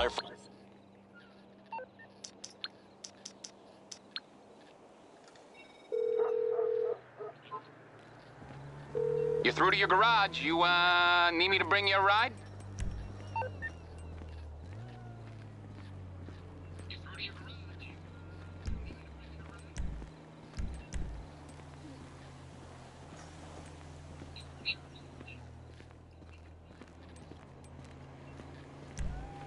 my friend. You're through to your garage. You, need me to bring you a ride?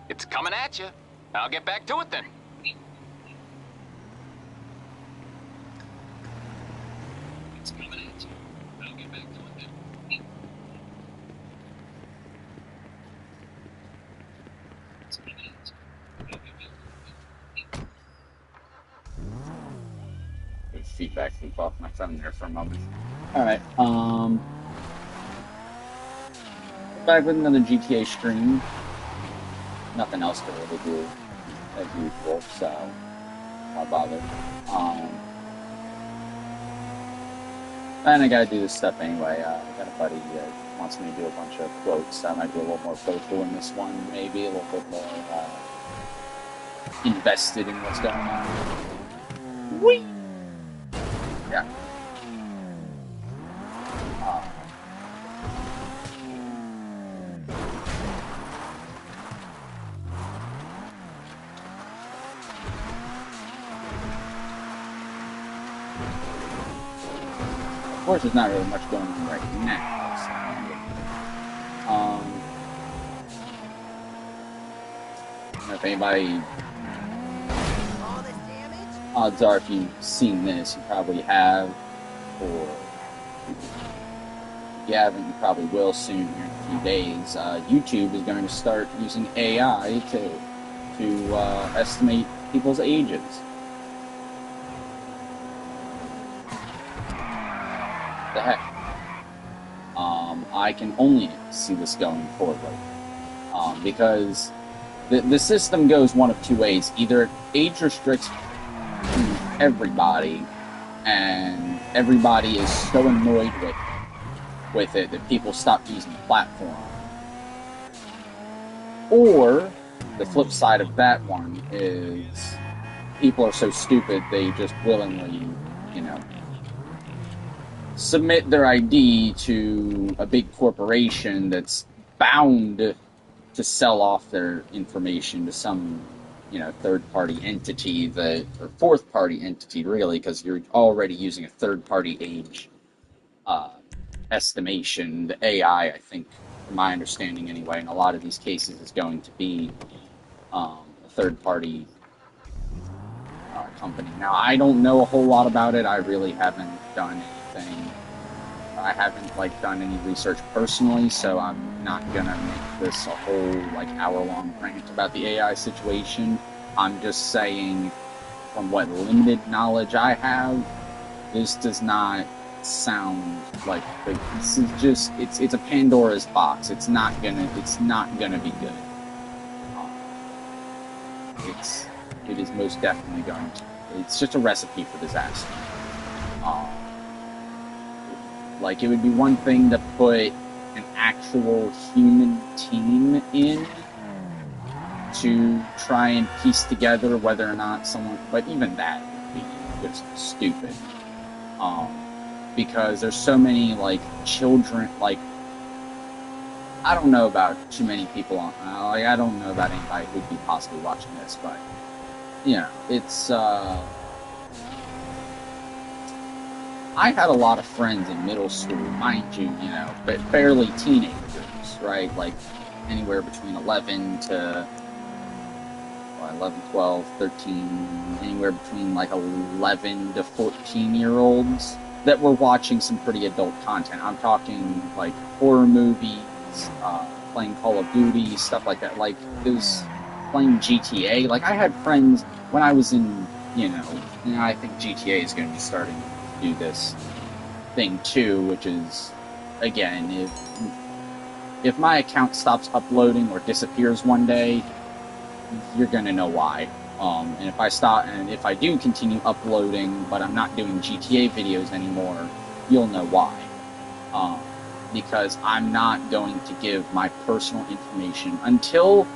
It's coming at you. I'll get back to it then. It's coming at you. I'll get back to it then. It's coming at you. I'll get back to it then. Feedback loop off my phone there for a moment. Alright, back with another GTA stream. Nothing else to really do as usual, so why bother? And I gotta do this stuff anyway. I got a buddy who wants me to do a bunch of quotes. I might be a little more vocal in this one, maybe a little bit more invested in what's going on. Whee! Yeah. Of course, there's not really much going on right now. So, if anybody, odds are if you've seen this, you probably have, or if you haven't, you probably will soon in a few days. YouTube is going to start using AI to estimate people's ages. The heck. I can only see this going forward, because the system goes one of two ways. Either it age restricts everybody, and everybody is so annoyed with it that people stop using the platform. Or the flip side of that one is people are so stupid they just willingly, submit their ID to a big corporation that's bound to sell off their information to some, third-party entity or fourth-party entity, really, because you're already using a third-party age estimation. The AI, I think, from my understanding anyway, in a lot of these cases is going to be a third-party company. Now, I don't know a whole lot about it. I really haven't done anything. I haven't done any research personally, so I'm not gonna make this a whole hour-long rant about the AI situation. I'm just saying, from what limited knowledge I have, this does not sound like this is just it's a Pandora's box. It's not gonna be good. It is most definitely going to. It's just a recipe for disaster. It would be one thing to put an actual human team in to try and piece together whether or not someone, but even that would be just stupid. Because there's so many, children, I don't know about too many people on, I don't know about anybody who'd be possibly watching this, but, it's, I had a lot of friends in middle school, mind you, but barely teenagers, right? Anywhere between 11 to 11, 12, 13, anywhere between 11 to 14-year-olds that were watching some pretty adult content. I'm talking horror movies, playing Call of Duty, stuff like that. Those playing GTA. I had friends when I was in, I think GTA is going to be starting to do this thing too, which is, again, if my account stops uploading or disappears one day, you're gonna know why. And if I do continue uploading, but I'm not doing GTA videos anymore, you'll know why. Because I'm not going to give my personal information until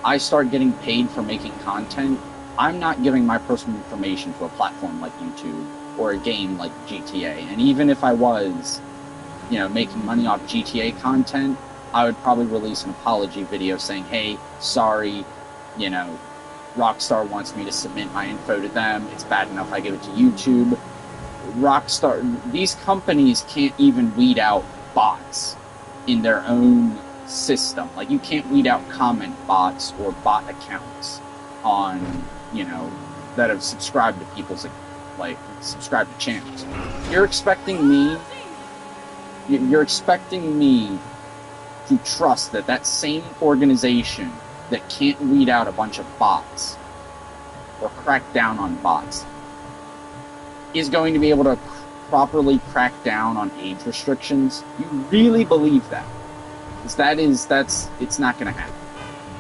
I start getting paid for making content, I'm not giving my personal information to a platform like YouTube or a game like GTA. And even if I was, making money off GTA content, I would probably release an apology video saying, hey, sorry, you know, Rockstar wants me to submit my info to them. It's bad enough I give it to YouTube. These companies can't even weed out bots in their own system. Like, you can't weed out comment bots or bot accounts on, that have subscribed to subscribed to channels. You're expecting me to trust that same organization that can't weed out a bunch of bots or crack down on bots is going to be able to properly crack down on age restrictions? You really believe that? Because it's not going to happen,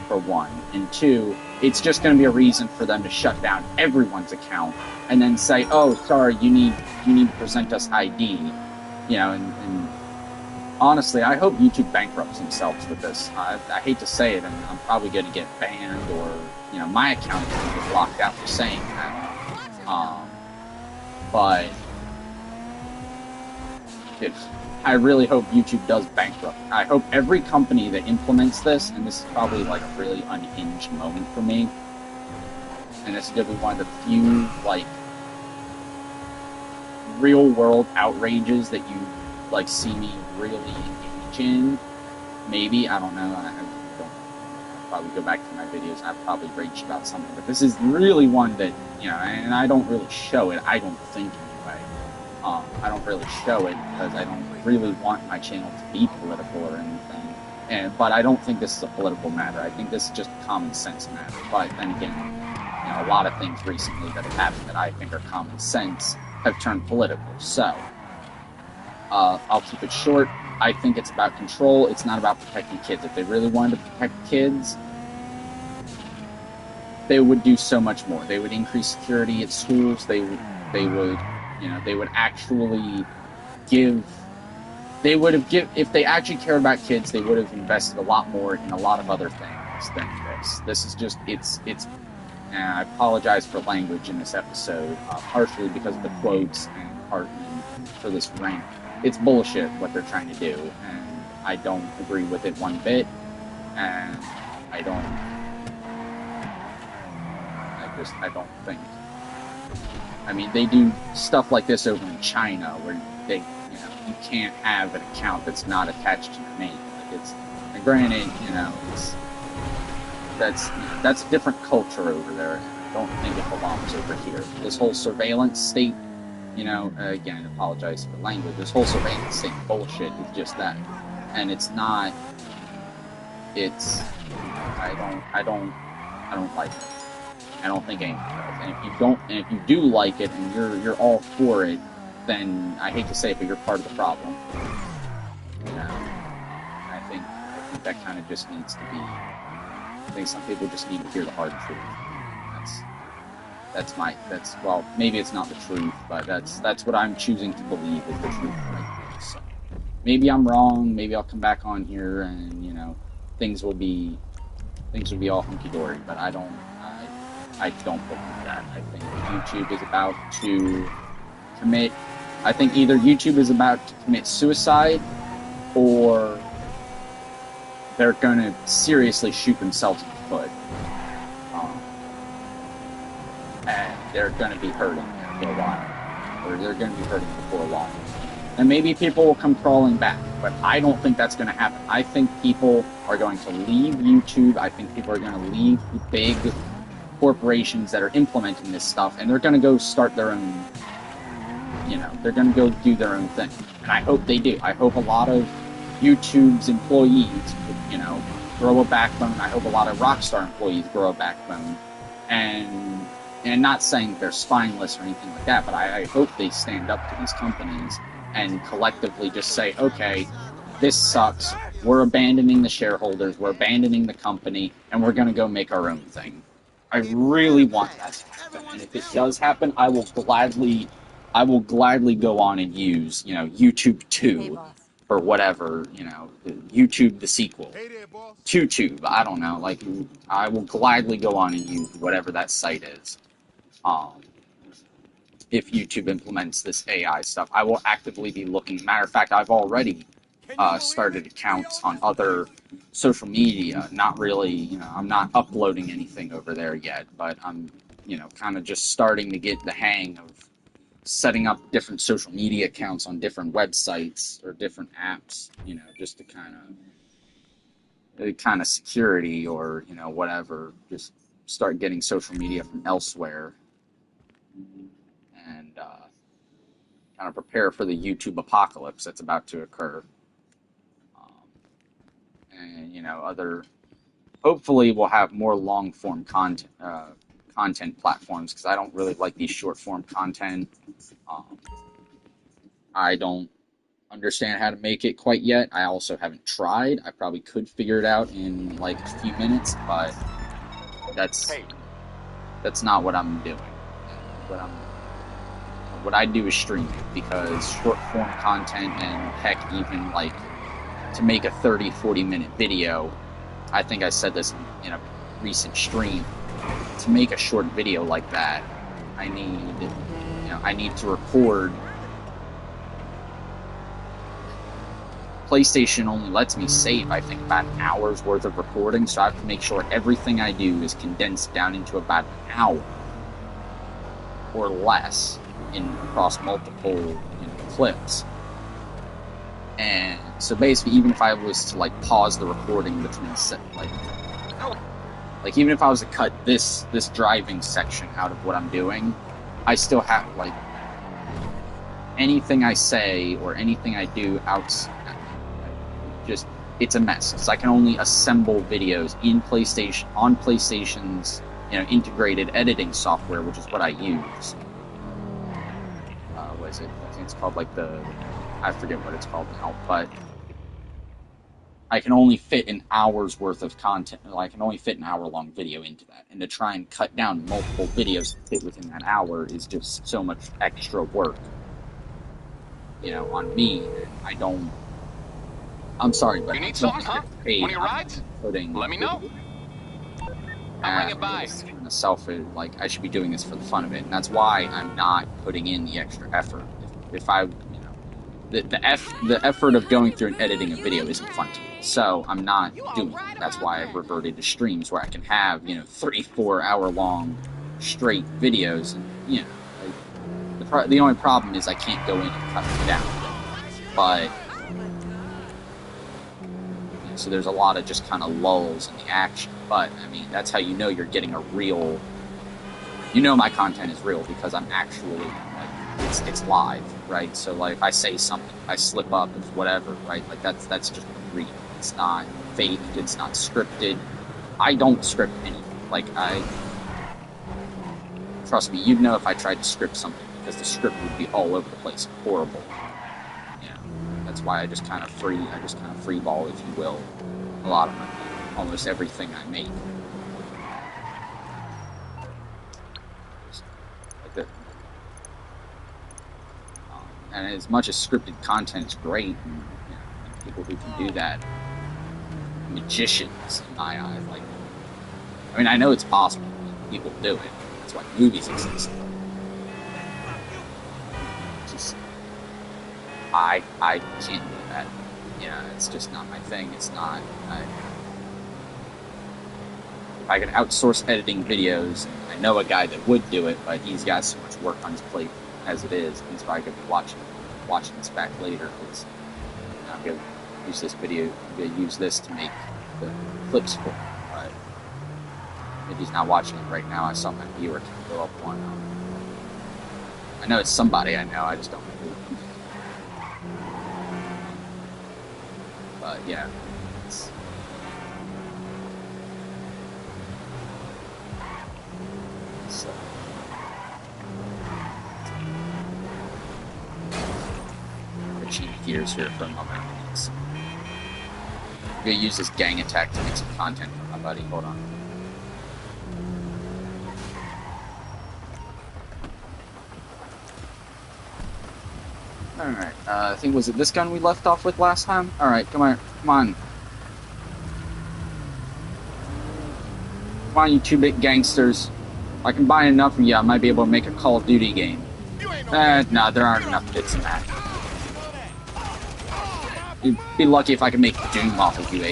for one. And two, it's just going to be a reason for them to shut down everyone's account and then say, oh, sorry, you need to present us ID. And honestly, I hope YouTube bankrupts themselves with this. I hate to say it, and I'm probably going to get banned, or, my account is going to get blocked out for saying that. But I really hope YouTube does bankrupt. I hope every company that implements this, and this is probably like a really unhinged moment for me, and this is going to be one of the few, real world outrages that you, see me really engage in. Maybe, I don't know, I'll probably go back to my videos, I've probably raged about something, but this is really one that, and I don't really show it, I don't think anyway. I don't really show it because I don't really want my channel to be political or anything. But I don't think this is a political matter. I think this is just a common sense matter. But then again, a lot of things recently that have happened that I think are common sense have turned political. So, I'll keep it short. I think it's about control. It's not about protecting kids. If they really wanted to protect kids, they would do so much more. They would increase security at schools. They would actually if they actually cared about kids, they would have invested a lot more in a lot of other things than this. This is just, and I apologize for language in this episode, partially because of the quotes and partly for this rant. It's bullshit what they're trying to do, and I don't agree with it one bit, and I don't think. I mean, they do stuff like this over in China, where you can't have an account that's not attached to your name. And granted, that's a different culture over there. I don't think it belongs over here. This whole surveillance state, again, apologize for language. This whole surveillance state bullshit is just that, and it's not. I don't like it. I don't think anyone does. And if you do like it and you're all for it, then I hate to say it, but you're part of the problem. I think that kind of just needs to be. I think some people just need to hear the hard truth. Well, maybe it's not the truth, but that's what I'm choosing to believe is the truth right now. So maybe I'm wrong. Maybe I'll come back on here and things will be all hunky dory. But I don't believe that. I think YouTube is about to commit. I think either YouTube is about to commit suicide, or they're going to seriously shoot themselves in the foot. And they're going to be hurting for a while. Or they're going to be hurting before long. And maybe people will come crawling back, but I don't think that's going to happen. I think people are going to leave YouTube. I think people are going to leave the big corporations that are implementing this stuff, and they're going to go start their own, they're going to go do their own thing. And I hope they do. I hope a lot of YouTube's employees, grow a backbone. I hope a lot of Rockstar employees grow a backbone. And not saying they're spineless or anything like that, but I hope they stand up to these companies and collectively just say, okay, this sucks. We're abandoning the shareholders. We're abandoning the company, and we're going to go make our own thing. I really want that to happen, and if it does happen, I will gladly go on and use, YouTube 2 or whatever, you know, YouTube the sequel. TubeTube, I don't know. Like, I will gladly go on and use whatever that site is. If YouTube implements this AI stuff, I will actively be looking. Matter of fact, I've already started accounts on other social media. Not really, you know, I'm not uploading anything over there yet, but I'm, you know, kind of just starting to get the hang of setting up different social media accounts on different websites or different apps, you know, just to kind of security or, you know, whatever, just start getting social media from elsewhere and kind of prepare for the YouTube apocalypse that's about to occur. And, you know, hopefully we'll have more long form content platforms, because I don't really like these short form content. I don't understand how to make it quite yet. I also haven't tried. I probably could figure it out in like a few minutes, but that's not what I'm doing. What I do is streaming, because short form content, and heck, even like to make a 30-40 minute video, I think I said this in a recent stream, to make a short video like that, I need to record. PlayStation only lets me save, I think, about an hour's worth of recording, so I have to make sure everything I do is condensed down into about an hour or less across multiple, you know, clips. And so basically, even if I was to like pause the recording between like even if I was to cut this driving section out of what I'm doing, I still have like anything I say or anything I do just it's a mess. Because I can only assemble videos on PlayStation's, you know, integrated editing software, which is what I use. What is it? I think it's called like I forget what it's called now, but I can only fit an hour's worth of content. I can only fit an hour-long video into that, and to try and cut down multiple videos to fit within that hour is just so much extra work, you know, on me. I'm sorry, but You need something, huh? One of your rides? Let me know. I'll bring it by. It's kind of selfish. Like, I should be doing this for the fun of it, and that's why I'm not putting in the extra effort. If I, you know, the effort of going through and editing a video isn't fun to me, so I'm not doing it. That's why I've reverted to streams where I can have, you know, 3-4 hour long straight videos, and, you know, like, the only problem is I can't go in and cut them down, but. So there's a lot of just kind of lulls in the action, but I mean, that's how you know you're getting a real, you know, my content is real, because I'm actually, like, it's live, right? So like, if I say something, if I slip up, it's whatever, right? Like that's just real. It's not faked, it's not scripted. I don't script anything. Like, trust me, you'd know if I tried to script something, because the script would be all over the place, horrible. That's why I just kind of free ball, if you will, a lot of almost everything I make. Like that. And as much as scripted content is great, and, you know, people who can do that, magicians in my eyes. Like, I mean, I know it's possible. People do it. That's why movies exist. I can't do that. You know, it's just not my thing. It's not. If I could outsource editing videos, I know a guy that would do it, but he's got so much work on his plate as it is. He's probably going to be watching this back later, because I'm going to use this video. I'm going to use this to make the clips for him. But if he's not watching it right now, I saw my viewer count go up one. I know it's somebody I know. I just don't know who. But yeah, change gears here for a moment. I'm gonna use this gang attack to make some content for my buddy. Hold on. Alright, I think, was it this gun we left off with last time? Alright, come on, come on. Come on, you 2-bit gangsters. If I can buy enough of you, I might be able to make a Call of Duty game. No, there aren't enough bits in that. You'd be lucky if I could make Doom off of you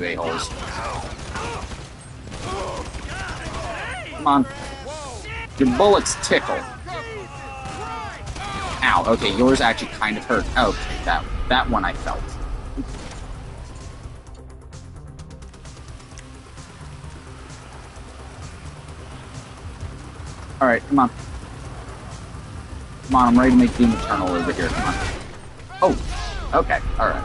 a-holes. Come on. Your bullets tickle. Ow, okay, yours actually kind of hurt. Okay, that one I felt. Alright, come on. Come on, I'm ready to make Doom Eternal over here. Come on. Oh, okay, alright.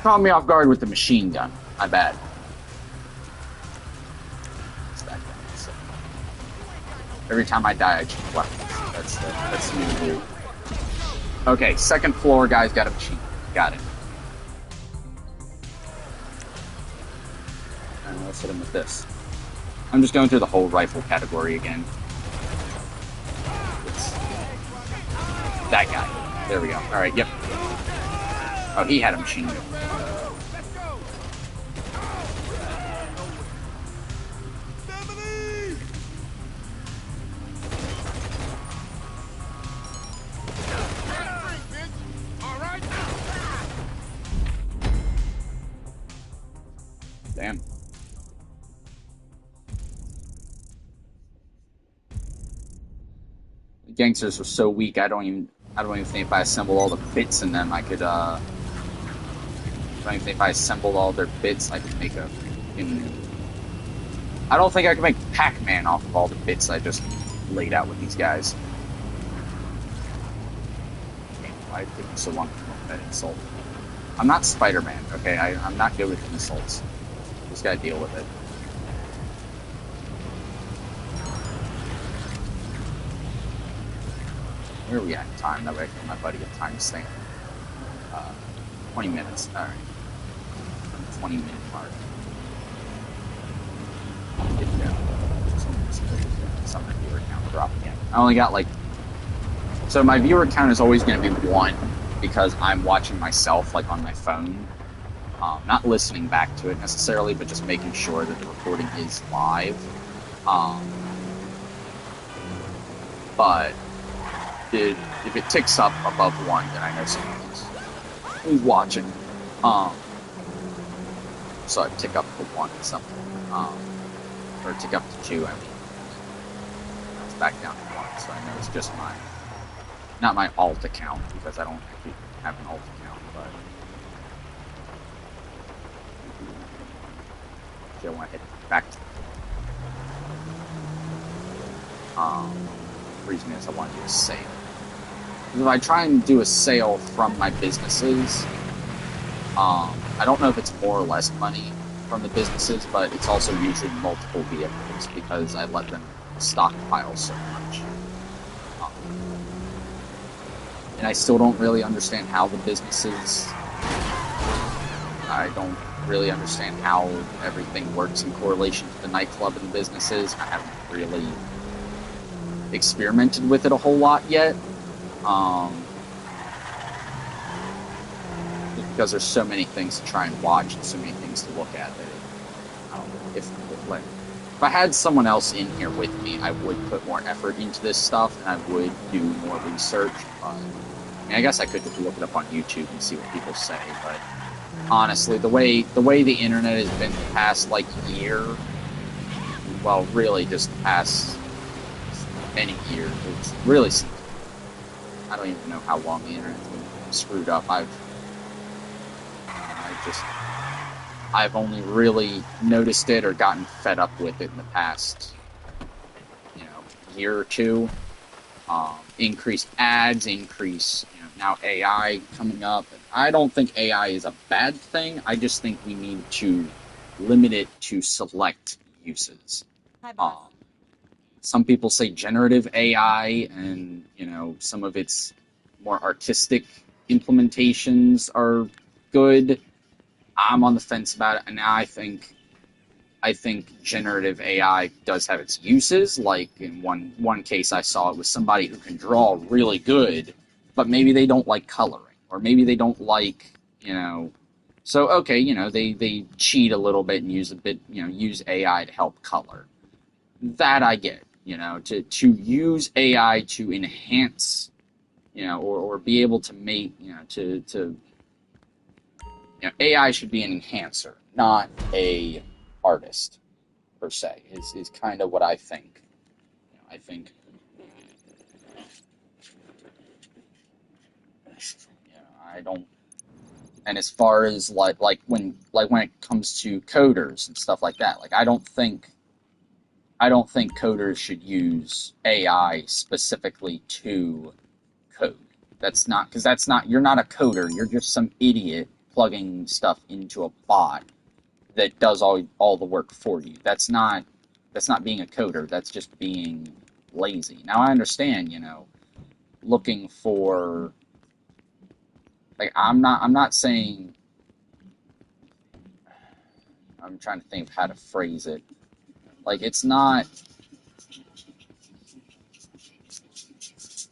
Caught me off guard with the machine gun. My bad. Every time I die, I change weapons. That's the new rule. Okay, second floor guy's got a machine. Got it. And let's hit him with this. I'm just going through the whole rifle category again. It's that guy. There we go. Alright, yep. Oh, he had a machine gun. Damn. The gangsters were so weak, I don't even think if I assemble all the bits in them, I could, I don't even think if I assembled all their bits, I could make a freaking... I don't think I could make Pac-Man off of all the bits I just laid out with these guys. Why did it take so long to come up with that insult? I'm not Spider-Man, okay? I'm not good with insults. Just gotta deal with it. Where are we at in time? That way I can give my buddy a time stamp. 20 minutes. Alright. 20-minute mark. Get it down. Some viewer count drop again. I only got like... So my viewer count is always going to be 1 because I'm watching myself like on my phone. Not listening back to it necessarily, but just making sure that the recording is live. But if it ticks up above 1, then I know someone's watching. So I tick up to 1 or something. Or tick up to 2, I mean. It's back down to 1, so I know it's just my... Not my alt account, because I don't actually have an alt account, but... I want to hit back to the reason is I want to do a sale. If I try and do a sale from my businesses, I don't know if it's more or less money from the businesses, but it's also usually multiple vehicles because I let them stockpile so much. And I still don't really understand how the businesses... I don't really understand how everything works in correlation to the nightclub and the businesses. I haven't really experimented with it a whole lot yet. Because there's so many things to try and watch and so many things to look at that I don't know, if I had someone else in here with me, I would put more effort into this stuff and I would do more research. But I mean, I guess I could just look it up on YouTube and see what people say, but honestly, the way the internet has been the past, like, year, well, really just the past many years, it's really, I don't even know how long the internet's been screwed up. I've only really noticed it or gotten fed up with it in the past, year or two. Increased ads, now AI coming up. I don't think AI is a bad thing. I just think we need to limit it to select uses. Hi, boss. Some people say generative AI, and some of its more artistic implementations are good. I'm on the fence about it, and now I think I think generative AI does have its uses. Like in one case I saw, it was somebody who can draw really good, but maybe they don't like coloring, or maybe they don't like, so okay, they cheat a little bit and use AI to help color. That I get, to use AI to enhance, or be able to make, AI should be an enhancer, not a artist per se. Is kind of what I think. I think, I don't. And as far as when it comes to coders and stuff like that, I don't think coders should use AI specifically to code. You're not a coder. You're just some idiot plugging stuff into a bot that does all the work for you. That's not being a coder. That's just being lazy. Now I understand, looking for, I'm not saying, I'm trying to think of how to phrase it. It's not,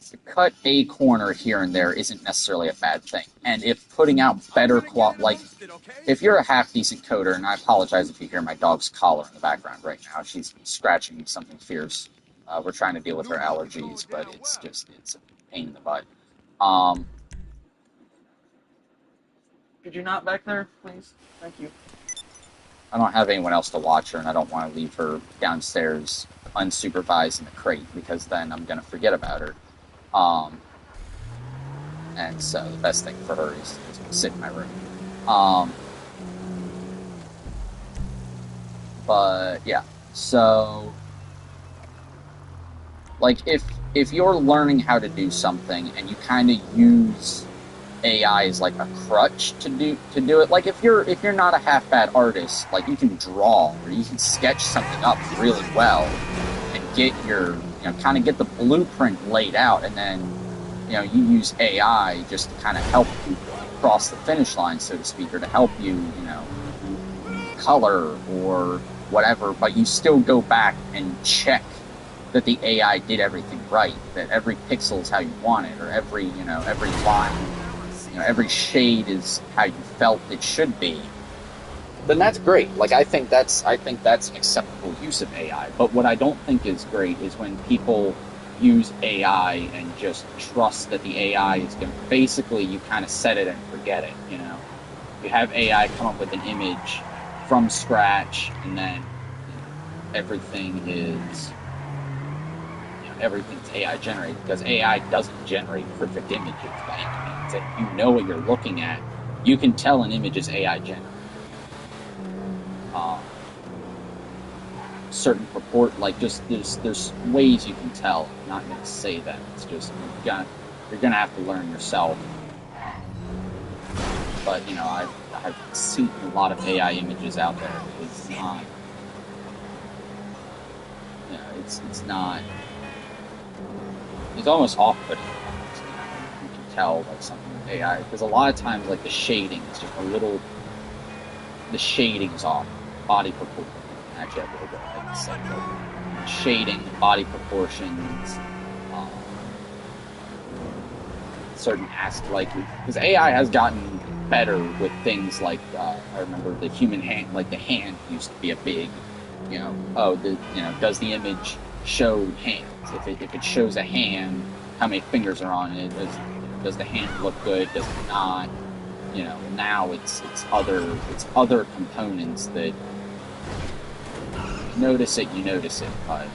to cut a corner here and there isn't necessarily a bad thing. And if putting out better if you're a half-decent coder, and I apologize if you hear my dog's collar in the background right now. She's scratching something fierce. We're trying to deal with her allergies, but it's a pain in the butt. Could you not back there, please? Thank you. I don't have anyone else to watch her, and I don't want to leave her downstairs unsupervised in the crate, because then I'm going to forget about her. And so the best thing for her is to sit in my room. But yeah, so if you're learning how to do something and you kind of use AI as like a crutch to do it, like if you're not a half bad artist, like you can draw or you can sketch something up really well and get your kind of get the blueprint laid out, and then you use AI just to kind of help you cross the finish line, so to speak, or to help you color or whatever, but you still go back and check that the AI did everything right, that every pixel is how you want it, or every line, every shade is how you felt it should be, then that's great. I think that's an acceptable use of AI. But what I don't think is great is when people use AI and just trust that the AI is going to, basically you kind of set it and forget it, You have AI come up with an image from scratch, and then everything's AI generated, because AI doesn't generate perfect images by any means. If you know what you're looking at, you can tell an image is AI generated. Certain there's ways you can tell. I'm not going to say that. It's just you're going to have to learn yourself. But I've seen a lot of AI images out there. It's not. It's not. It's almost off-putting. You can tell something with AI, because a lot of times the shading is just a little. The shading is off. Body proportions. Actually, I have to go ahead and say shading, body proportions, certain aspects, because AI has gotten better with things like I remember the human hand, the hand used to be a big, does the image show hands? If it shows a hand, how many fingers are on it? Does the hand look good? Does it not? Now it's other components that you notice it, but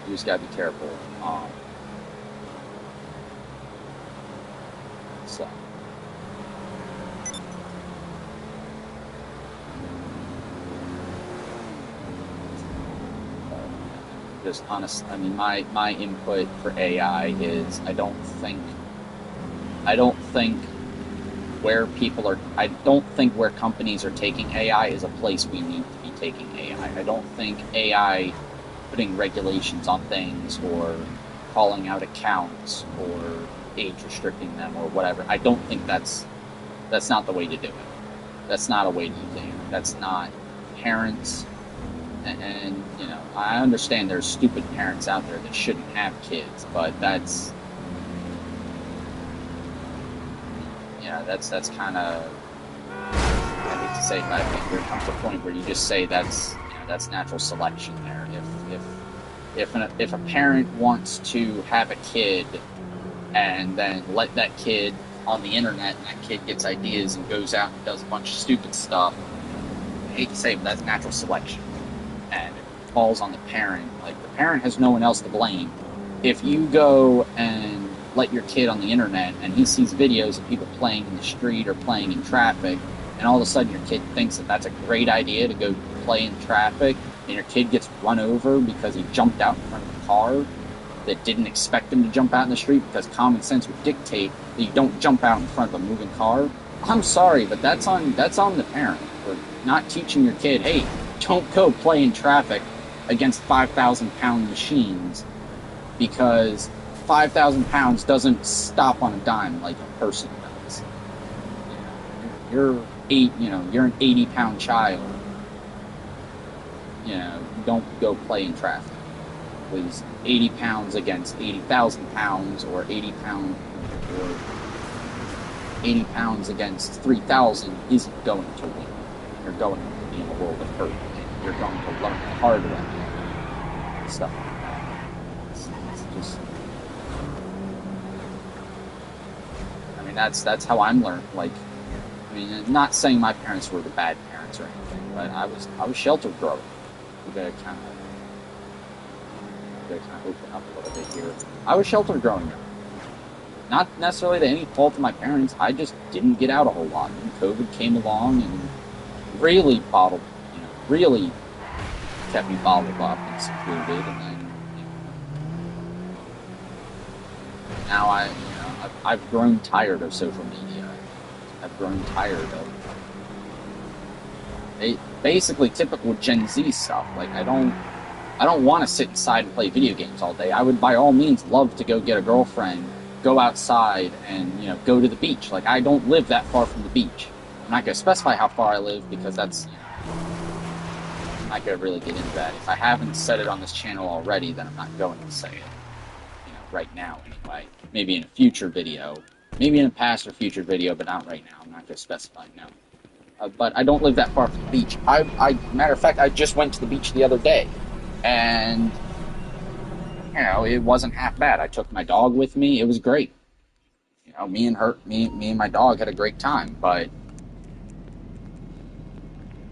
you just gotta be careful. So. Just honest, my input for AI is I don't think where companies are taking AI is a place we need to be taking AI. I don't think AI putting regulations on things or calling out accounts or age restricting them or whatever, I don't think that's not the way to do it. That's not a way to use AI. that's not parents. And you know, I understand there's stupid parents out there that shouldn't have kids, but that's, yeah, that's kind of, I hate to say it, but I think there comes a point where you just say that's, you know, that's natural selection there. If a parent wants to have a kid and then let that kid on the internet, and that kid gets ideas and goes out and does a bunch of stupid stuff, I hate to say it, but that's natural selection. And it falls on the parent. Like, the parent has no one else to blame. If you go and let your kid on the internet and he sees videos of people playing in the street or playing in traffic, and all of a sudden your kid thinks that that's a great idea to go play in traffic, and your kid gets run over because he jumped out in front of a car that didn't expect him to jump out in the street, because common sense would dictate that you don't jump out in front of a moving car. I'm sorry, but that's on the parent for not teaching your kid, hey, don't go play in traffic against 5,000-pound machines, because 5,000 pounds doesn't stop on a dime like a person does. You're an 80-pound child. You know, don't go play in traffic. Because 80 pounds against 80,000 pounds, or 80 pounds against 3,000 isn't going to win. You're going to be in a world of hurt. You're going to learn the hard way. Stuff like that. It's just, I mean, that's how I'm learned. Like, I mean, not saying my parents were the bad parents or anything, but I was sheltered growing up. We gotta kind of open up a little bit here. I was sheltered growing up. Not necessarily to any fault of my parents. I just didn't get out a whole lot. And COVID came along and really really kept me bottled up and secluded. And then, now I've grown tired of social media. I've grown tired of basically typical Gen Z stuff. Like, I don't want to sit inside and play video games all day. I would, by all means, love to go get a girlfriend, go outside, and, you know, go to the beach. Like, I don't live that far from the beach. I'm not going to specify how far I live, because that's, you know, I'm not going to really get into that. If I haven't said it on this channel already, then I'm not going to say it, you know, right now anyway. Maybe in a future video, maybe in a past or future video, but not right now. I'm not going to specify, no. But I don't live that far from the beach. Matter of fact, I just went to the beach the other day, and, you know, it wasn't half bad. I took my dog with me. It was great. You know, me and my dog had a great time. But,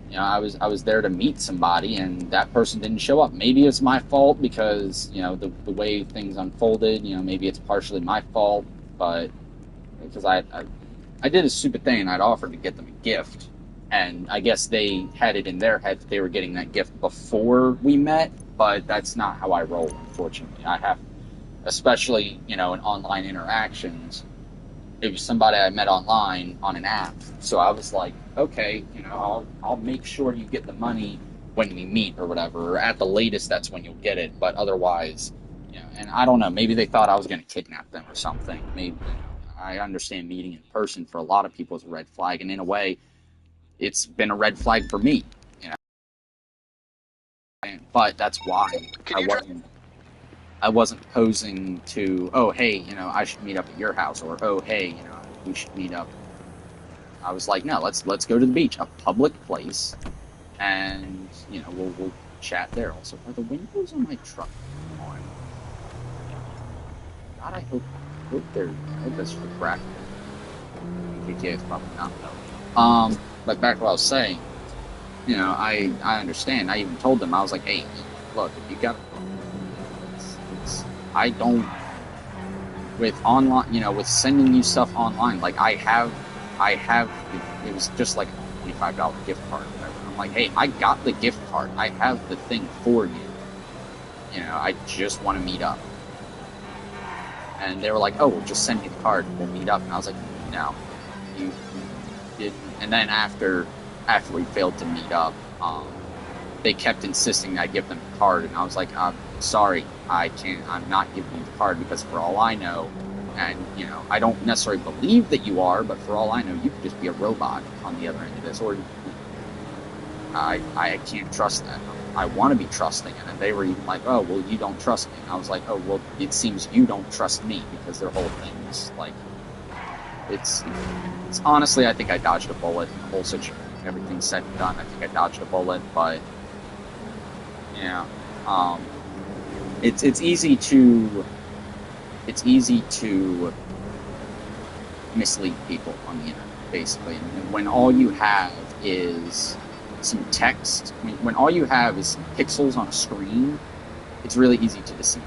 you know, I was there to meet somebody, and that person didn't show up. Maybe it's my fault because, you know, the way things unfolded. You know, maybe it's partially my fault, but because I did a stupid thing, and I'd offered to get them a gift. And I guess they had it in their head that they were getting that gift before we met, but that's not how I roll, unfortunately. I have, especially, you know, in online interactions, it was somebody I met online on an app, so I was like, okay, you know, I'll make sure you get the money when we meet or whatever, or at the latest that's when you'll get it, but otherwise, you know, and I don't know, maybe they thought I was going to kidnap them or something. Maybe, you know, I understand meeting in person for a lot of people is a red flag, and in a way, it's been a red flag for me, you know. But that's why I wasn't posing to, oh, hey, you know, I should meet up at your house, or, oh, hey, you know, we should meet up. I was like, no, let's go to the beach, a public place, and, you know, we'll chat there. Also, are the windows on my truck on? God, I hope that's for practice. GTA is probably not, though. But back to what I was saying, you know, I understand. I even told them, I was like, hey, look, if you got, I don't, with online, you know, with sending you stuff online, like I have, it was just like a $25 gift card or whatever. I'm like, hey, I got the gift card. I have the thing for you. You know, I just want to meet up. And they were like, oh, well, just send me the card. We'll meet up. And I was like, no, you didn't. And then after we failed to meet up, they kept insisting I give them the card. And I was like, I'm sorry, I'm not giving you the card, because for all I know, and, you know, I don't necessarily believe that you are, but for all I know, you could just be a robot on the other end of this, or I can't trust that. I want to be trusting, and they were even like, oh, well, you don't trust me. And I was like, oh, well, it seems you don't trust me, because their whole thing is like, it's honestly, I think I dodged a bullet in the whole situation. Everything's said and done, I think I dodged a bullet, but yeah, it's easy to mislead people on the internet, basically. And when all you have is some text, when all you have is some pixels on a screen, it's really easy to deceive.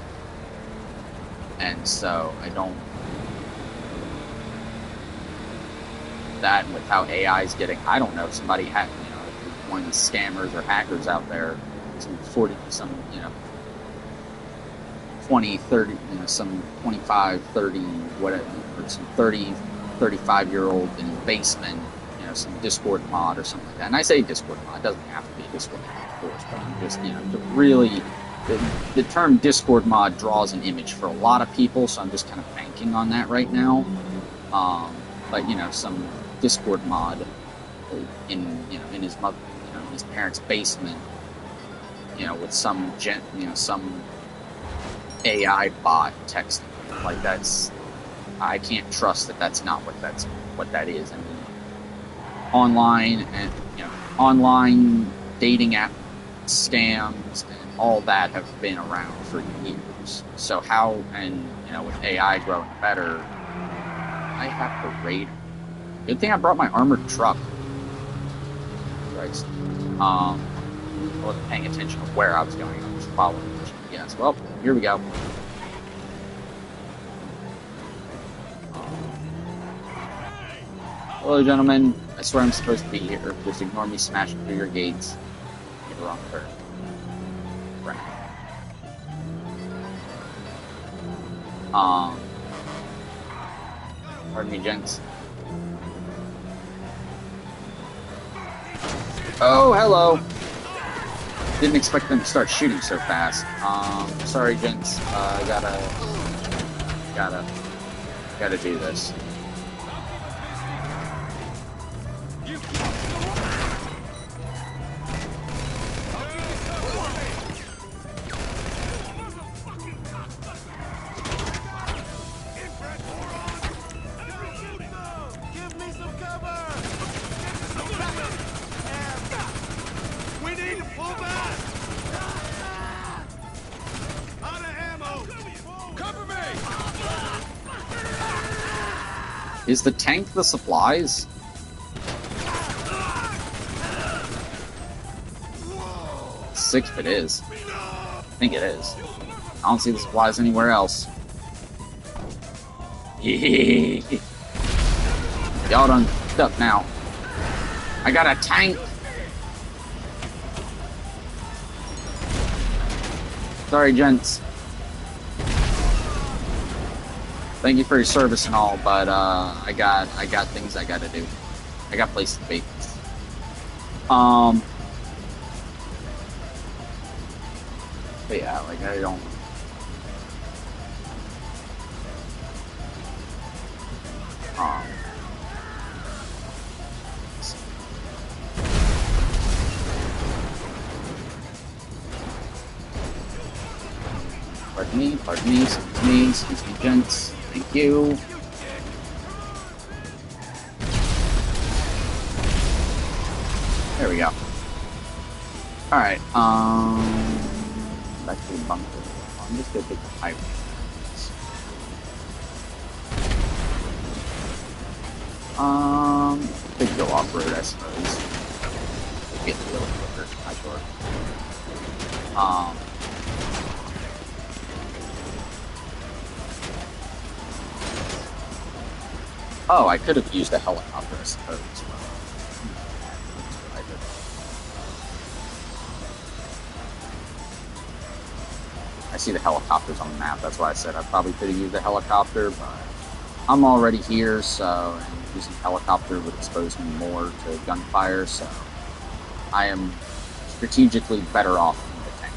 And so I don't. That with how AI is getting, I don't know, somebody had, one of these scammers or hackers out there, some 20, 30, some 25, 30, whatever, or some 30, 35-year-old in the basement, some Discord mod or something like that. And I say Discord mod, it doesn't have to be a Discord mod, of course, but I'm just, really, the term Discord mod draws an image for a lot of people, so I'm just kind of banking on that right now. But, some Discord mod in his mother, in his parents' basement, with some some AI bot texting, like I can't trust that that's not what that is. I mean, online dating app scams and all that have been around for years. So with AI growing better, I have the radar. Good thing I brought my armored truck. Christ. I wasn't paying attention to where I was going. I was following the GPS. Well, here we go. Hello, gentlemen. I swear I'm supposed to be here. Just ignore me smashing through your gates. Get the wrong turn. Right. Pardon me, gents. Oh, hello. Didn't expect them to start shooting so fast. Sorry, gents. Gotta do this. Is the tank the supplies? Sick if it is. I think it is. I don't see the supplies anywhere else. Y'all done stuck now. I got a tank! Sorry, gents. Thank you for your service and all, but I got things I gotta do. I got places to be. But yeah, like I don't. Pardon me, excuse me, gents. Thank you. There we go. Alright, back to the bunker. I'm just gonna take the pipe. Could go off-road, I suppose. Get a little quicker, I'm sure. Oh, I could have used a helicopter, I suppose. I see the helicopters on the map, that's why I said I probably could have used a helicopter, but I'm already here, so using a helicopter would expose me more to gunfire, so I am strategically better off in the tank.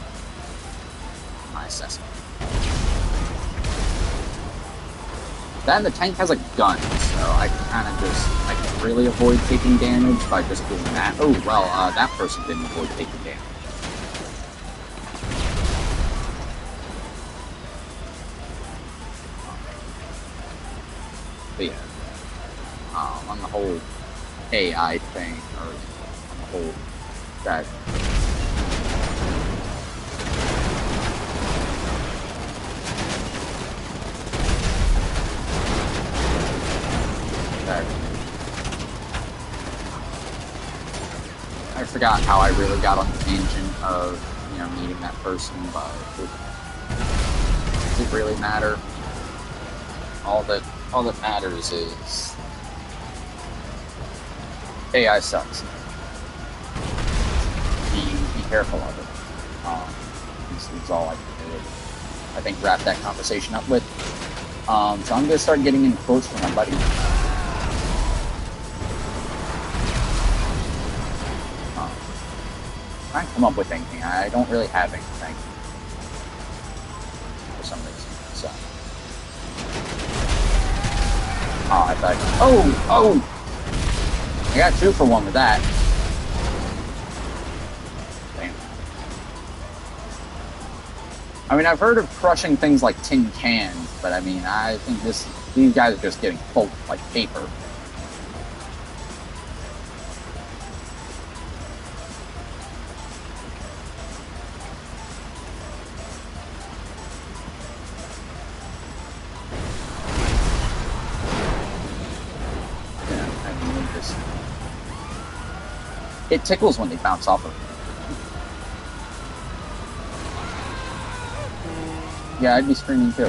My assessment. Then the tank has a gun, so though. I can kind of just, I can really avoid taking damage by just doing that. Oh, well, that person didn't avoid taking damage. But yeah, on the whole AI thing, or on the whole, that I forgot how I really got on the tangent of, you know, meeting that person, but does it really matter? All that matters is AI sucks. Be careful of it. This is all I can do. I think wrap that conversation up with. So I'm gonna start getting in quotes from my buddy. I can't come up with anything. I don't really have anything for some reason. So, I thought, I got 2 for 1 with that. Damn. I mean, I've heard of crushing things like tin cans, but I mean, I think these guys are just getting pulped like paper. It tickles when they bounce off of it. Yeah, I'd be screaming too. I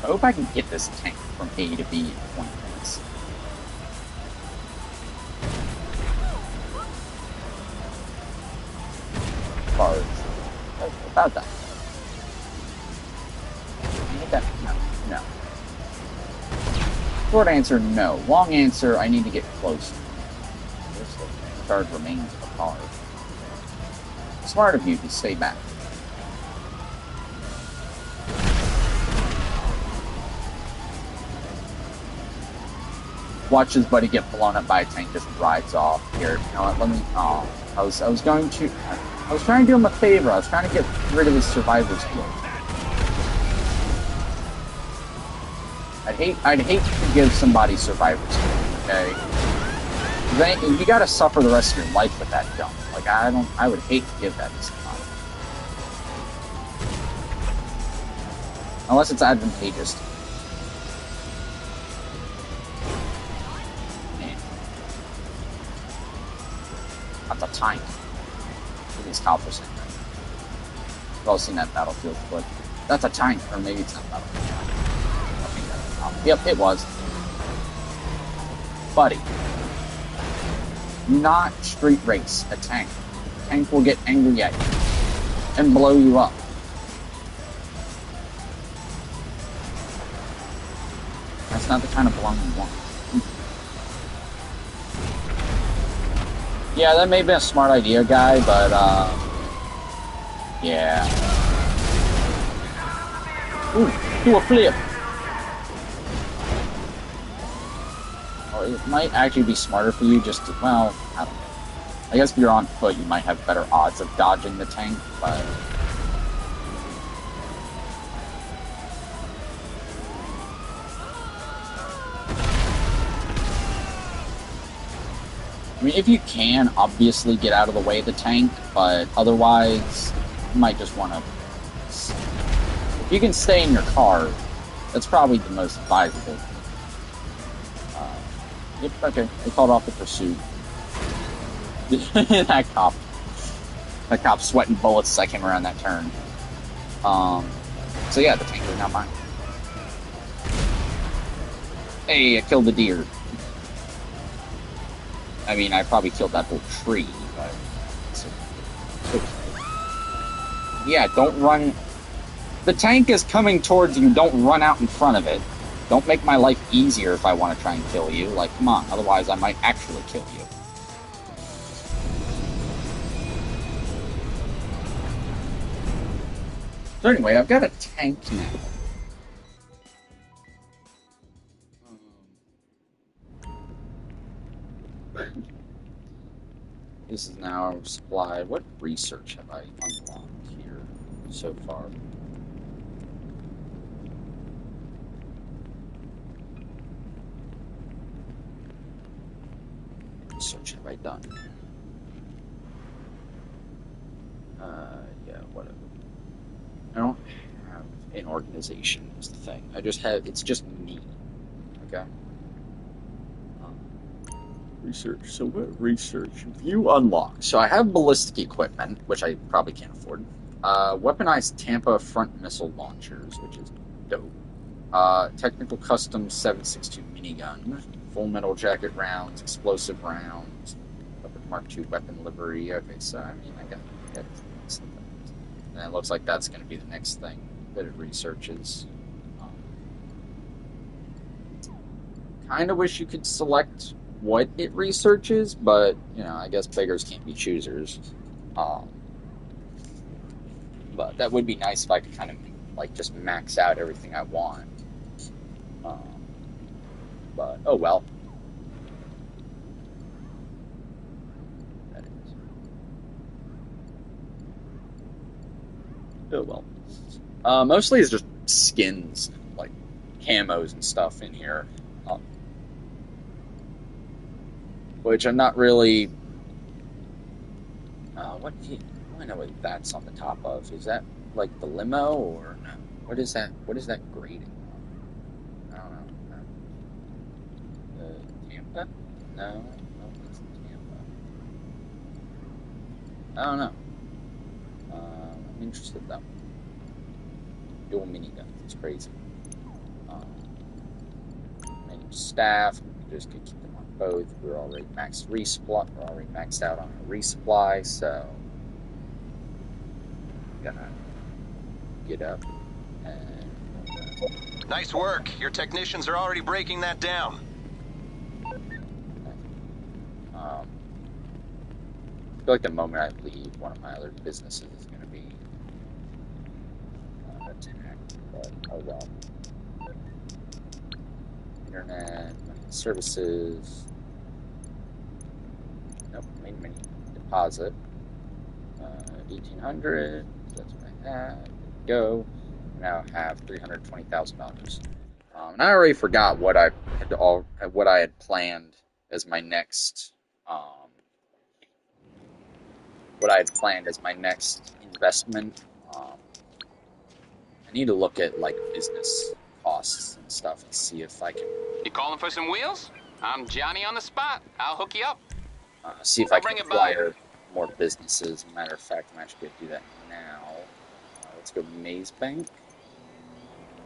hope I can get this tank from A to B in 20 minutes. Cards. About that. No. Short answer, no. Long answer, I need to get close. The card remains a card. Smart of you to stay back. Watch his buddy get blown up by a tank, just rides off. Here, you know what, let me, I was trying to do him a favor. I was trying to get rid of his survivor's guild. I'd hate to give somebody survivor's guild, okay? You gotta suffer the rest of your life with that dump. Like, I would hate to give that to somebody. Unless it's advantageous. Man. That's a tank. Look at these coppers in there. We've all seen that battlefield clip. That's a tank, or maybe it's not battlefield. Yep, it was. Buddy. Not street race a tank. The tank will get angry at you and blow you up. That's not the kind of blowing you want. Yeah, that may have been a smart idea, guy, but, yeah. Ooh, do a flip. It might actually be smarter for you just to, well, I don't know. I guess if you're on foot, you might have better odds of dodging the tank, but... I mean, if you can, obviously get out of the way of the tank, but otherwise, you might just want to... If you can stay in your car, that's probably the most advisable. Yep, okay. They called off the pursuit. That cop's sweating bullets as I came around that turn. So yeah, the tank is now mine. Hey, I killed the deer. I mean, I probably killed that whole tree, but... Yeah, don't run... The tank is coming towards you, don't run out in front of it. Don't make my life easier if I want to try and kill you. Like, come on, otherwise I might actually kill you. So anyway, I've got a tank now. This is now our supply. What research have I unlocked here so far? What research have I done? Yeah, whatever. I don't have an organization is the thing. I just have, it's just me. Okay? Research. So what research have you unlocked? So I have ballistic equipment, which I probably can't afford. Weaponized Tampa front missile launchers, which is dope. Technical custom 7.62 minigun. Full metal jacket rounds, explosive rounds. Weapon Mark II weapon livery. Okay, so I mean, I got something. And it looks like that's going to be the next thing that it researches. Kind of wish you could select what it researches, but, you know, I guess beggars can't be choosers. But that would be nice if I could kind of, like, just max out everything I want. But, oh well. That is. Oh well. Mostly it's just skins, like, camos and stuff in here. Which I'm not really. What do I know what that's on the top of? Is that like the limo or no? What is that? What is that grading? I don't know. Tampa? No, it's Tampa. I don't know. I'm interested though. Dual miniguns. It's crazy. Menu staff. We just could keep them on both. We're already maxed resupply. We're already maxed out on our resupply, so gonna get up and. Nice work. Your technicians are already breaking that down. I feel like the moment I leave, one of my other businesses is going to be attacked, but oh well. Internet, services. Nope, main deposit. 1,800. That's what I had. Go. Now have $320,000. And I already forgot what I had planned as my next. What I had planned as my next investment. I need to look at like business costs and stuff and see if I can. You calling for some wheels? I'm Johnny on the spot. I'll hook you up. See if I can acquire more businesses. As a matter of fact, I'm actually going to do that now. Let's go Maze Bank.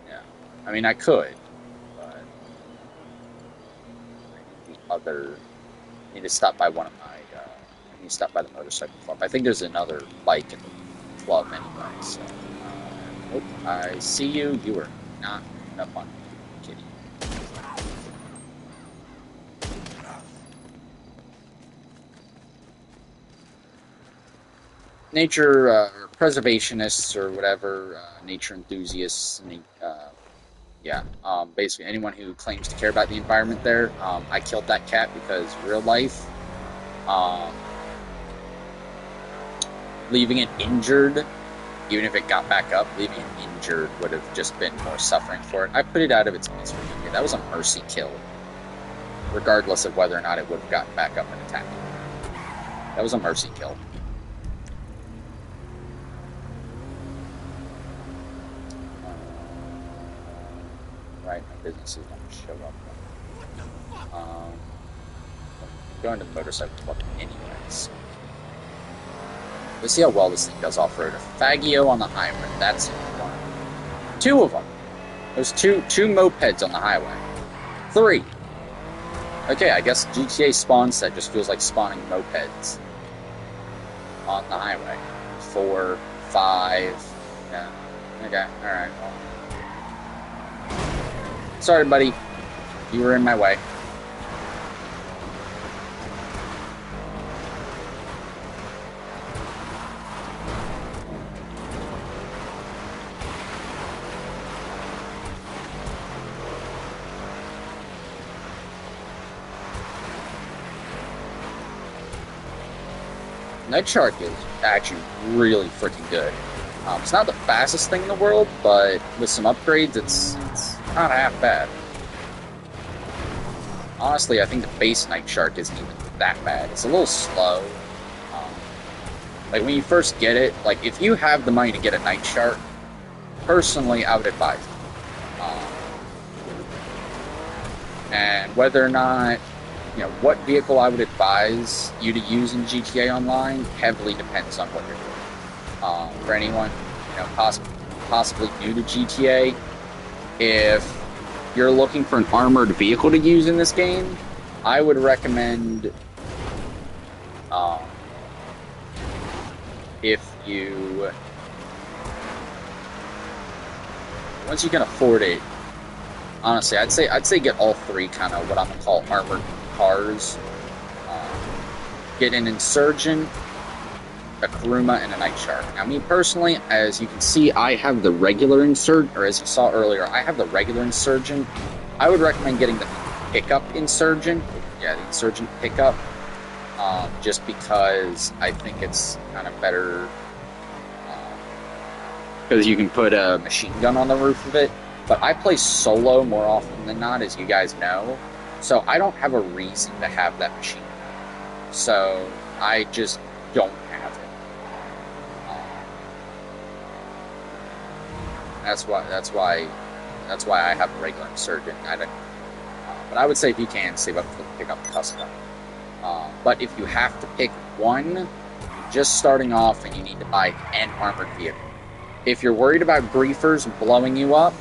Yeah, I mean I could, but I need to stop by one of my. I need to stop by the motorcycle club. I think there's another bike in the club anyway. So, nope. I see you. You are not up on me, kitty. Nature preservationists or whatever, nature enthusiasts, yeah, basically anyone who claims to care about the environment there. I killed that cat because real life, leaving it injured, even if it got back up, leaving it injured would have just been more suffering for it. I put it out of its misery. Okay, that was a mercy kill, regardless of whether or not it would have gotten back up and attacked it. That was a mercy kill. Right, my businesses don't show up. I'm going to the motorcycle club anyways. Let's see how well this thing does off-road. A Faggio on the highway. That's one. Two of them. There's two mopeds on the highway. 3. Okay, I guess GTA spawn set just feels like spawning mopeds on the highway. 4, 5. Yeah. Okay. All right. Well. Sorry, buddy. You were in my way. Night Shark is actually really freaking good. It's not the fastest thing in the world, but with some upgrades, it's not half bad. Honestly, I think the base Night Shark isn't even that bad. It's a little slow. Like, when you first get it, like, if you have the money to get a Night Shark, personally, I would advise it. And whether or not, you know, what vehicle I would advise you to use in GTA Online heavily depends on what you're doing. For anyone, you know, possibly new to GTA, if you're looking for an armored vehicle to use in this game, I would recommend, if you, once you can afford it, honestly, I'd say get all three kind of what I'm gonna call armored cars. Get an Insurgent, a Kuruma, and a Night Shark. Now, me personally, as you can see, I have the regular Insurgent, or as you saw earlier, I have the regular Insurgent. I would recommend getting the pickup Insurgent. Yeah, the Insurgent pickup. Just because I think it's kind of better. Because you can put a machine gun on the roof of it. But I play solo more often than not, as you guys know. So I don't have a reason to have that machine gun. So I just don't have it. That's why I have a regular Insurgent. But I would say if you can, save up to pick up the custom. But if you have to pick one, just starting off and you need to buy an armored vehicle. If you're worried about griefers blowing you up,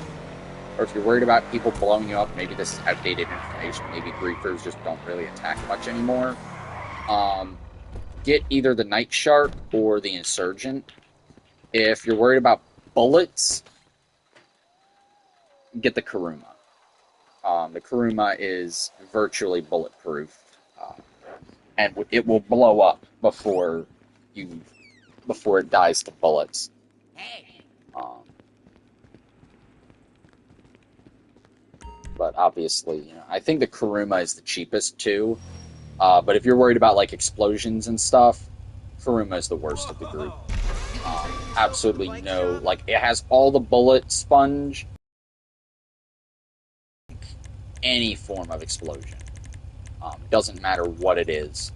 or if you're worried about people blowing you up, maybe this is outdated information, maybe griefers just don't really attack much anymore, get either the Night Shark or the Insurgent. If you're worried about bullets, get the Kuruma. The Kuruma is virtually bulletproof, and it will blow up before it dies to bullets. But obviously, you know, I think the Kuruma is the cheapest too. But if you're worried about like explosions and stuff, Kuruma is the worst of the group. Absolutely no, like it has all the bullet sponge, any form of explosion. Doesn't matter what it is.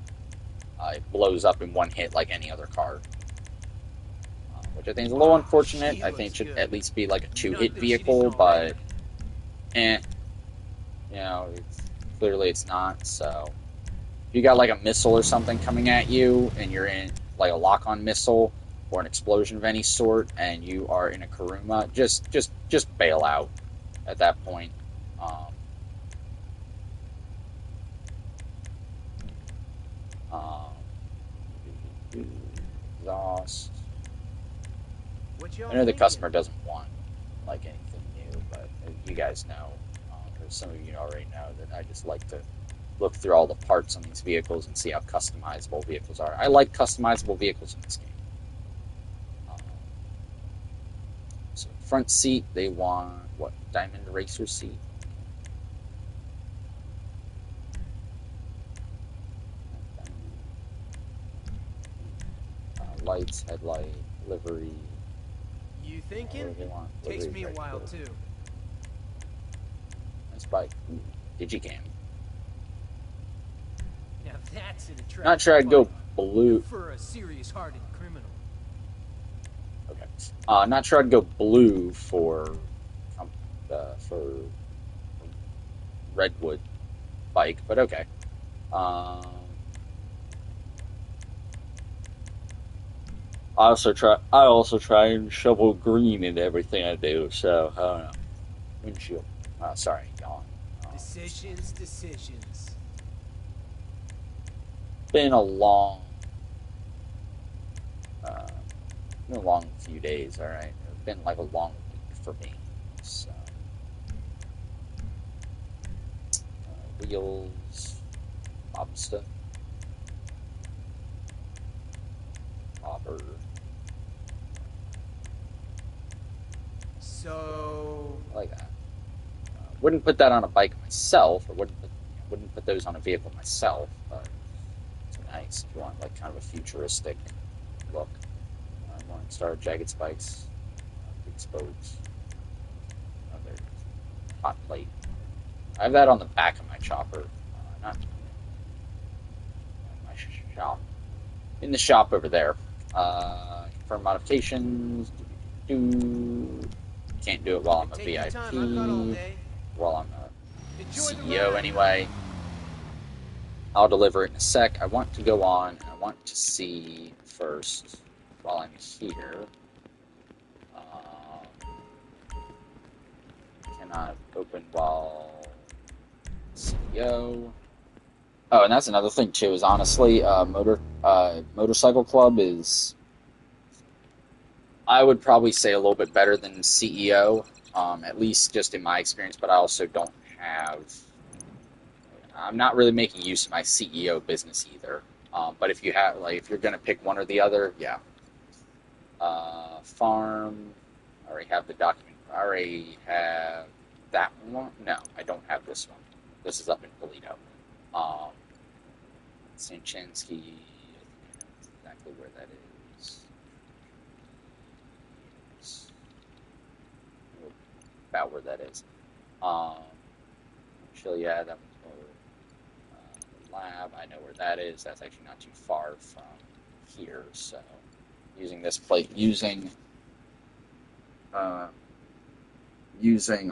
It blows up in one hit like any other car. Which I think is a little unfortunate. I think it should at least be like a 2-hit vehicle, but you know, clearly it's not, so if you got like a missile or something coming at you, and you're in like a lock-on missile, or an explosion of any sort, and you are in a Kuruma, just bail out at that point. Exhaust. I know the customer doesn't want like anything new, but you guys know, or some of you already know, that I just like to look through all the parts on these vehicles and see how customizable vehicles are. I like customizable vehicles in this game. So front seat, they want what? Diamond racer seat. Lights, headlight, livery. You thinking? Takes me a while too. Nice bike. Ooh, Digicam. Now that's an attractive. Not sure I'd go blue. For a serious-hearted criminal. Okay. Not sure I'd go blue for Redwood bike, but okay. I also try and shovel green into everything I do, so I don't know. Windshield. Sorry, yawn. Decisions. Been a long few days, alright? It's been like a long week for me, so. Wheels. Lobster. Bobber. So. I like that. Wouldn't put that on a bike myself, or wouldn't put those on a vehicle myself, but nice if you want like kind of a futuristic look. Morningstar, jagged spikes, big spokes, another hot plate. I have that on the back of my chopper, not my shop. In the shop over there. Confirm modifications. Can't do it while I'm a VIP. While I'm a CEO anyway. I'll deliver it in a sec. I want to go on, and I want to see first, while I'm here. Cannot open while CEO. Oh, and that's another thing too. Is honestly, motorcycle club is, I would probably say, a little bit better than CEO. At least just in my experience. But I also don't have. I'm not really making use of my CEO business either. But if you have, like, if you're gonna pick one or the other, yeah. Farm. I already have the document. I already have that one. No, I don't have this one. This is up in Toledo. Sanchinsky. I know exactly where that is. About where that is. Actually, yeah, that one's more lab. I know where that is. That's actually not too far from here. So, using this plate, using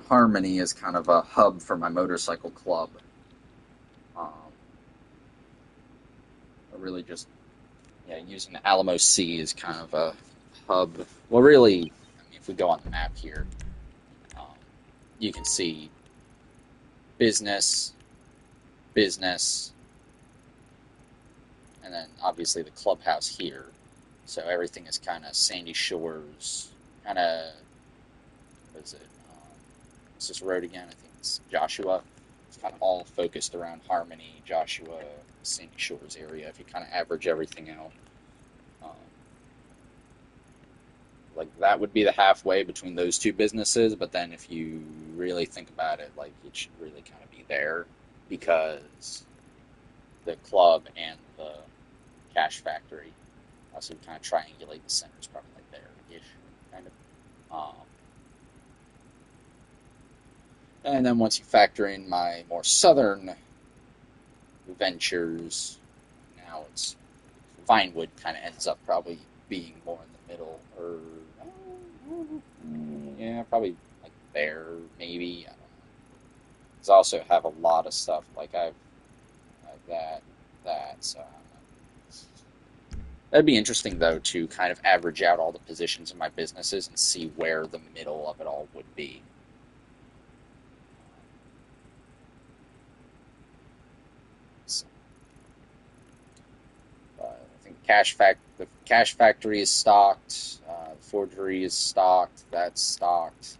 Harmony as kind of a hub for my motorcycle club. Really just, yeah, using the Alamo C as kind of a hub. Well, really, I mean, if we go on the map here, you can see business, and then obviously the clubhouse here. So everything is kind of Sandy Shores, kind of, what is it? What's this road again? I think it's Joshua. It's kind of all focused around Harmony, Joshua, Sandy Shores area. If you kind of average everything out, like that would be the halfway between those two businesses. But then if you really think about it, like it should really kind of be there, because the club and the cash factory also kind of triangulate the centers, probably like there-ish, kind of. And then once you factor in my more southern ventures, now it's Vinewood kind of ends up probably being more in the middle, or yeah, probably like there, maybe. I don't know. Because I also have a lot of stuff, like I have that, so I don't know. That'd be interesting, though, to kind of average out all the positions in my businesses and see where the middle of it all would be. I think the cash factory is stocked. The forgery is stocked. That's stocked.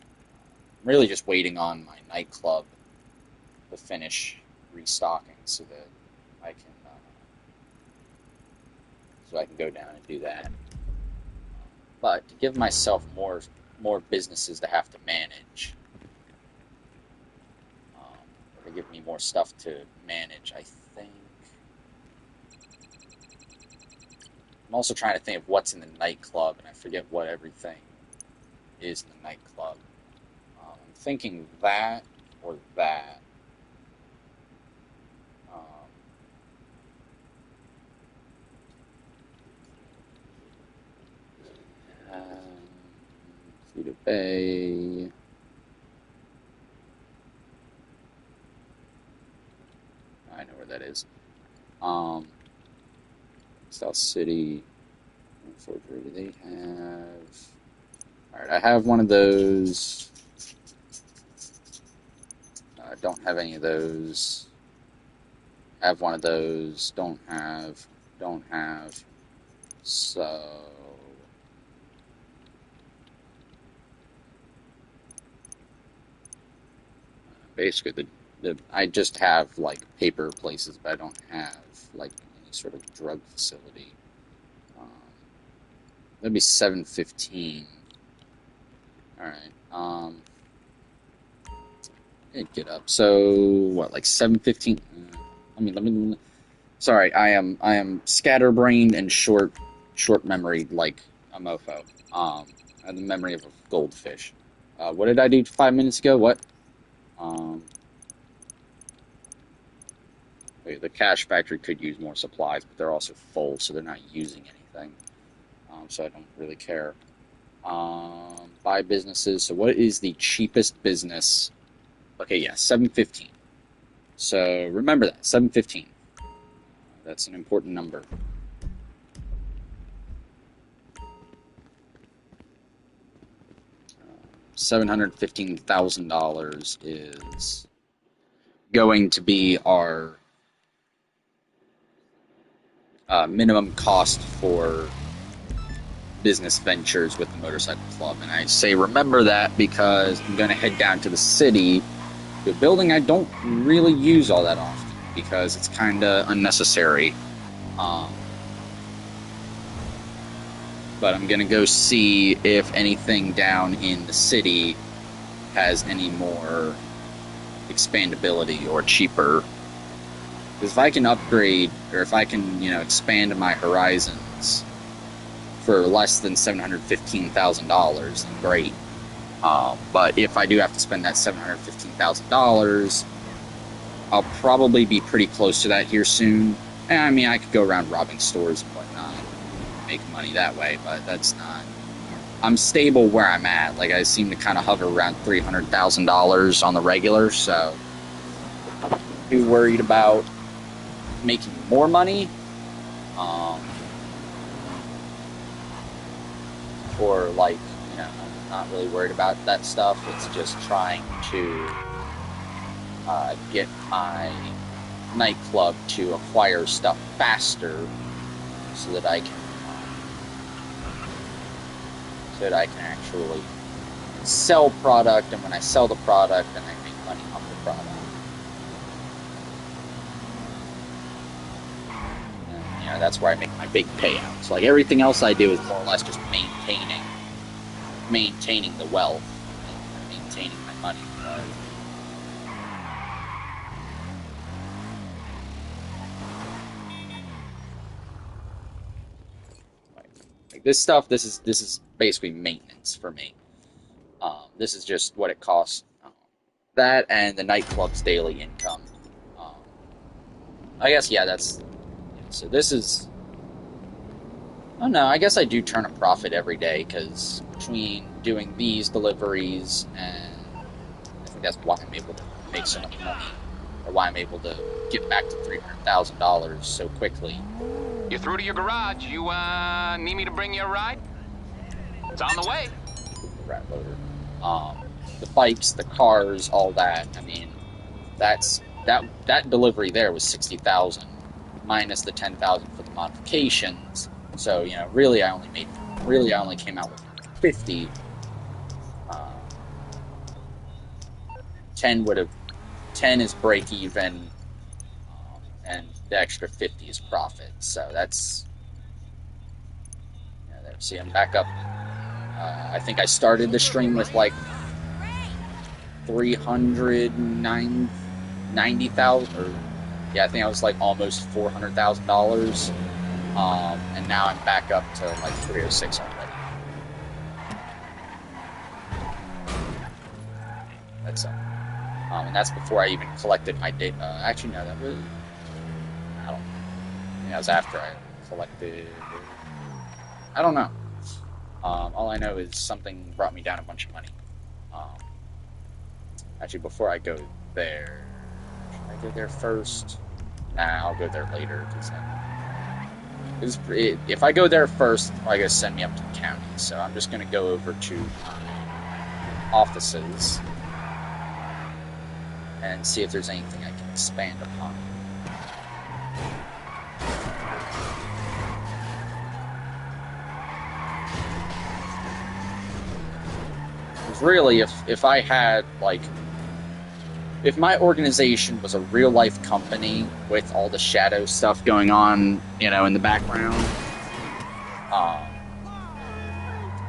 I'm really just waiting on my nightclub to finish restocking so that I can go down and do that. But to give myself more businesses to have to manage, or to give me more stuff to manage, I think. I'm also trying to think of what's in the nightclub, and I forget what everything is in the nightclub. I'm thinking that or that. Cedar Bay. I know where that is. South City. Forgery, do they have? Alright, I have one of those. Don't have any of those. Have one of those. Don't have. So basically, I just have like paper places, but I don't have like any sort of drug facility. That'd be 715. All right. It'd get up. So what, like 715? Let me Sorry, I am scatterbrained and short memory like a mofo. I have the memory of a goldfish. What did I do 5 minutes ago? What? The cash factory could use more supplies, but they're also full, so they're not using anything. So I don't really care. Buy businesses. So what is the cheapest business? Okay, yeah, 715. So remember that, 715. That's an important number. $715,000 is going to be our minimum cost for business ventures with the motorcycle club. And I say remember that because I'm going to head down to the city, to a building I don't really use all that often because it's kind of unnecessary. But I'm going to go see if anything down in the city has any more expandability or cheaper. Because if I can upgrade, or if I can, expand my horizons for less than $715,000, then great. But if I do have to spend that $715,000, I'll probably be pretty close to that here soon. And I mean, I could go around robbing stores and whatnot, make money that way, but that's not... I'm stable where I'm at. Like, I seem to kind of hover around $300,000 on the regular, so... Be worried about making more money, or like, not really worried about that stuff. It's just trying to get my nightclub to acquire stuff faster so that I can actually sell product, and when I sell the product, then I make money off the product. And, that's where I make my big payouts. Like, everything else I do is more or less just maintaining the wealth, and maintaining my money. Like this stuff, this is basically maintenance for me. This is just what it costs. That and the nightclub's daily income. I guess, yeah, that's... So this is... Oh no, I guess I do turn a profit every day, because between doing these deliveries, and I think that's why I'm able to make so much money, or why I'm able to get back to $300,000 so quickly. You're through to your garage. You, need me to bring you a ride? It's on the way. Rat loader. The bikes, the cars, all that. I mean, that delivery there was $60,000 minus the $10,000 for the modifications. So really, I only came out with 50. 10 is break even, and the extra 50 is profit. So that's... there. See, I'm back up. I think I started the stream with like 390,000, or yeah, I think I was like almost $400,000, and now I'm back up to like 306 already. That's and that's before I even collected my data. Actually, no, that really... I don't know. Yeah, it was after I collected... I don't know. All I know is something brought me down a bunch of money. Actually, before I go there... Should I go there first? Nah, I'll go there later, because if I go there first, I gotta send me up to the county. So I'm just gonna go over to offices and see if there's anything I can expand upon. Because really, if I had, like... If my organization was a real-life company with all the shadow stuff going on, in the background,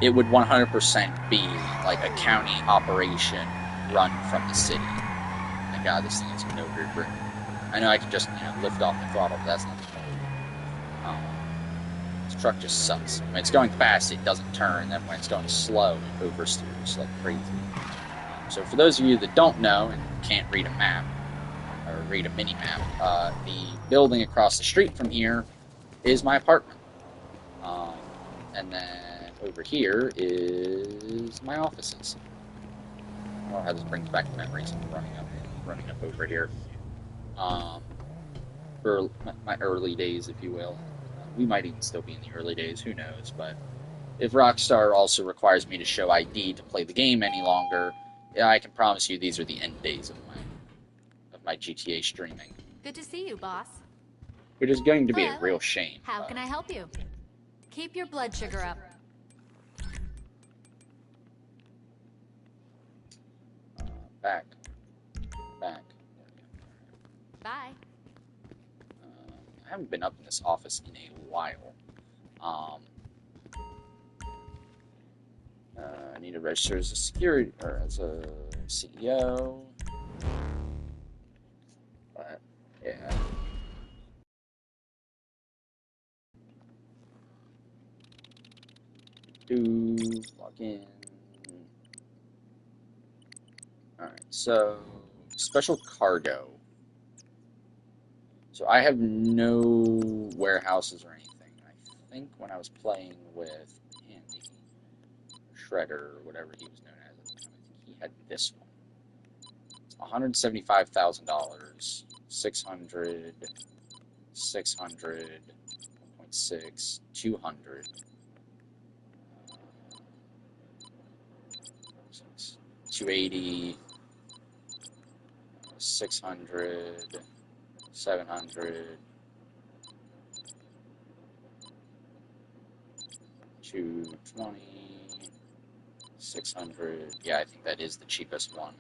it would 100% be like a county operation run from the city. My God, this thing is no good. I know I can just, lift off the throttle, but that's not the point. This truck just sucks. When it's going fast, it doesn't turn. Then when it's going slow, it oversteers like crazy. So for those of you that don't know and can't read a map, or read a mini-map, the building across the street from here is my apartment. And then over here is my offices. Oh, how this brings back memories of running up over here. For my early days, if you will. We might even still be in the early days, who knows, but if Rockstar also requires me to show ID to play the game any longer, yeah, I can promise you these are the end days of my GTA streaming. Good to see you, boss. Which is going to be a Hello. real shame. How can I help you? Keep your blood sugar up. Back. Bye. I haven't been up in this office in a while. I need to register as a security or as a CEO. But yeah. Log in. Alright, so special cargo. So I have no warehouses or anything. I think when I was playing with Andy, Shredder, or whatever he was known as at the time, I think he had this one. It's $175,000, 600, 600, 1.6, 200, 280, 600, 700, 220, 600. Yeah, I think that is the cheapest one.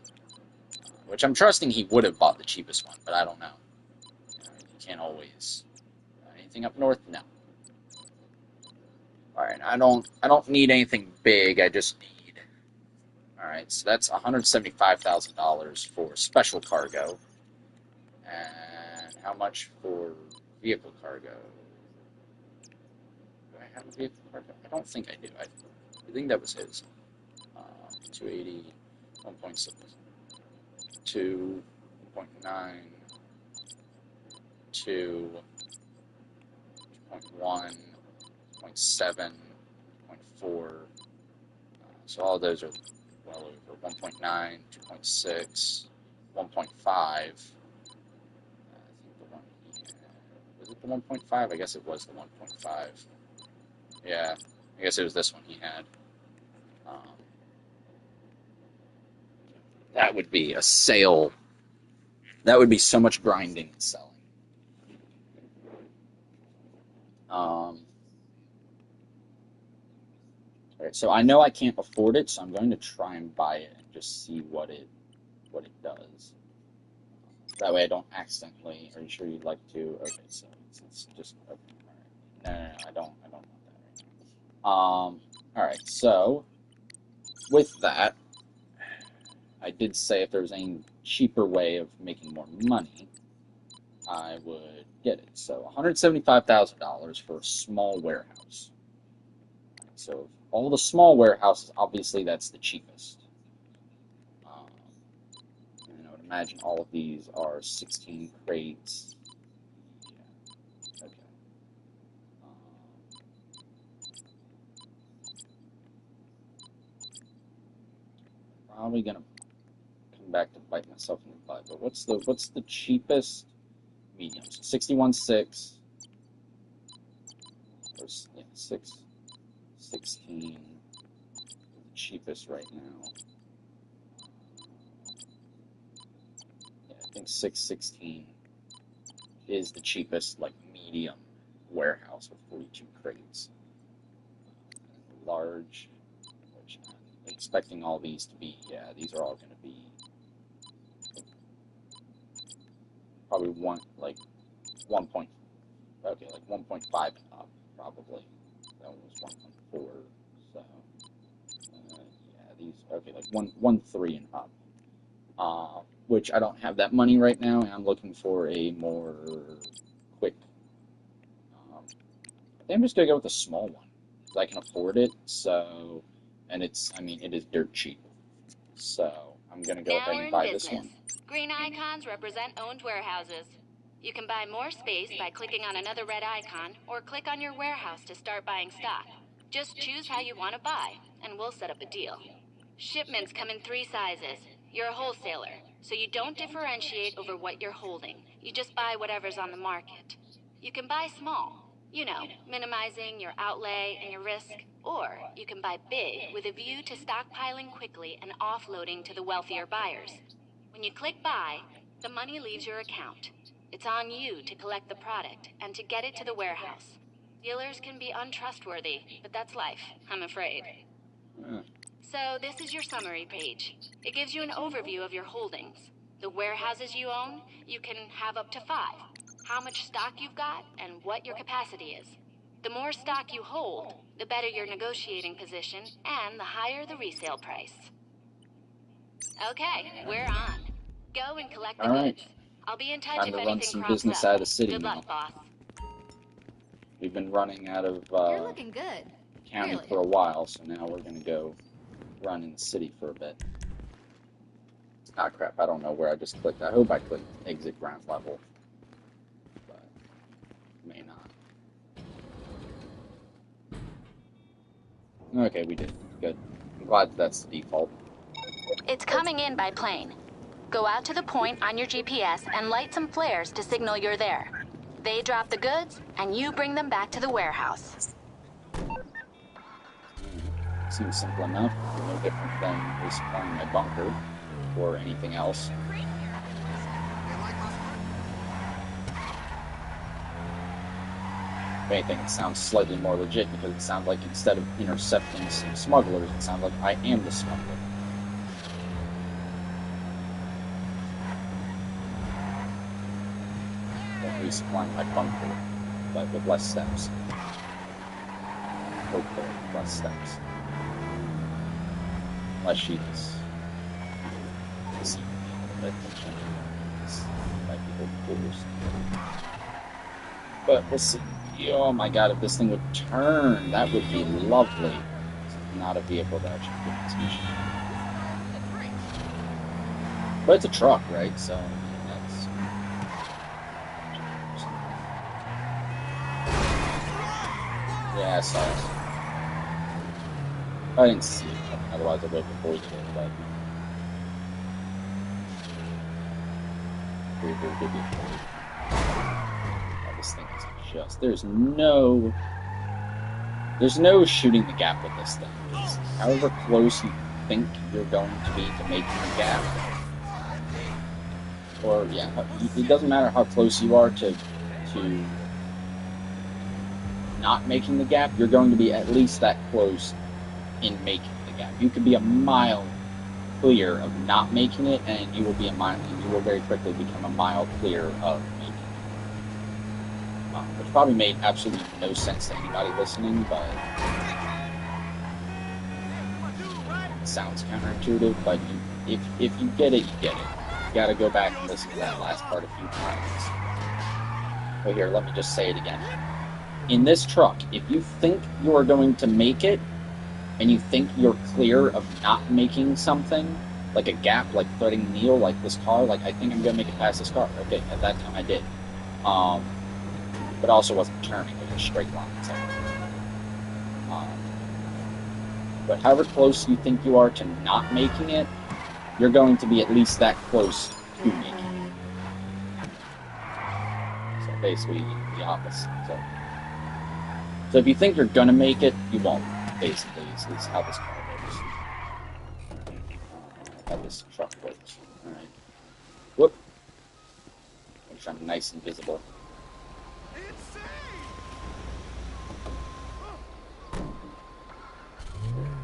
Which I'm trusting he would have bought the cheapest one, but I don't know. You can't always. Anything up north? No. Alright, I don't need anything big, I just need. Alright, so that's $175,000 for special cargo. And how much for vehicle cargo? Do I have a vehicle cargo? I don't think I do. I think that was his. 280, 1.6, 2, 1.9, 2, 2.1, 0.7, 0.4. So all those are well over 1.9, 2.6, 1.5. I think the one he had, was it the 1.5? I guess it was the 1.5. Yeah, I guess it was this one he had. That would be a sale. That would be so much grinding and selling. Alright, so I know I can't afford it, so I'm going to try and buy it and just see what it does. That way I don't accidentally. Are you sure you'd like to? Okay, so it's just okay. Alright. No, I don't want that right now. Alright, so with that, I did say if there was any cheaper way of making more money, I would get it. So $175,000 for a small warehouse. So all the small warehouses, obviously that's the cheapest. And I would imagine all of these are 16 crates. Yeah. Okay. Probably gonna come back to bite myself in the butt. But what's the cheapest medium? So 61.6. Or yeah, 16. The cheapest right now. Yeah, I think 616 is the cheapest, like, medium warehouse with 42 crates. Large, which I'm expecting all these to be, yeah, these are all going to be probably like 1.5 and up, probably. That one was 1.4, so, yeah, these, okay, like 1.3 and up. which I don't have that money right now, and I'm looking for a more quick. I think I'm just gonna go with a small one because I can afford it. So, and I mean, it is dirt cheap. So I'm gonna go ahead and buy this one. Green icons represent owned warehouses. You can buy more space by clicking on another red icon, or click on your warehouse to start buying stock. Just choose how you want to buy, and we'll set up a deal. Shipments come in 3 sizes. You're a wholesaler, so you don't differentiate over what you're holding. You just buy whatever's on the market. You can buy small, you know, minimizing your outlay and your risk, or you can buy big with a view to stockpiling quickly and offloading to the wealthier buyers. When you click buy, the money leaves your account. It's on you to collect the product and to get it to the warehouse. Dealers can be untrustworthy, but that's life, I'm afraid. So this is your summary page. It gives you an overview of your holdings. The warehouses you own, you can have up to 5. How much stock you've got, and what your capacity is. The more stock you hold, the better your negotiating position, and the higher the resale price. Okay, we're on. Go and collect the goods. I'll be in touch Time if to run anything some crops business up. out of the city Good now. luck, boss. We've been running out of You're looking good. county Really? for a while, so now we're gonna go run in the city for a bit. Ah, crap, I don't know where I just clicked. I hope I clicked exit ground level, but may not. Okay, we did. Good. I'm glad that's the default. It's coming in by plane. Go out to the point on your GPS and light some flares to signal you're there. They drop the goods, and you bring them back to the warehouse. Seems simple enough. No different than resupplying my bunker or anything else. If anything, it sounds slightly more legit because it sounds like instead of intercepting some smugglers, it sounds like I am the smuggler. Resupplying my bunker, but with less steps. Hopefully, less steps. Less sheets. See, but might be overforced. But we'll see. Oh my god, if this thing would turn, that would be lovely. It's not a vehicle that I should put in this mission. But it's a truck, right? So that's. Yeah, I saw it. I didn't see it, otherwise I would have avoided it, but... Oh, this thing is just... There's no shooting the gap with this thing. However close you think you're going to be to making the gap, or, yeah, it doesn't matter how close you are to not making the gap, you're going to be at least that close in making the gap. You could be a mile clear of not making it, and you will be a mile, and you will very quickly become a mile clear of making it. Which probably made absolutely no sense to anybody listening, but it sounds counterintuitive. But if you get it, you get it. You gotta go back and listen to that last part a few times. Well, here, let me just say it again. In this truck, if you think you are going to make it, and you think you're clear of not making something, like a gap, like threading the needle, like this car, like I think I'm going to make it past this car. Okay, at that time I did. But also wasn't turning, it was a straight line. So. But however close you think you are to not making it, you're going to be at least that close to making it. So basically, the opposite. So if you think you're gonna make it, you won't. Basically, is how this car works. How this truck works. All right. Whoop. Make sure I'm nice and visible.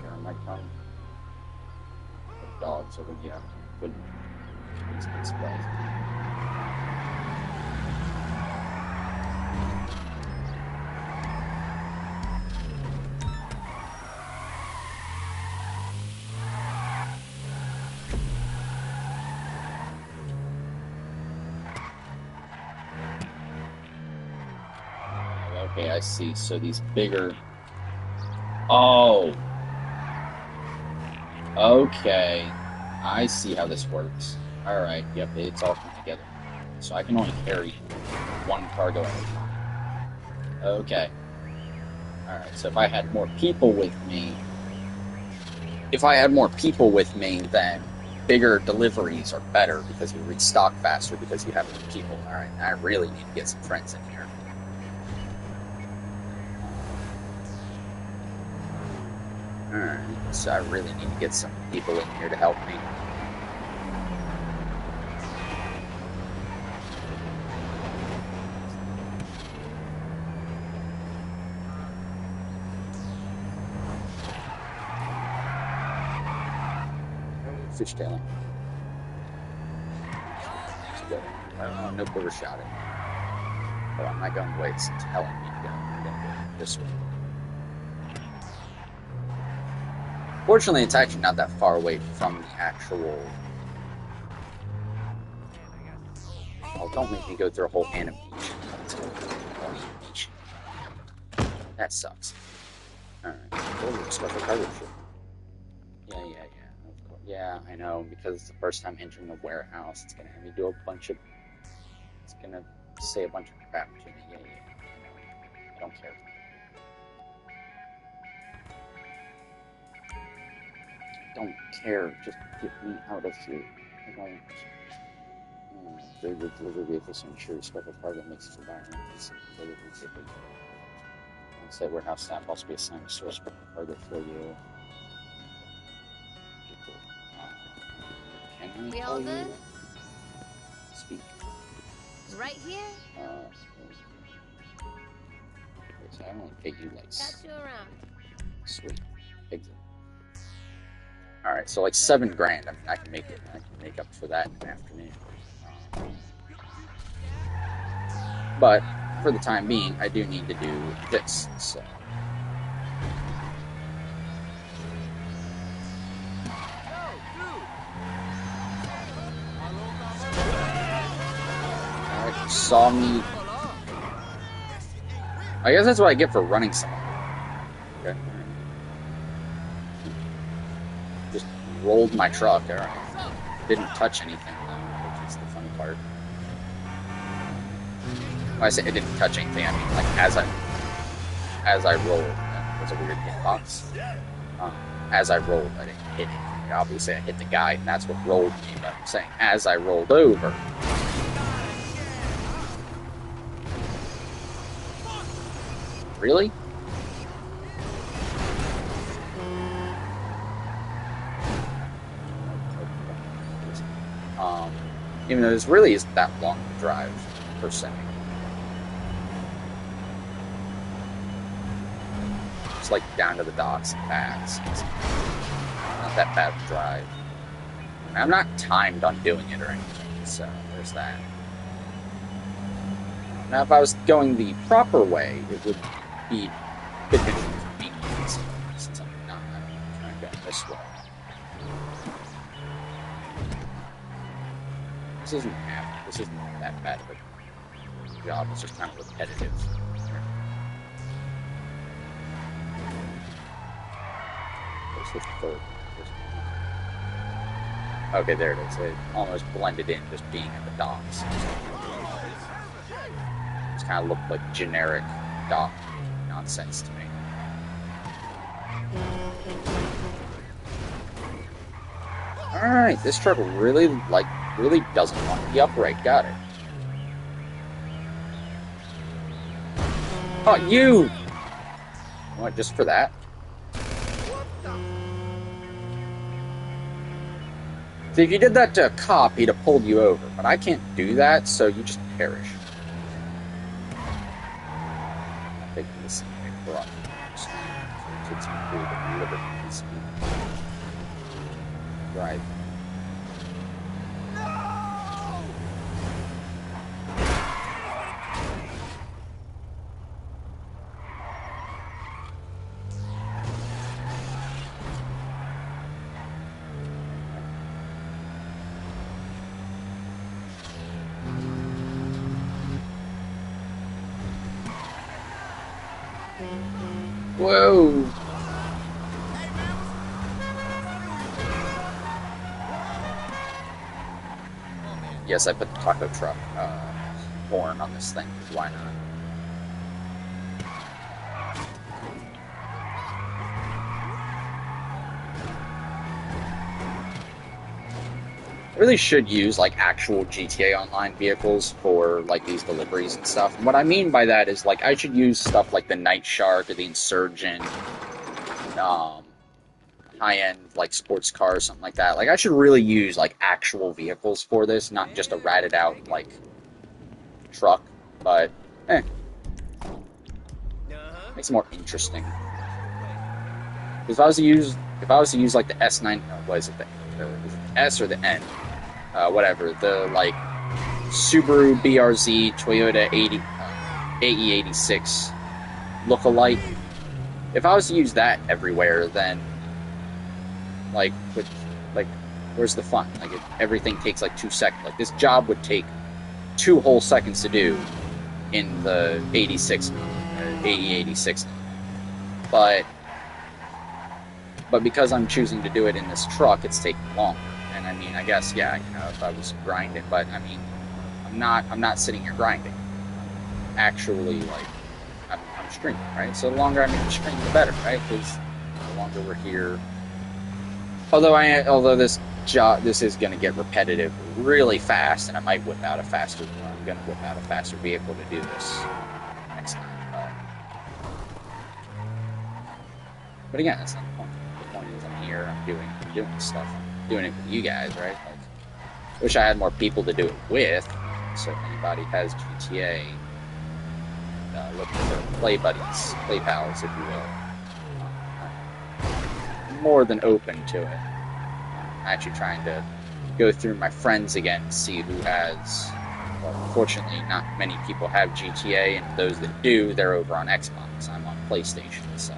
Here on my tongue. The dogs over here. Good. Good surprise. Okay, I see. So these bigger... Oh! Okay. I see how this works. Alright, yep, it's all come together. So I can only carry one cargo at a time. Okay. Alright, so if I had more people with me... then bigger deliveries are better because you restock faster because you have more people. Alright, I really need to get some friends in here. Alright, so I really need to get some people in here to help me. Fishtailing. No quarter shotting. But I'm not going the way it's telling me to go. I'm going to go this way. Fortunately, it's actually not that far away from the actual... Oh, don't make me go through a whole animation. That sucks. Alright. Oh, special cargo ship. Yeah. Yeah, I know, because it's the first time entering a warehouse, it's gonna have me do a bunch of... It's gonna say a bunch of crap to me. Yeah. I don't care. I don't care. Just get me out of here. I don't... Very good delivery vehicles to ensure special cargo makes its environment. On-site warehouse staff also be assigned to source special cargo for you. We all good? Speak. Right here? So I only pay you like... Got you around. Sweet. Exit. Alright, so like 7 grand. I mean, I can make it. I can make up for that in an afternoon. But for the time being, I do need to do this. So. Alright, you saw me. I guess that's what I get for running someone. Okay. Just rolled my truck. Alright. Didn't touch anything though, which is the funny part. When I say it didn't touch anything, I mean like as I rolled, that was a weird hitbox. As I rolled, I didn't hit it. Obviously, I hit the guy, and that's what rolled me. But I'm saying as I rolled over. Really? Even though this really isn't that long to drive per se. It's like down to the docks and back. So it's not that bad of a drive. I'm not timed on doing it or anything, so there's that. Now, if I was going the proper way, it would be a bit different for me, since I'm not kind of going this way. This isn't that bad of a job, it's just kind of repetitive. Where's the third? Okay, there it is. It almost blended in just being at the docks. Just kind of looked like generic dock nonsense to me. Alright, this truck really doesn't want to be upright. Got it. Oh, you! What, just for that? See, if you did that to a cop, he'd have pulled you over. But I can't do that, so you just perish. I'm taking this for us. Kids can do the liberties. Right. Whoa! Yes, I put the taco truck horn on this thing. Why not? I really should use like actual GTA Online vehicles for like these deliveries and stuff. And what I mean by that is like I should use stuff like the Night Shark or the Insurgent, high-end like sports car or something like that. Like I should really use like actual vehicles for this, not just a ratted out like truck. But makes it more interesting. If I was to use like the S9, what is it? Is it the S or the N? Whatever, the like Subaru BRZ Toyota AE86 look-alike. If I was to use that everywhere, then like where's the fun? Like everything takes like 2 seconds. Like this job would take 2 whole seconds to do in the AE86, but because I'm choosing to do it in this truck, it's taking longer. And I mean, I guess, yeah, you know, if I was grinding, but I mean, I'm not sitting here grinding. actually, like, I'm streaming, right? So the longer I make the stream, the better, right? Because the longer we're here. Although this is going to get repetitive really fast, and I might whip out a faster. I'm going to whip out a faster vehicle to do this next time. But again, that's not the point. The point is, I'm here. I'm doing stuff. I'm doing it with you guys, right? Like, wish I had more people to do it with. So if anybody has GTA, looking for play buddies, play pals, if you will. More than open to it. I'm actually trying to go through my friends again to see who has. Well, unfortunately, not many people have GTA, and those that do, they're over on Xbox. I'm on PlayStation, so.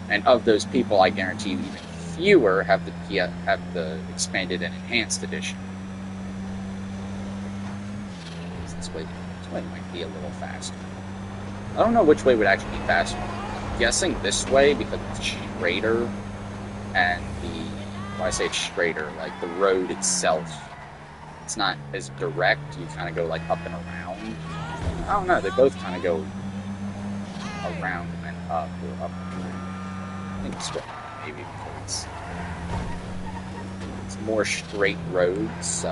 And of those people, I guarantee you, even fewer have the expanded and enhanced edition. This way might be a little faster. I don't know which way would actually be faster. I'm guessing this way because it's straighter, and when I say it's straighter, like the road itself, it's not as direct. You kind of go like up and around. I don't know. They both kind of go around and up or up and around. I think it's straight, maybe because it's more straight roads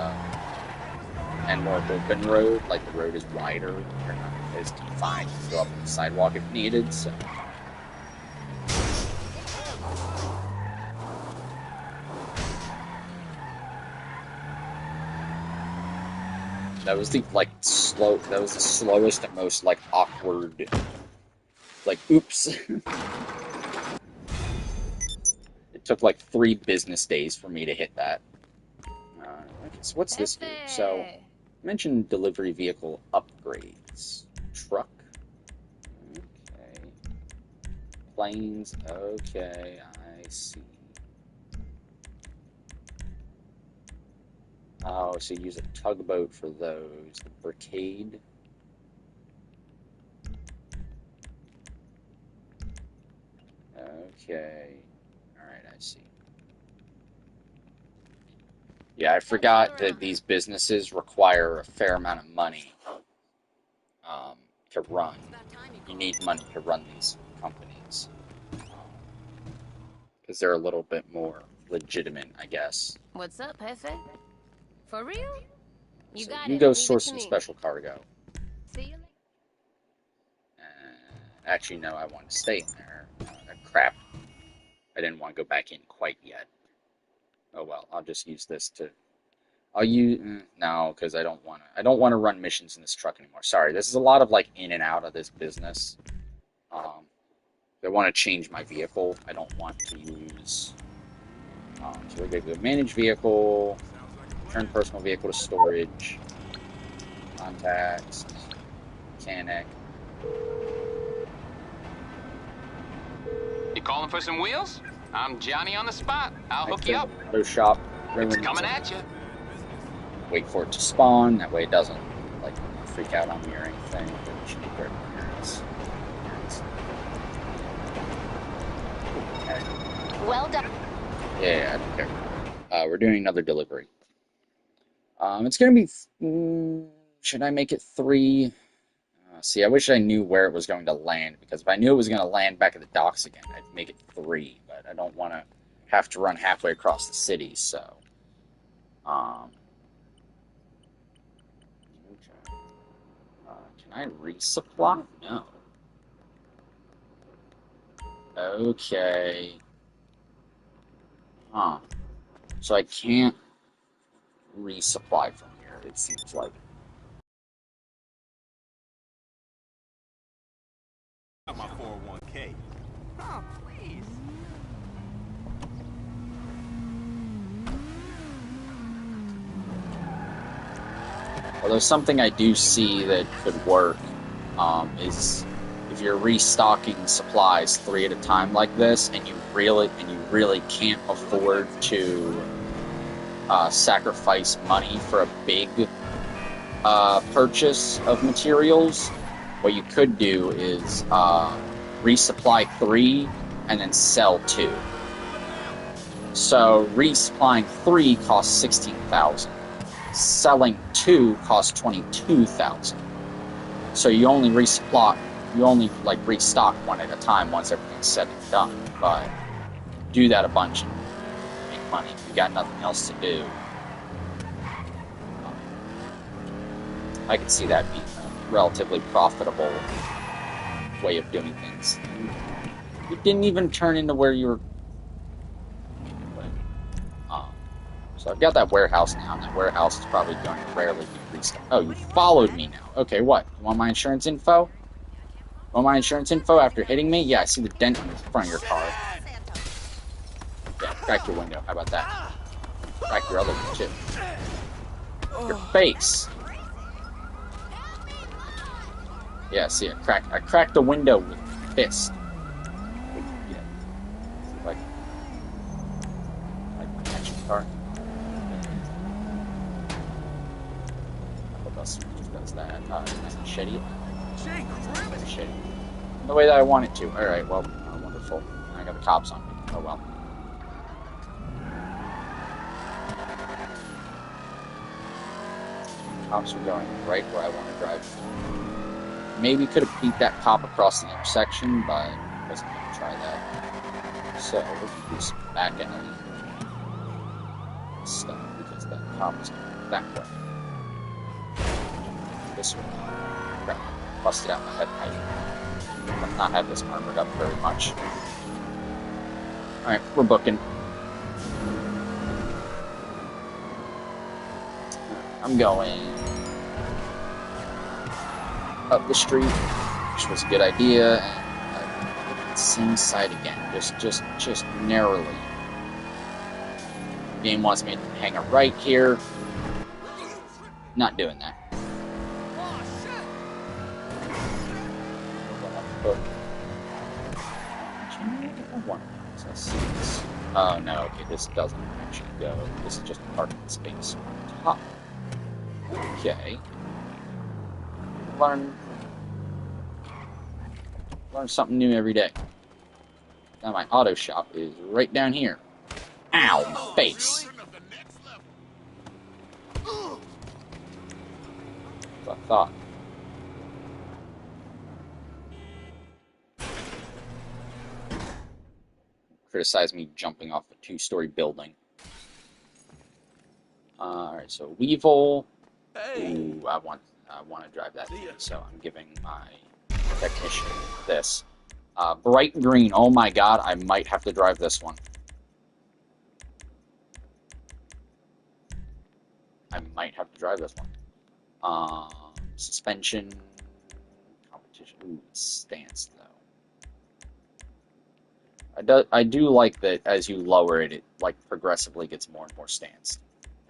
and more open road. Like the road is wider, they're not as defined to go up the sidewalk if needed. So. That was the slowest and most like awkward. Like, oops. It took like 3 business days for me to hit that. Okay, so what's this do? So, I mentioned delivery vehicle upgrades. Truck. Okay. Planes. Okay, I see. Oh, so you use a tugboat for those. The Brigade. Okay. Alright, I see. Yeah, I forgot that these businesses require a fair amount of money to run. You need money to run these companies. Because they're a little bit more legitimate, I guess. What's up, Jefe? For real? You So got you it. go Leave it source to some me. special cargo. See you later. Actually, no, I want to stay in there. Crap. I didn't want to go back in quite yet. Oh well, I'll just use this to... no, because I don't want to run missions in this truck anymore. Sorry, this is a lot of, like, in and out of this business. I want to change my vehicle. I don't want to use... so we're going to go manage vehicle... Turn personal vehicle to storage. Contacts. Mechanic. You calling for some wheels? I'm Johnny on the spot. I'll hook you up. Window shop. It's coming at you. Wait for it to spawn. That way it doesn't like freak out on me or anything. Well done. Yeah, I don't care. We're doing another delivery. It's gonna be. Should I make it 3? See, I wish I knew where it was going to land, because if I knew it was going to land back at the docks again, I'd make it 3. But I don't want to have to run halfway across the city, so. Can I resupply? No. Okay. Huh. So I can't resupply from here, it seems like. My 401k. Oh, please. Although something I do see that could work is if you're restocking supplies 3 at a time like this, and you really can't afford to sacrifice money for a big purchase of materials, what you could do is resupply 3 and then sell 2. So resupplying 3 costs 16,000. Selling 2 costs 22,000. So you only restock 1 at a time once everything's said and done. But do that a bunch and make money if you got nothing else to do. I can see that being a relatively profitable way of doing things. You didn't even turn into where you were. So I've got that warehouse now, and that warehouse is probably going to rarely be restocked. Oh, you followed me now. Okay, what? You want my insurance info? Want my insurance info after hitting me? Yeah, I see the dent in the front of your car. Yeah, crack your window. How about that? Crack your other one, too. Your face! Yeah, see, I cracked the window with a fist. Yeah. Like catch your car. Just does that. Machete. Machete. The way that I want it to. Alright, well, wonderful. I got the cops on me. Oh well. Cops are going right where I want to drive. Maybe could have beat that cop across the intersection, but I wasn't going to try that. So, we're going to do some back alley stuff, because that cop is going that way. This one. Crap. Busted out my head pipe. I've not had this armored up very much. Alright, we're booking. I'm going up the street, which was a good idea, and same side again, just narrowly. The game wants me to hang a right here. Not doing that. Oh no, okay, this doesn't actually go. This is just a parking space on top. Okay. Learn something new every day. Now my auto shop is right down here. Ow, my face. That's what I thought. Criticize me jumping off a 2-story building. Alright, so Weevil. Ooh, I want to drive that thing, so I'm giving my technician this. Bright green. Oh my god, I might have to drive this one. Suspension. Competition. Ooh, stance, though. I do like that as you lower it, it like progressively gets more and more stance.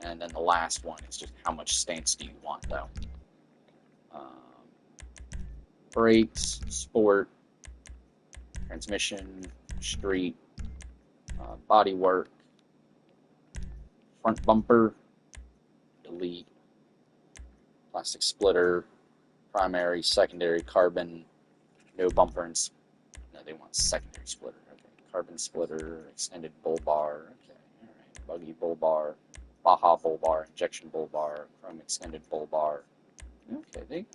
And then the last one is just how much stance do you want, though. Brakes, sport, transmission, street, body work, front bumper, delete, plastic splitter, primary, secondary, carbon, no bumper, and no, they want secondary splitter. Okay, carbon splitter, extended bull bar. Okay, all right. Buggy bull bar, Baja bull bar, injection bull bar, chrome extended bull bar. Okay, they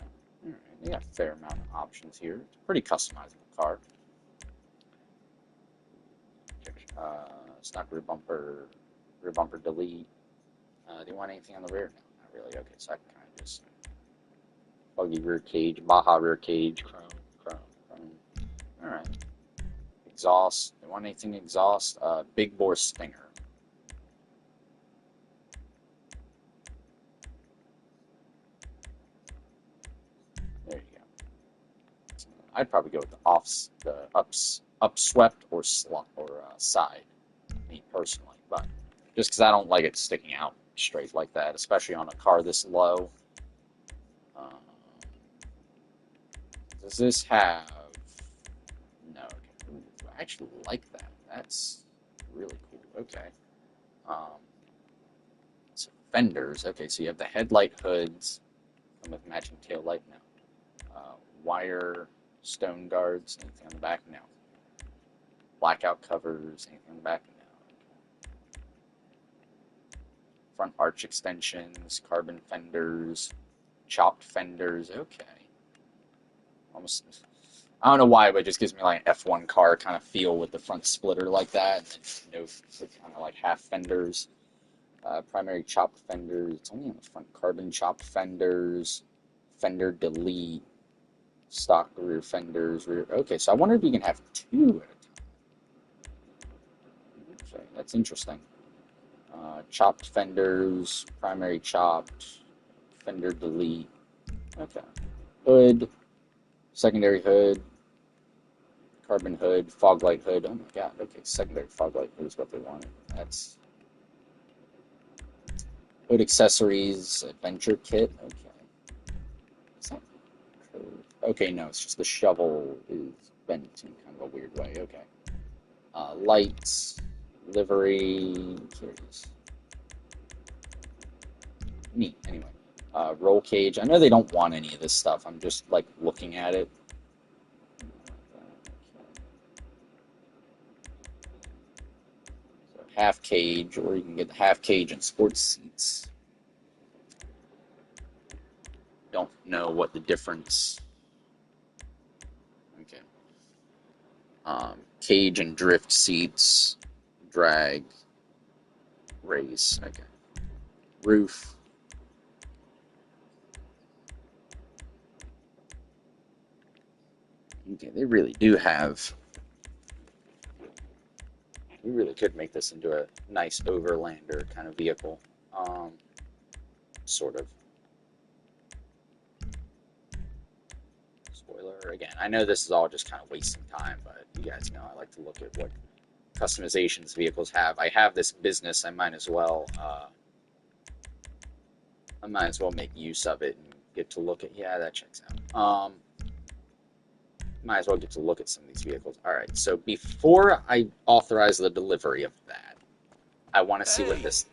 got a fair amount of options here. It's a pretty customizable car. Stock rear bumper delete. Do you want anything on the rear? No, not really. Okay, so I can kind of just buggy rear cage, Baja rear cage, chrome. All right. Exhaust. Do you want anything exhaust? Big bore Stinger. There you go. I'd probably go with the upswept or side, me personally, but just because I don't like it sticking out straight like that, especially on a car this low. Does this have? No. Okay. Ooh, I actually like that. That's really cool. Okay. So fenders. Okay, so you have the headlight hoods with matching tail light now. Wire stone guards. Anything on the back? No. Blackout covers. Anything on the back? No. Front arch extensions. Carbon fenders. Chopped fenders. Okay. Almost. I don't know why, but it just gives me like an F1 car kind of feel with the front splitter like that. And no, kind of like half fenders. Primary chopped fenders. It's only on the front. Carbon chopped fenders. Fender delete. Stock rear fenders. Okay, so I wonder if you can have two at a time. Okay, that's interesting. Chopped fenders. Primary chopped. Fender delete. Okay. Hood. Secondary hood. Carbon hood. Fog light hood. Oh my god. Okay, secondary fog light hood is what they wanted. That's hood accessories. Adventure kit. Okay. Is that okay, no, it's just the shovel is bent in kind of a weird way. Okay. Lights. Livery. Here it is. Neat. Anyway. Roll cage. I know they don't want any of this stuff. I'm just like looking at it. So half cage, or you can get the half cage and sports seats. Don't know what the difference. Okay. Cage and drift seats, drag, race. Okay. Roof. Okay, they really do have. We really could make this into a nice overlander kind of vehicle. Sort of. Spoiler again. I know this is all just kind of wasting time, but you guys know I like to look at what customizations vehicles have. I have this business. I might as well. Make use of it and get to look at. Yeah, that checks out. Might as well get to look at some of these vehicles. All right, so before I authorize the delivery of that, I want to see what this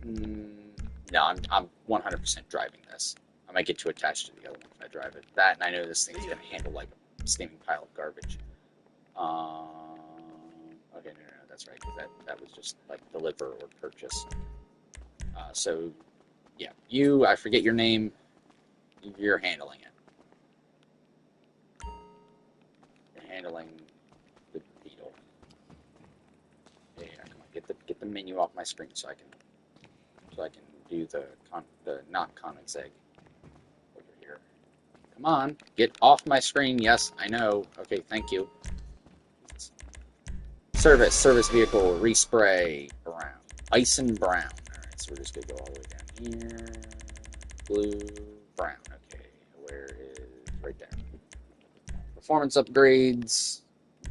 thing. No, I'm 100% driving this. I might get too attached to the other one if I drive it. That, and I know this thing's gonna handle like a steaming pile of garbage. Okay, no, that's right, because that was just like deliver or purchase. So, yeah, I forget your name. You're handling it. Handling the Beetle. Yeah, come on, get the menu off my screen so I can do the not Koenigsegg over here. Come on, get off my screen. Yes, I know. Okay, thank you. Service vehicle respray brown, ice and brown. All right, so we're just gonna go all the way down here. Blue, brown. Okay, where is right there? Performance upgrades,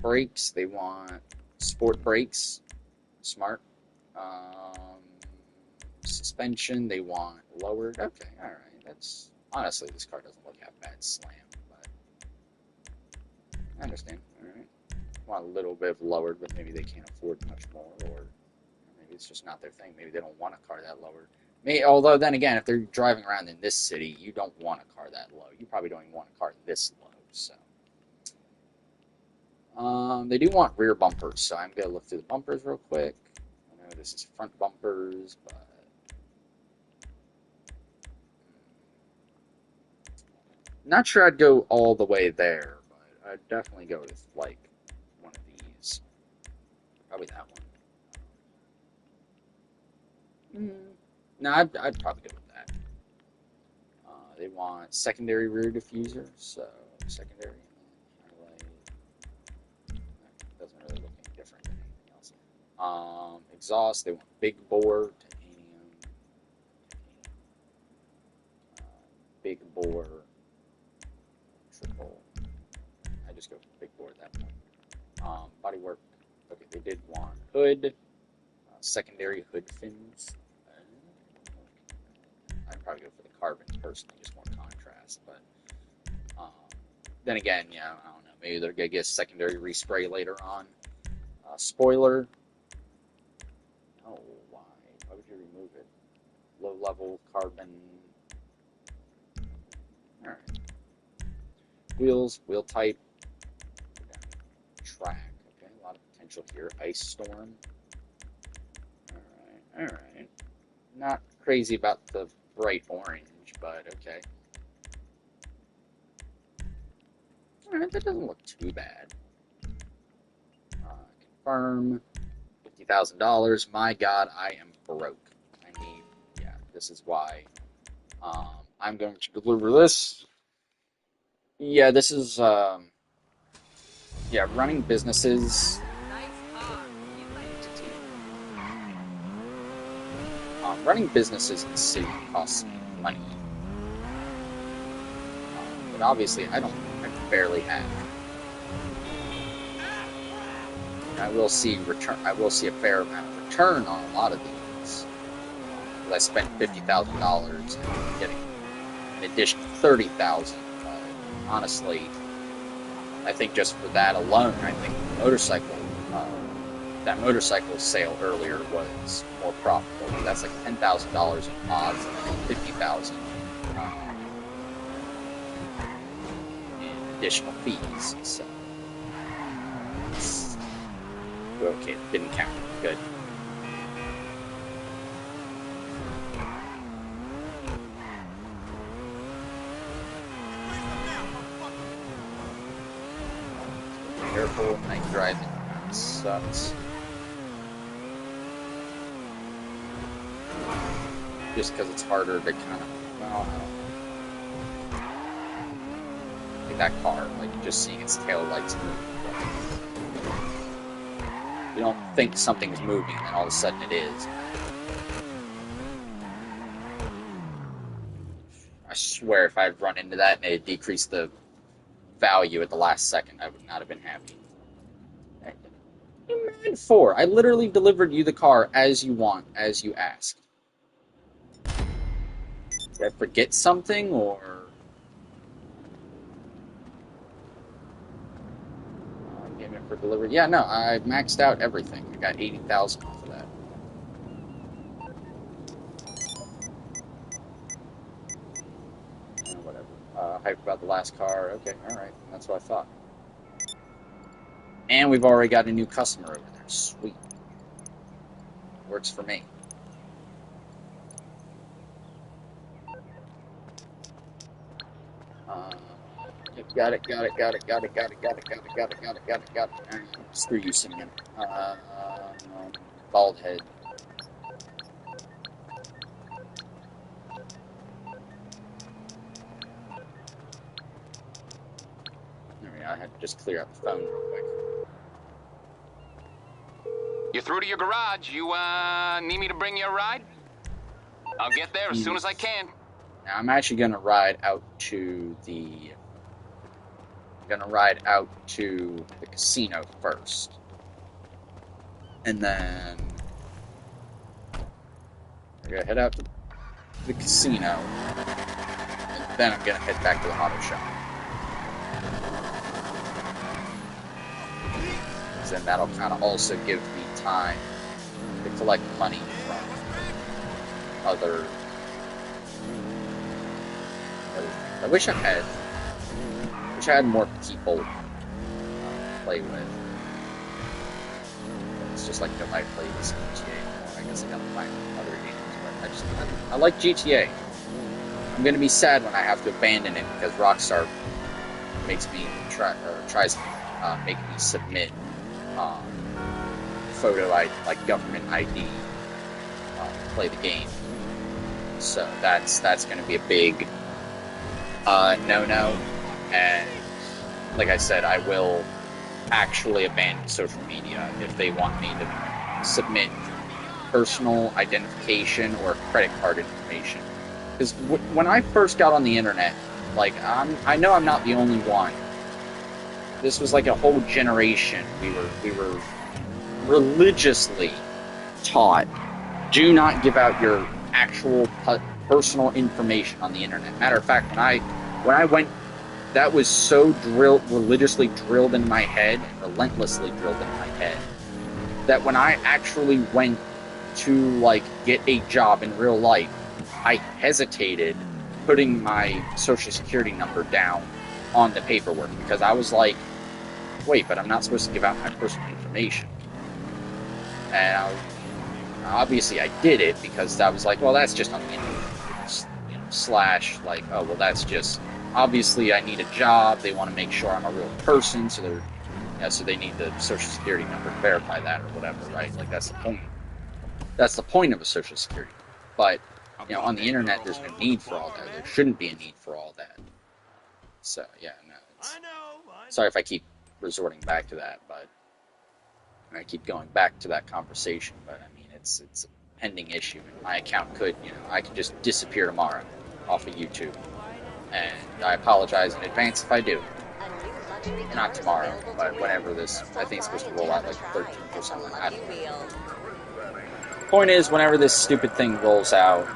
brakes, they want sport brakes, smart. Suspension, they want lowered. Okay, alright, that's, honestly, this car doesn't look that bad slam, but I understand, alright. Want a little bit of lowered, but maybe they can't afford much more, or maybe it's just not their thing. Maybe they don't want a car that lowered. Although, then again, if they're driving around in this city, you don't want a car that low. You probably don't even want a car this low, so. They do want rear bumpers, so I'm gonna look through the bumpers real quick. I know this is front bumpers, but not sure I'd go all the way there, but I'd definitely go with like one of these. Probably that one. No, I'd probably go with that. They want secondary rear diffuser, so secondary highlight. Doesn't really look any different than anything else. Exhaust, they want big bore, titanium, big bore, triple. I just go for big bore at that point. Bodywork, okay, they did want hood, secondary hood fins. I'd probably go for the carbon personally, just more contrast. But then again, yeah, I don't know. Maybe they're gonna get a secondary respray later on. Spoiler. Oh, why? Why would you remove it? Low level carbon. All right. Wheels, wheel type. Track. Okay, a lot of potential here. Ice storm. All right. Not crazy about the bright orange, but okay. Alright, that doesn't look too bad. Confirm. $50,000. My God, I am broke. I need, yeah, this is why. I'm going to deliver this. Yeah, this is, yeah, running businesses. Running businesses in the city costs me money. But obviously, I barely have. I will see a fair amount of return on a lot of these. Because I spent $50,000 and getting an additional $30,000. Honestly, I think just for that alone, I think that motorcycle sale earlier was more profitable. That's like $10,000 in odds and $50,000 in additional fees. So, okay, it didn't count. Good. Careful, night driving sucks. Just because it's harder to kind of, well, I don't know. Like that car, like just seeing its tail lights move. You don't think something's moving, and then all of a sudden it is. I swear if I had run into that and it had decreased the value at the last second, I would not have been happy. What are you mad for? I literally delivered you the car as you want, as you asked. Did I forget something, or game it for delivery? Yeah, no, I maxed out everything. I got 80,000 off of that. Whatever. Hype about the last car. Okay, all right, that's what I thought. And we've already got a new customer over there. Sweet. Works for me. Got it. Screw you, Simeon. Bald head. There we go. I had to just clear out the phone real quick. You're through to your garage. You, need me to bring you a ride? I'll get there as soon as I can. Now, I'm actually going to ride out to the casino first. And then we're going to head out to the casino. And then I'm going to head back to the auto shop. Because then that'll kind of also give me time to collect money from other things. I wish I had more people play with. just like, I play this GTA more. I guess I gotta find other games, but I like GTA. I'm gonna be sad when I have to abandon it because Rockstar tries to make me submit photo ID, like government ID, to play the game. So that's going to be a big no-no. And like I said, I will actually abandon social media if they want me to submit personal identification or credit card information. Because when I first got on the internet, like, I know I'm not the only one. This was like a whole generation. We were religiously taught, do not give out your actual personal information on the internet. Matter of fact, when I went, that was so religiously drilled in my head, relentlessly drilled in my head, that when I actually went to, like, get a job in real life, I hesitated putting my social security number down on the paperwork because I was like, wait, but I'm not supposed to give out my personal information. And obviously I did it because I was like, well, that's just on the internet. Slash, like, oh, well, that's just, obviously I need a job. They want to make sure I'm a real person, so so they need the social security number to verify that or whatever, right? Like, that's the point. That's the point of a social security. But, on the internet, there's no need for all that. There shouldn't be a need for all that. So, yeah, no. Sorry if I keep resorting back to that, but I keep going back to that conversation, but I mean, it's a pending issue, and my account could, I could just disappear tomorrow off of YouTube, and I apologize in advance if I do. Not tomorrow, but whenever this, I think it's supposed to roll out like 13th or something, I don't know. Point is, whenever this stupid thing rolls out,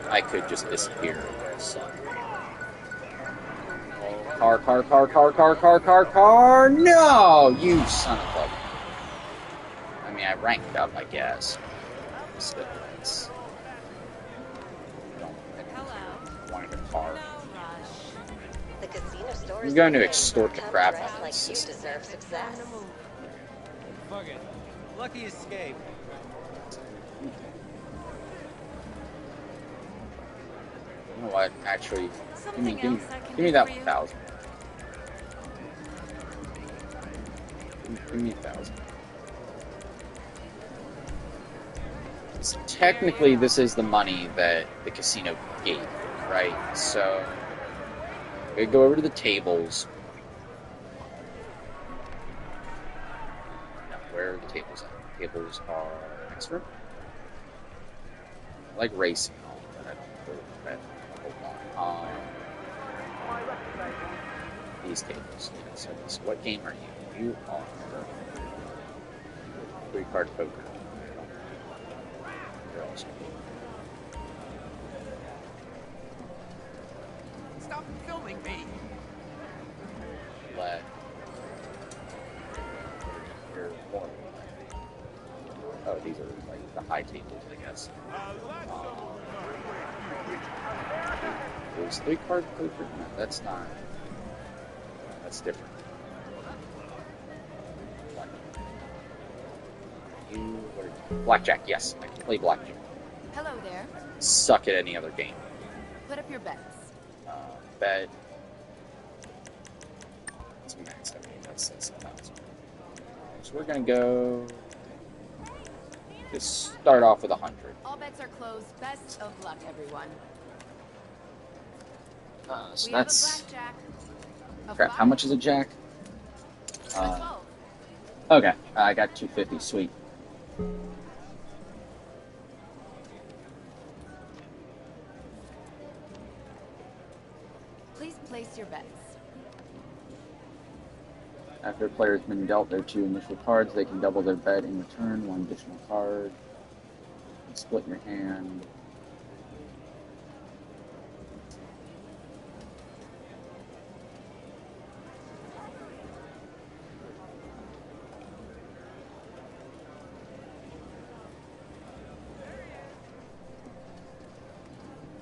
I could just disappear, so. Car, no! You son of a... I mean, I ranked up, I guess. Still, it's... I wanted a car. I'm going to extort the crap out of this system. Fuck it. Lucky escape. You know what? Actually, give me that 1,000. Give me 1,000. So technically, this is the money that the casino gave, right? So, I'm gonna go over to the tables. Now, where are the tables at? The tables are next room. I like racing and all, but I don't really bet. Hold on. These tables. Yeah, so what game are you? You are 3-card poker. You're also Stop filming me. Black. You're more. Oh, these are like the high tables, I guess. Is 3-card poker? No, that's not. That's different. Blackjack, yes. I can play blackjack. Hello there. Suck at any other game. Put up your bets. Bet. It's max. I mean, that's 1,000. So we're gonna go. Just start off with 100. All bets are closed. Best of luck, everyone. So We that's... have a blackjack. A Crap, how much is a jack? A 12. Okay, I got 250, sweet. Please place your bets. After a player has been dealt their 2 initial cards, they can double their bet in return, 1 additional card. Split your hand.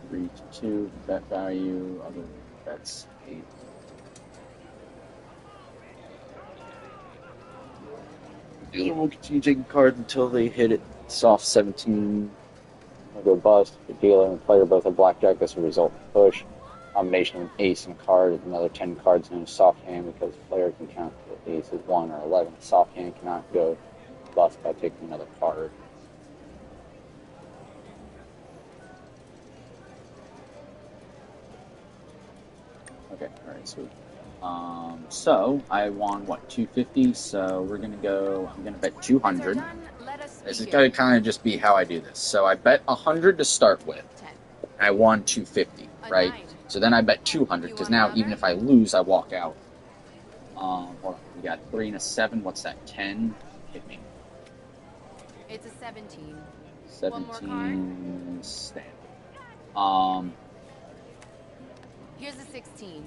Reach 2, bet value, other bets 8. Dealer will continue taking cards until they hit it soft 17. Will go bust. The dealer and the player both have blackjack. This will result in push. Combination of an ace and a card is another 10 cards known as soft hand because the player can count the ace as 1 or 11. Soft hand cannot go bust by taking another card. Okay, alright, sweet. So I won what, 250, so we're gonna go, I'm gonna bet 200. This is gonna kind of just be how I do this. So I bet 100 to start with, and I won 250, right? So then I bet 200, because now even if I lose, I walk out. Hold on, we got 3 and a 7, what's that, 10? Hit me. It's a 17. 17, stand. Here's a 16.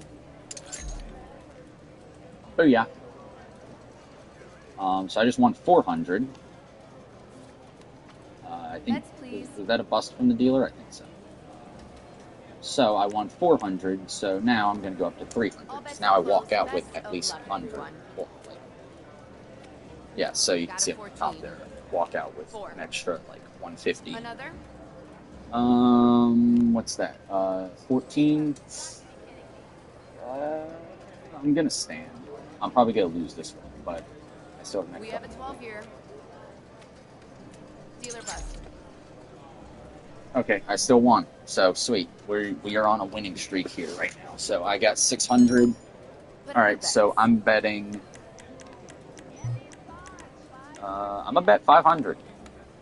Oh yeah. So I just won 400. I think, Bets, please. was that a bust from the dealer? I think so. So I won 400, so now I'm going to go up to 300. So now I walk out with at least 100. Yeah, so you can see at the top there, walk out with an extra, like, 150. Another? What's that? 14? I'm going to stand. I'm probably going to lose this one, but I still have We next have a one. 12 here. Dealer bust. Okay, I still won. So sweet. We are on a winning streak here right now. So I got 600. All right, so I'm betting. I'm gonna bet 500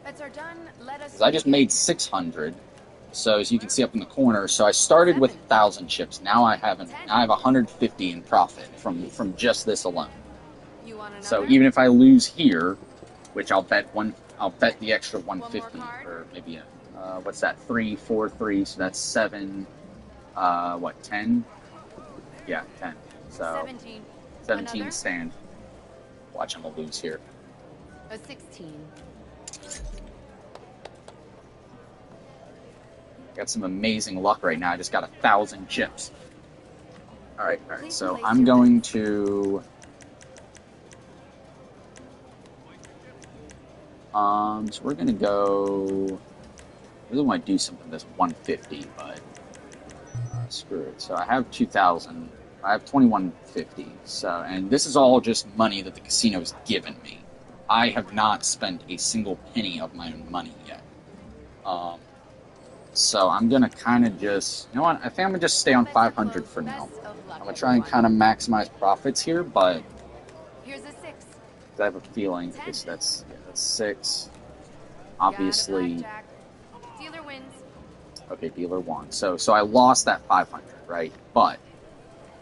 Bets are done. Let us. because I just made 600. So as you can see up in the corner, so I started with 1,000 chips. Now I have 150 in profit from just this alone. You want another? So even if I lose here, which I'll bet the extra 150 card? or maybe what's that? 3, 4, 3. So that's 7. What, 10? Yeah, 10. So 17. 17 Another? stand. Watch, I'm gonna lose here. A 16. Got some amazing luck right now. I just got 1,000 chips. All right. Please So place I'm your going to. So we're gonna go. I really want to do something that's 150, but screw it. So I have 2,000. I have 2,150. So, and this is all just money that the casino's given me. I have not spent a single penny of my own money yet. So I'm gonna kind of just, you know what? I think I'm gonna just stay on 500 for now. I'm gonna try and kind of maximize profits here, but Here's a 6. I have a feeling that's 6. Obviously, Dealer wins. okay, dealer won. So I lost that 500, right? But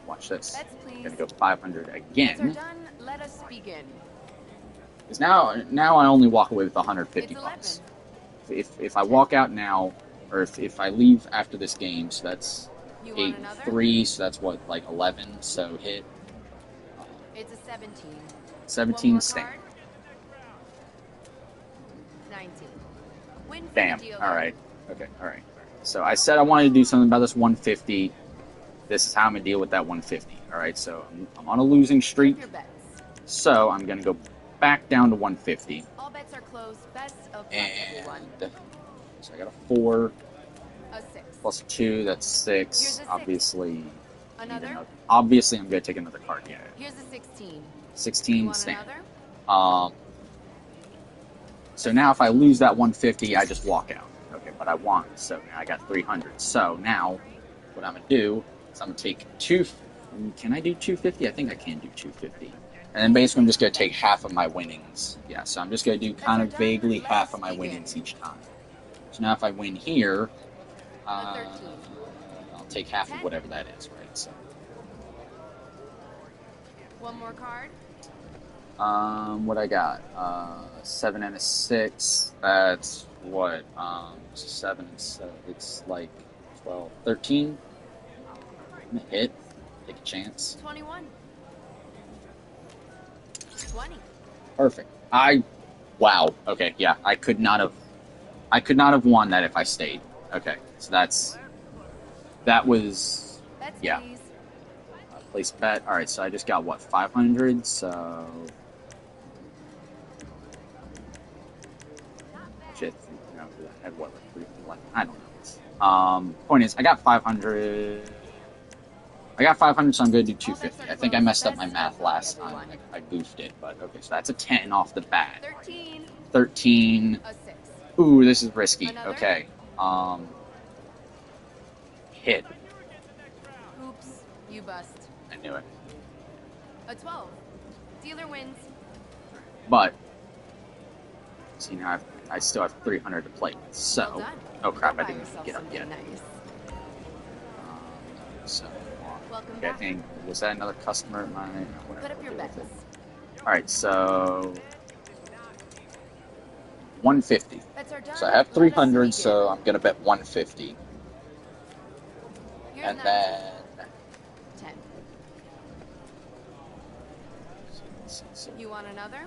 watch this. Bets, I'm please. gonna go 500 Bets are again. done. Let us begin. Because now I only walk away with 150 It's bucks. 11. If I walk out now, or if I leave after this game, so that's You 8 want and another? 3, so that's what, like 11. So hit It's a 17. 17 One more stand. card. 19. Win for Bam. the dealer. All right. Okay. All right. So I said I wanted to do something about this 150. This is how I'm gonna deal with that 150. All right. So I'm on a losing streak. Your bets. So I'm gonna go back down to 150. All bets are closed. Best of luck, And everyone. so I got a 4 A 6. plus 2. That's Here's a 6. six. Obviously. Another. Obviously, I'm gonna take another card. Yeah. Here's a 16. You 16 want stand. another? So now if I lose that 150, I just walk out. Okay, but I won, so now I got 300. So now what I'm gonna do is I'm gonna take can I do 250? I think I can do 250. And then basically I'm just gonna take half of my winnings. Yeah, so I'm just gonna do kind of vaguely half of my winnings each time. So now if I win here, A 13. I'll take half of whatever that is, right? So One more card. what I got? 7 and a 6. That's what? 7 and 7. It's like 12, 13. I'm gonna hit. Take a chance. 21. 20. Perfect. Wow. Okay. Yeah. I could not have won that if I stayed. Okay. So that was Bets, Yeah. please. place bet. All right. So I just got what, 500. So And what, like 311? I don't know. Point is, I got 500. I got 500, so I'm going to do 250. I think I messed up my math last time. I goofed it, but okay, so that's a 10 off the bat. 13. 13. A 6. Ooh, this is risky. Another? Okay. Hit. Oops. You bust. I knew it. A 12. Dealer wins. But, see, now I still have 300 to play with. So, Well done. oh crap, Go I buy didn't yourself get up something yet. Nice. So, Welcome okay, I back. think, was that another customer of mine? Put up your bets. Alright, so 150. Bets are done. So I have Let us 300, begin. so I'm gonna bet 150. Here's And 19. then 10. so You want another?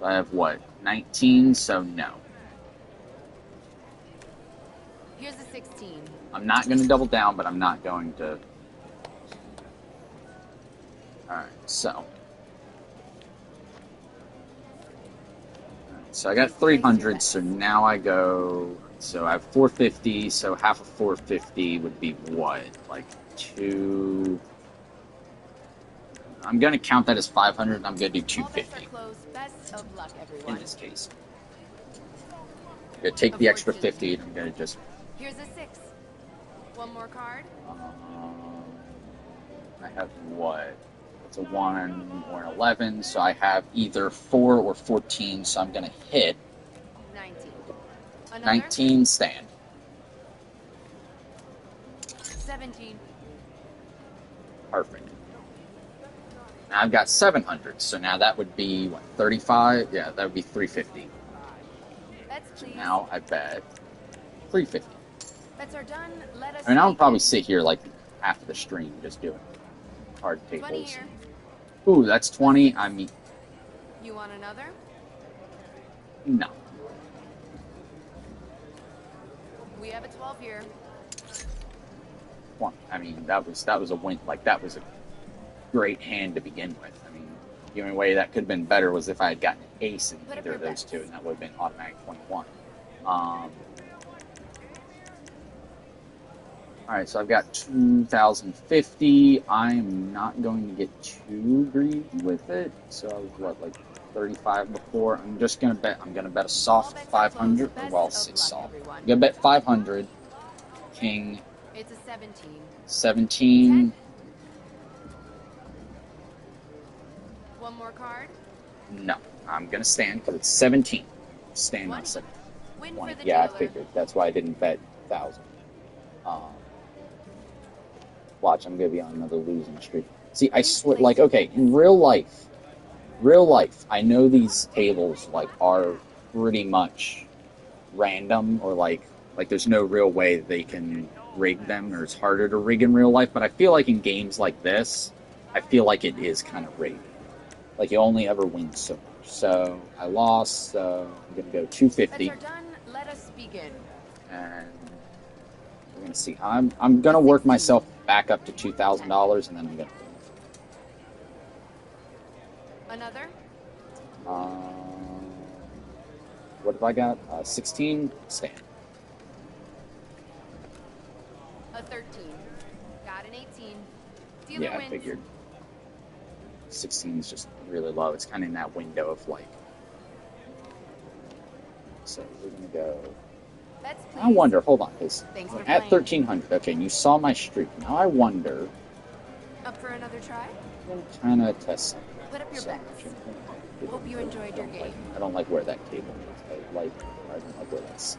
I have what? 19, so no. Here's a 16. I'm not gonna double down, but I'm not going to. Alright, so. So I got 300, so now I go. So I have 450, so half of 450 would be what? Like 2. I'm gonna count that as 500, and I'm gonna do All bets are 250 closed. Best of luck, in everyone. this case. I'm gonna take the extra 50, and I'm gonna just. Here's a 6. One more card. I have what? It's a 1 or an 11, so I have either 4 or 14, so I'm gonna hit 19. Another? 19 stand. 17. Perfect. Now I've got 700, so now that would be, what, 35? Yeah, that would be 350. Bets, So please. now I bet 350. Bets are done. Let us I mean, I'll begin. probably sit here, like, after the stream, just doing hard 20 tables. here. Ooh, that's 20. I mean, You want another? no. We have a 12 here. Well, I mean, that was a win. Like, that was a great hand to begin with. I mean, the only way that could have been better was if I had gotten an ace in Put up either your of those bets. two, and that would have been automatic 21. Alright, so I've got 2,050. I'm not going to get too greedy with it. So I was, what, like 35 before? I'm just going to bet, I'm going to bet a soft 500, or well, 6 soft. I'm going to bet 500. King It's a 17. 17. One more card. No, I'm going to stand because it's 17. Stand on 17. Win 20. for the Yeah, I dealer. figured. That's why I didn't bet 1,000. Watch, I'm gonna be on another losing streak. See, I swear, like, okay, in real life, I know these tables, like, are pretty much random, or, like there's no real way they can rig them, or it's harder to rig in real life, but I feel like in games like this, I feel like it is kind of rigged. Like, you only ever win so much. So, I lost, so I'm gonna go 250. Bets are done. Let us begin. And we're gonna see. I'm gonna work myself back up to $2,000, and then I'm gonna. Another? What have I got? 16 stand. A 13. Got an 18. Dealer Yeah, I wins. figured. 16 is just really low. It's kind of in that window of like. So we're gonna go. Bets, please. I wonder. Hold on, because Thanks for at playing. 1,300. Okay, and you saw my streak. Now I wonder. Up for another try? I'm trying to test something. Put up your So, bets. Hope you enjoyed your game. I don't like where that cable is. I don't like where that's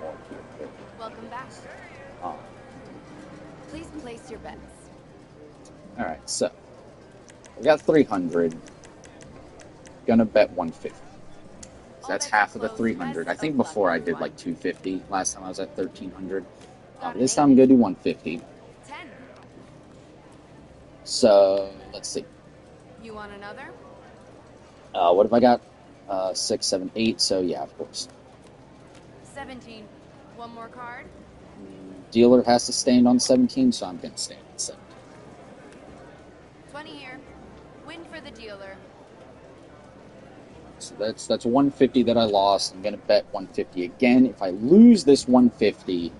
more here. Welcome back. But, Please place your bets. all right, so I got 300. Gonna bet 150. So that's half of the 300. I think before I did like 250. Last time I was at 1,300. This time I'm gonna do 150. 10. So let's see. You want another? What have I got? 6, 7, 8. So yeah, of course. 17. One more card. Dealer has to stand on 17, so I'm gonna stand on 17. 20 here. Win for the dealer. So that's 150 that I lost. I'm gonna bet 150 again. If I lose this 150,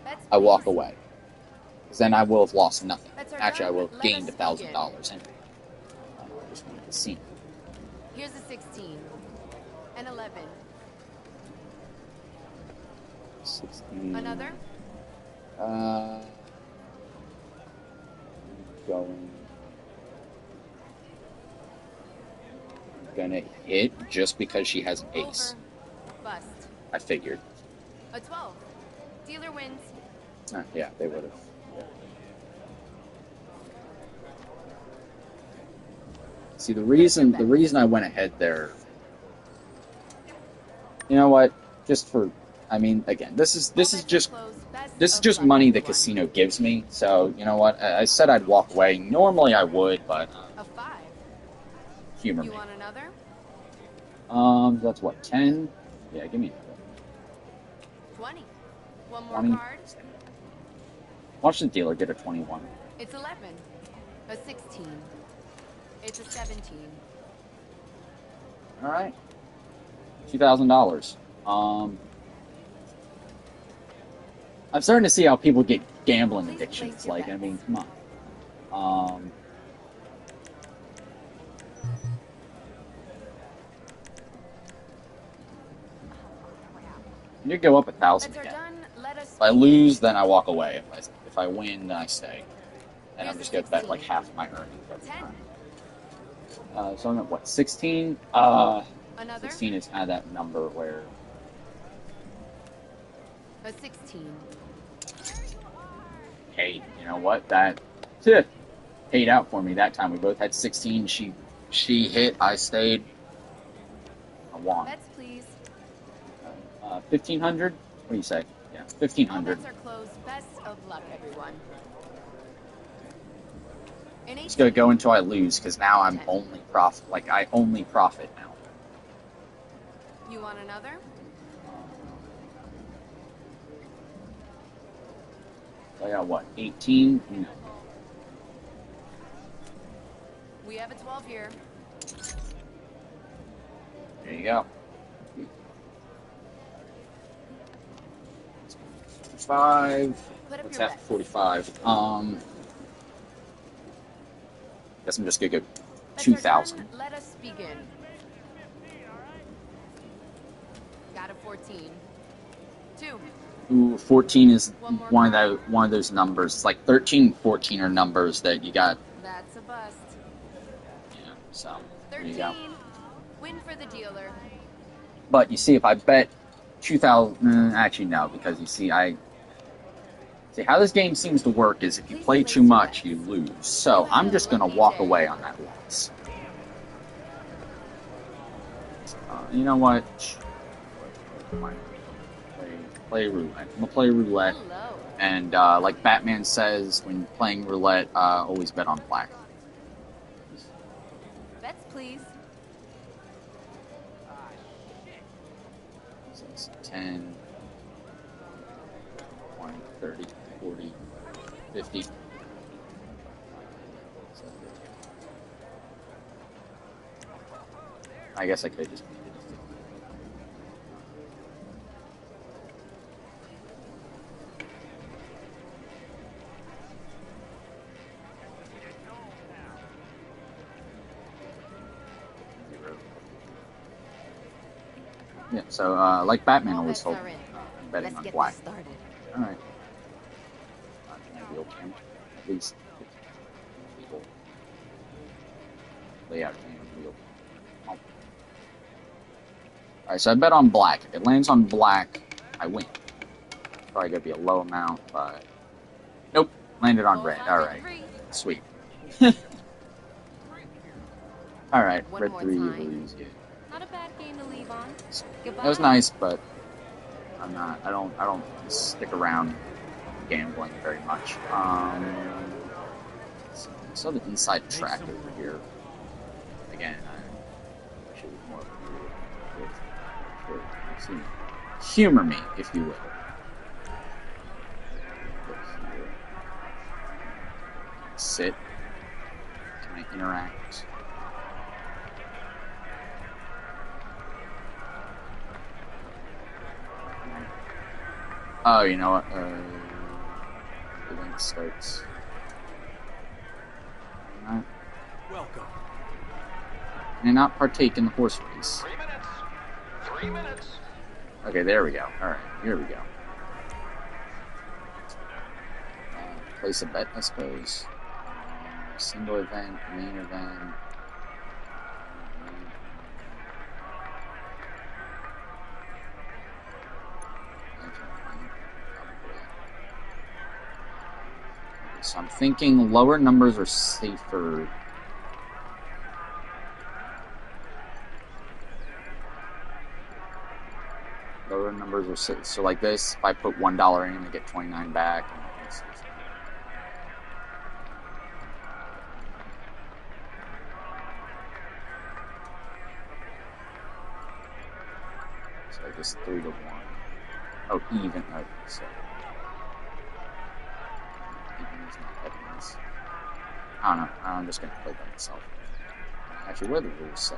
Bets, I walk please. away. Because then I will have lost nothing. Bets are Actually, I done. will have Let gained us $1,000 anyway. Just wanted to see. Here's a 16. An 11. 16. Another? Going. Gonna hit just because she has an ace. Over. Bust. I figured. A 12. Dealer wins. Yeah, they would have. Yeah. See, the reason I went ahead there. You know what? Just for, I mean, again, this is just money the casino gives me. So you know what? I said I'd walk away. Normally I would, but A 5. humor You me. want another? That's what, 10? Yeah, give me another. 20. One more 20. card. Watch the dealer get a 21. It's 11. A 16. It's a 17. All right, $2,000. I'm starting to see how people get gambling Please addictions. place your Like, I bets. mean, come on. You go up 1,000 Bets are again. done. Let us If I begin. lose, then I walk away. If I win, then I stay. And I'm Here's just a gonna bet 16. like half my earnings every 10. time. So I'm at what, 16? Another? 16 is kind of that number where A 16. hey, you know what? That paid out for me that time. We both had 16. She hit. I stayed. I won. Bets, please. 1,500. What do you say? Yeah, All 1,500. bets are closed. Best of luck, everyone. An 18. Just gonna go until I lose because now I'm only profit. Like I only profit now. You want another? So I got what? 18. No. We have a 12 here. There you go. 5. Put up What's your that? bets. 45. Guess I'm just gonna go Bets are 2,000. done. Let us begin. Got a 14. 2. Ooh, 14 is One more one of those numbers. It's like 13 and 14 are numbers that you got. That's a bust. Yeah, so there 13. you go. Win for the dealer. But you see, if I bet 2,000, actually no, because you see, see how this game seems to work is if you play too much, you lose. So I'm just gonna walk away on that loss. You know what? Play roulette. I'm gonna play roulette, Hello. and like Batman says when playing roulette, always bet on black. Bets, please. So it's 10, 20, 30, 40, 50. I guess I could just make it. Yeah, so like Batman All always bets told are me, in. I'm betting Let's on get black. this started. Alright. Maybe okay. At least people lay out wheel. Oh. Alright, so I bet on black. If it lands on black, I win. Probably gonna be a low amount, but nope, landed on red. Alright. Sweet. Alright, One red more 3 time. lose. Yeah. Not a bad game to leave on. Goodbye. That was nice, but I don't stick around gambling very much. So the inside track over here. Again, I should be more humor me, if you will. Sit. Can I interact? Oh, you know what? The event starts. Alright. Welcome. And not partake in the horse race. 3 minutes. 3 minutes. Okay, there we go. Alright, here we go. Place a bet, I suppose. Single event, main event. So I'm thinking lower numbers are safer. Lower numbers are safe. So like this, if I put $1 in, I get 29 back. So I guess 3 to 1. Oh, even. Okay, so. I don't know. I'm just going to play by myself. Actually, what do the rules say?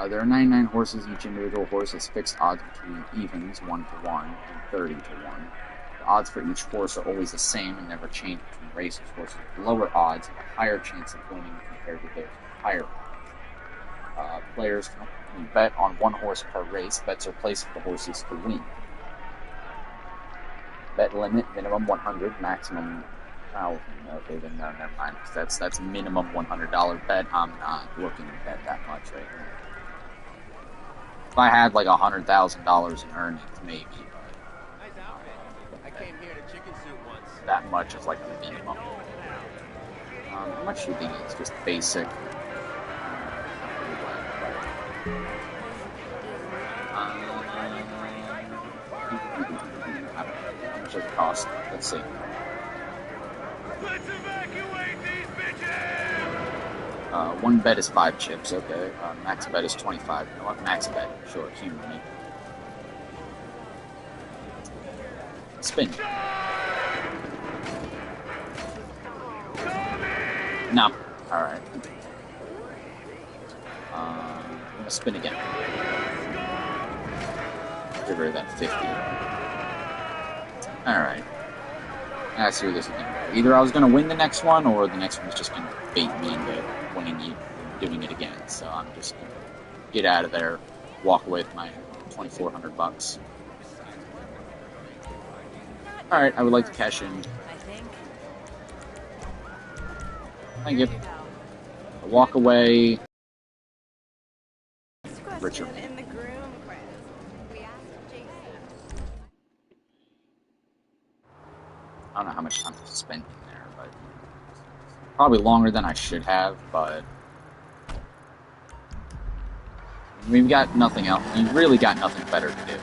There are 99 horses. Each individual horse has fixed odds between evens, 1 to 1, and 30 to 1. The odds for each horse are always the same and never change between races. Horses with lower odds have a higher chance of winning compared to those with higher odds. Players can bet on one horse per race. Bets are placed for the horses to win. Bet limit, minimum 100, maximum 1,000. Okay, then no, never mind. That's minimum $100 bet. I'm not looking to bet that much right now. If I had like $100,000 in earnings, maybe. Nice outfit. I came here to chicken soup once. That much is like a minimum. How much do you think it's just basic? How much does it cost? Let's see. Let's evacuate these bitches! One bet is 5 chips, okay. Max bet is 25. You know what? Max bet, sure, humor me. Spin. No. Alright. I'm gonna spin again. Get rid of that 50. Alright. Let's see where this is going to go. Either I was going to win the next one, or the next one's just going to bait me into winning, doing it again. So I'm just going to get out of there, walk away with my $2,400. Alright, I would like to cash in. Thank you. I walk away. Richard. In the groom quiz. We asked Jason. I don't know how much time to spend in there, but probably longer than I should have, but we've got nothing else. We've really got nothing better to do.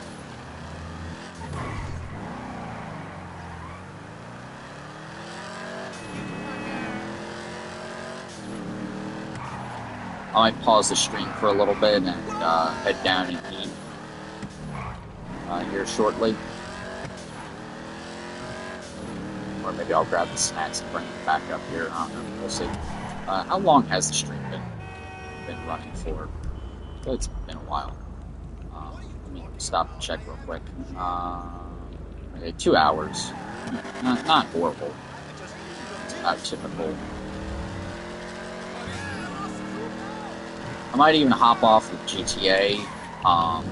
I might pause the stream for a little bit and head down and eat here shortly. Or maybe I'll grab the snacks and bring them back up here. I don't know. We'll see. How long has the stream been running for? It's been a while. Let me stop and check real quick. Okay, 2 hours. Not horrible. About typical. I might even hop off with GTA, and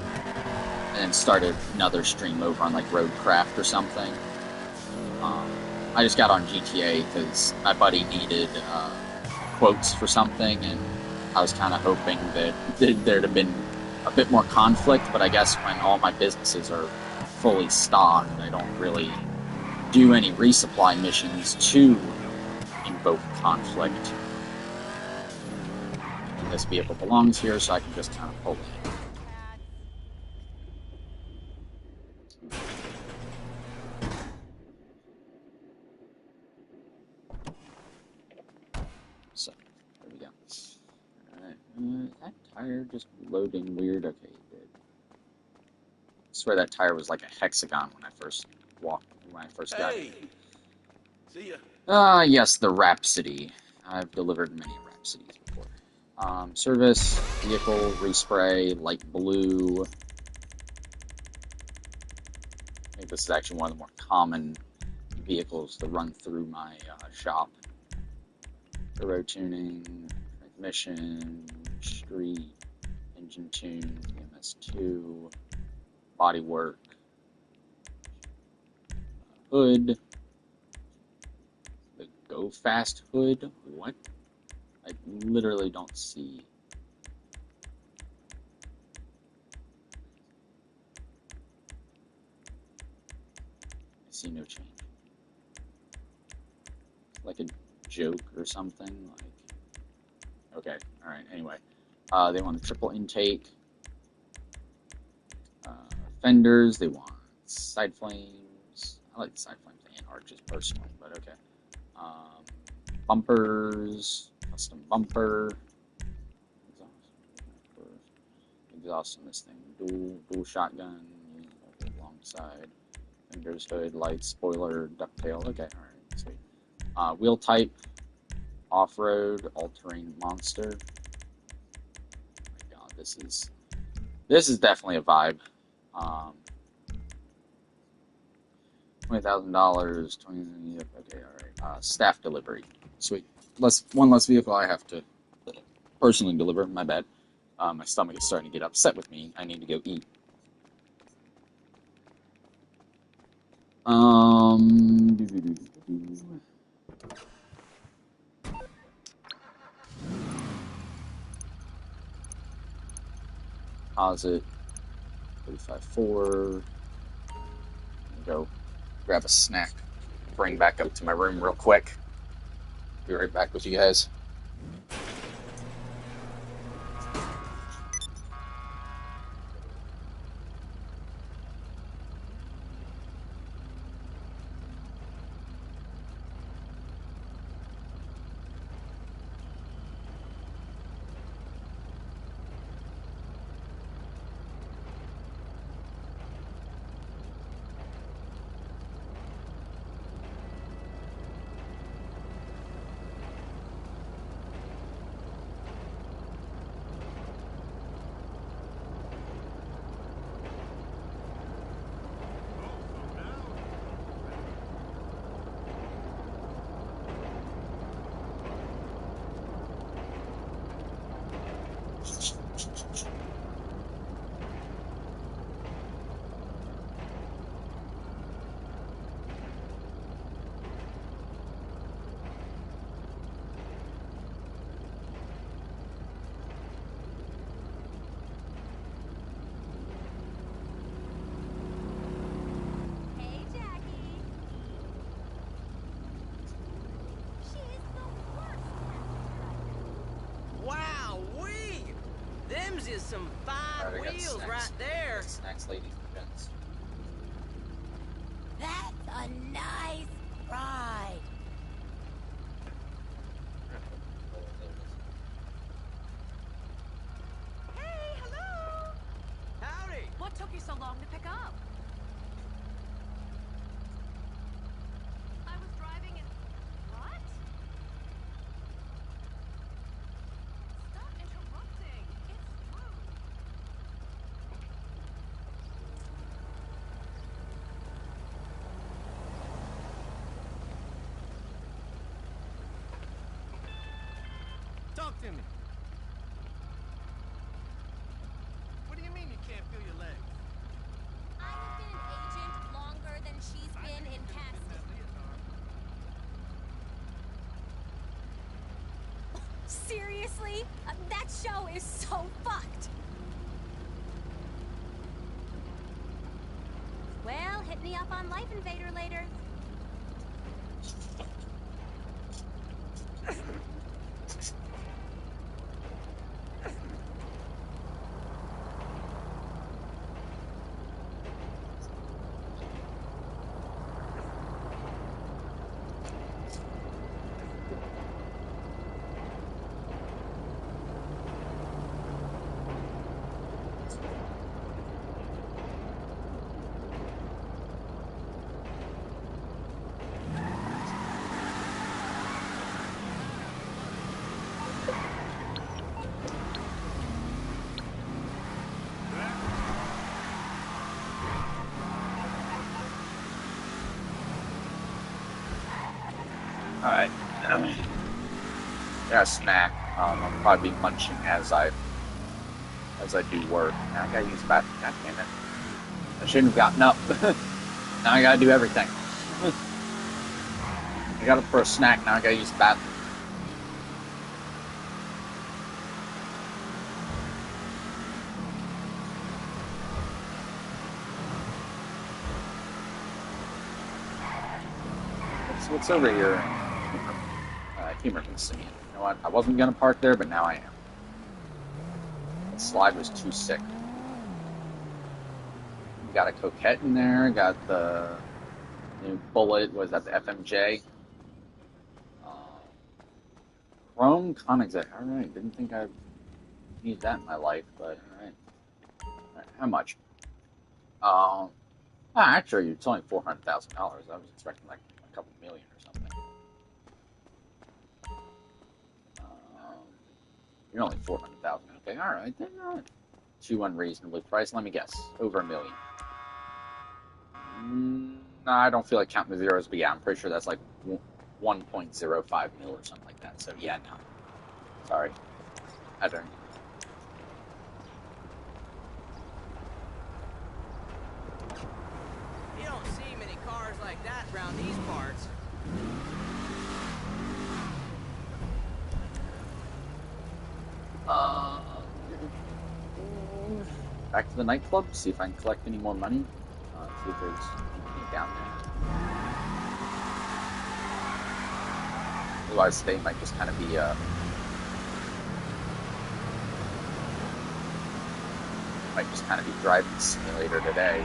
then start another stream over on like Roadcraft or something. I just got on GTA because my buddy needed quotes for something, and I was kind of hoping that there'd have been a bit more conflict, but I guess when all my businesses are fully stocked, I don't really do any resupply missions to invoke conflict. And this vehicle belongs here, so I can just kind of pull in. So, there we go. Alright, that tire just loading weird. Okay, it did. I swear that tire was like a hexagon when I first got it. See ya. Yes, the Rhapsody. I've delivered many Rhapsodies before. Service, vehicle, respray, light blue. Okay, think this is actually one of the more common vehicles to run through my shop. Turbo tuning, transmission, street, engine tune, EMS2, body work, hood, the Go Fast hood. What? I literally don't see. I see no change. Like a joke or something. Like, okay, all right. Anyway, they want a triple intake. Fenders. They want side flames. I like the side flames and arches personally, but okay. Bumpers. Custom bumper. Exhaust on this thing. Dual shotgun. Alongside. Fenders, hood, lights, spoiler, ducktail. Okay, all right. Sweet. Wheel type. Off-road, all-terrain monster. Oh my god, this is definitely a vibe. $20,000, 20. Yep, okay, all right. Staff delivery, sweet. One less vehicle I have to personally deliver. My bad. My stomach is starting to get upset with me. I need to go eat. Deposit 35.4. Go grab a snack. Bring back up to my room real quick. Be right back with you guys. Hey, Jackie. She's the worst. Wow-wee! Them's is some fine Alright, I got wheels snacks. right there. Snacks, ladies and gents. That's a nice ride. Hey, hello. Howdy! What took you so long to pick up? I was driving and... What? Stop interrupting. It's true. Talk to me. What do you mean you can't feel your legs? I have been an agent longer than she's been in casting. Seriously? That show is so fucked. Well, hit me up on Life Invader later. Yeah, snack. I'll probably be munching as I do work. Now I gotta use the bathroom. God damn it! I shouldn't have gotten up. Now I gotta do everything. I got up for a snack. Now I gotta use the bathroom. What's over here? Humor Simeon. You know what? I wasn't gonna park there, but now I am. The slide was too sick. Got a Coquette in there. Got the new Bullet. Was that the FMJ? Chrome Koenigsegg. All right. Didn't think I'd need that in my life, but all right. How much? Actually, it's only $400,000. I was expecting like a couple million or something. You're only 400,000. Okay, all right. Then too unreasonably priced. Let me guess, over $1 million. No, I don't feel like counting the zeros, but yeah, I'm pretty sure that's like 1.05 mil or something like that. So yeah, no. Sorry, I don't. You don't see many cars like that around these parts. Back to the nightclub, see if I can collect any more money. See if there's anything down there. Otherwise, today might just kind of be driving simulator today.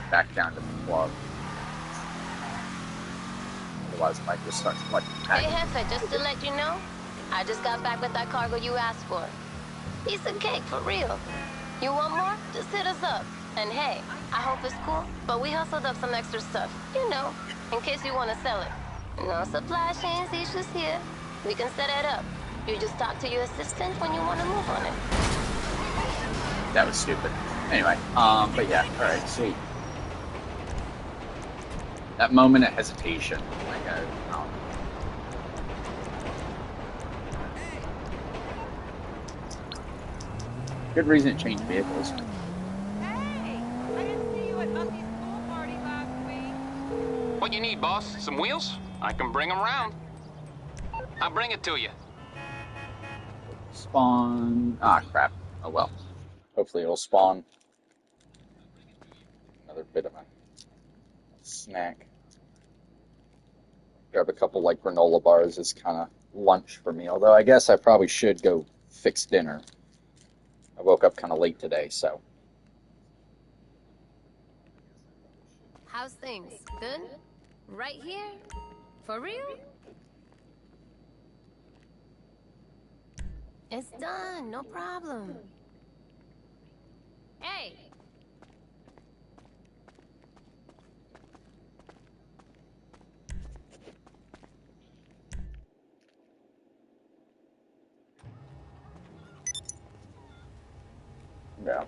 Back down to the club. Otherwise, I might just start collecting packages. Hey, Jefe, just to let you know, I just got back with that cargo you asked for. Piece of cake, for real. You want more? Just hit us up. And hey, I hope it's cool, but we hustled up some extra stuff, you know, in case you want to sell it. No supply chain issues here. We can set it up. You just talk to your assistant when you want to move on it. That was stupid. Anyway, but yeah, alright, sweet. That moment of hesitation, like, good reason to change vehicles. Hey, I didn't see you at Monkey's pool party last week. What you need, boss? Some wheels? I can bring them round. I'll bring it to you. Spawn. Ah, crap. Oh well. Hopefully it'll spawn. Another bit of a snack. Grab a couple like granola bars as kind of lunch for me. Although I guess I probably should go fix dinner. I woke up kind of late today, so. How's things? Good? Right here? For real? It's done, no problem. Hey! Yeah.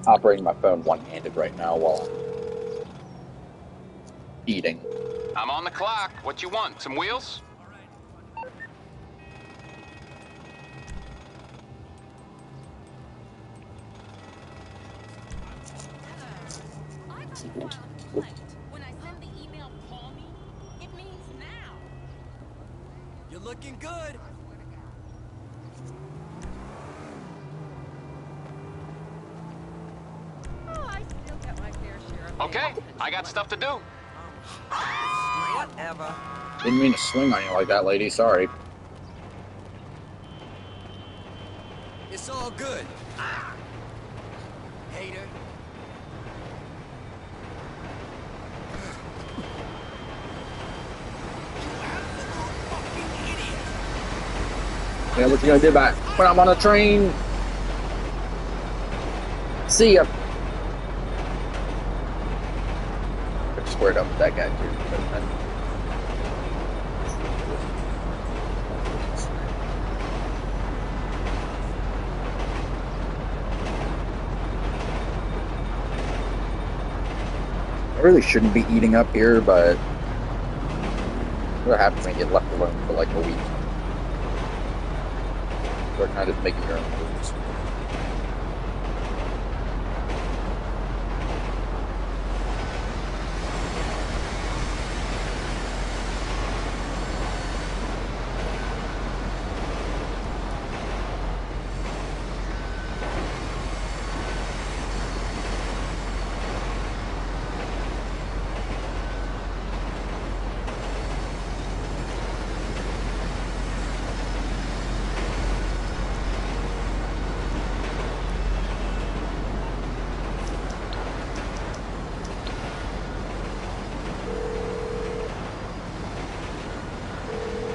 Operating my phone one-handed right now while I'm eating. I'm on the clock. What you want? Some wheels? When I send the email, call me, it means now. You're looking good. Oh, I still get my fair share of Okay, I got stuff to do. Whatever. Didn't mean to swing on you like that, lady. Sorry. It's all good. Ah. Hater. Yeah, what you gonna do about it? When I'm on a train. See ya. I squared up with that guy too. really shouldn't be eating up here, but what happens when you get left alone for like a week? You're kind of making your own moves.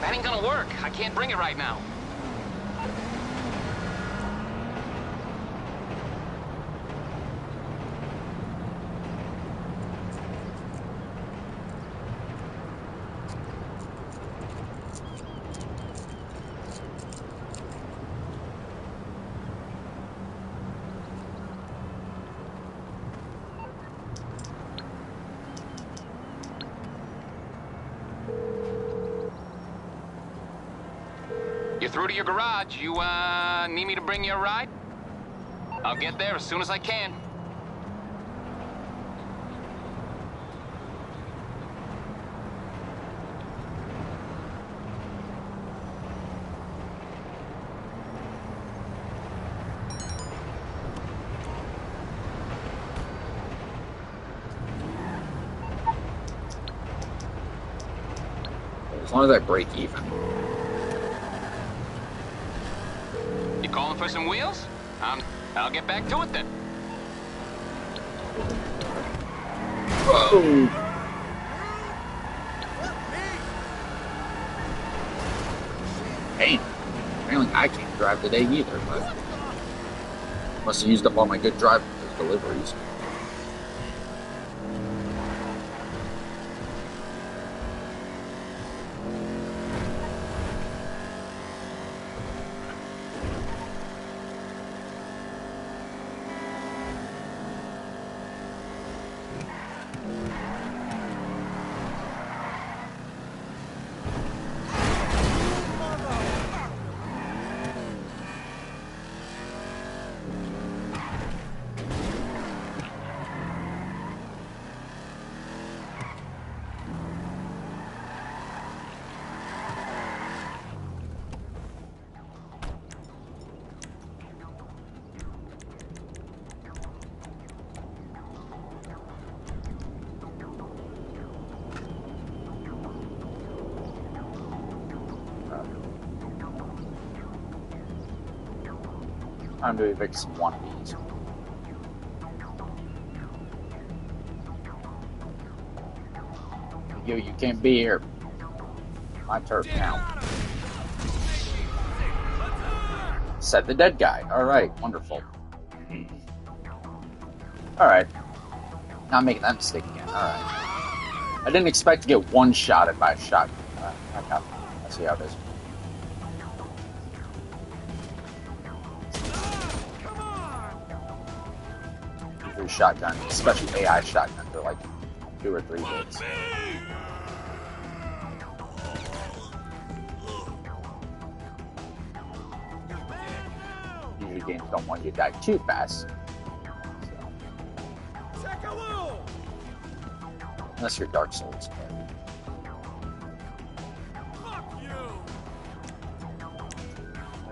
That ain't gonna work. I can't bring it right now. You're through to your garage. You, need me to bring you a ride? I'll get there as soon as I can. As long as I break even. You calling for some wheels? I'll get back to it then. Whoa! Hey, apparently I can't drive today either, but must have used up all my good driving for those deliveries. Time to evict some wannabes. You can't be here. My turf now. Set the dead guy. Alright, wonderful. Alright. Not making that mistake again. Alright. I didn't expect to get one-shotted by a shotgun. I see how it is. Shotgun, especially AI shotgun, for like 2 or 3 hits. Usually games don't want you to die too fast. So. Unless you're Dark Souls.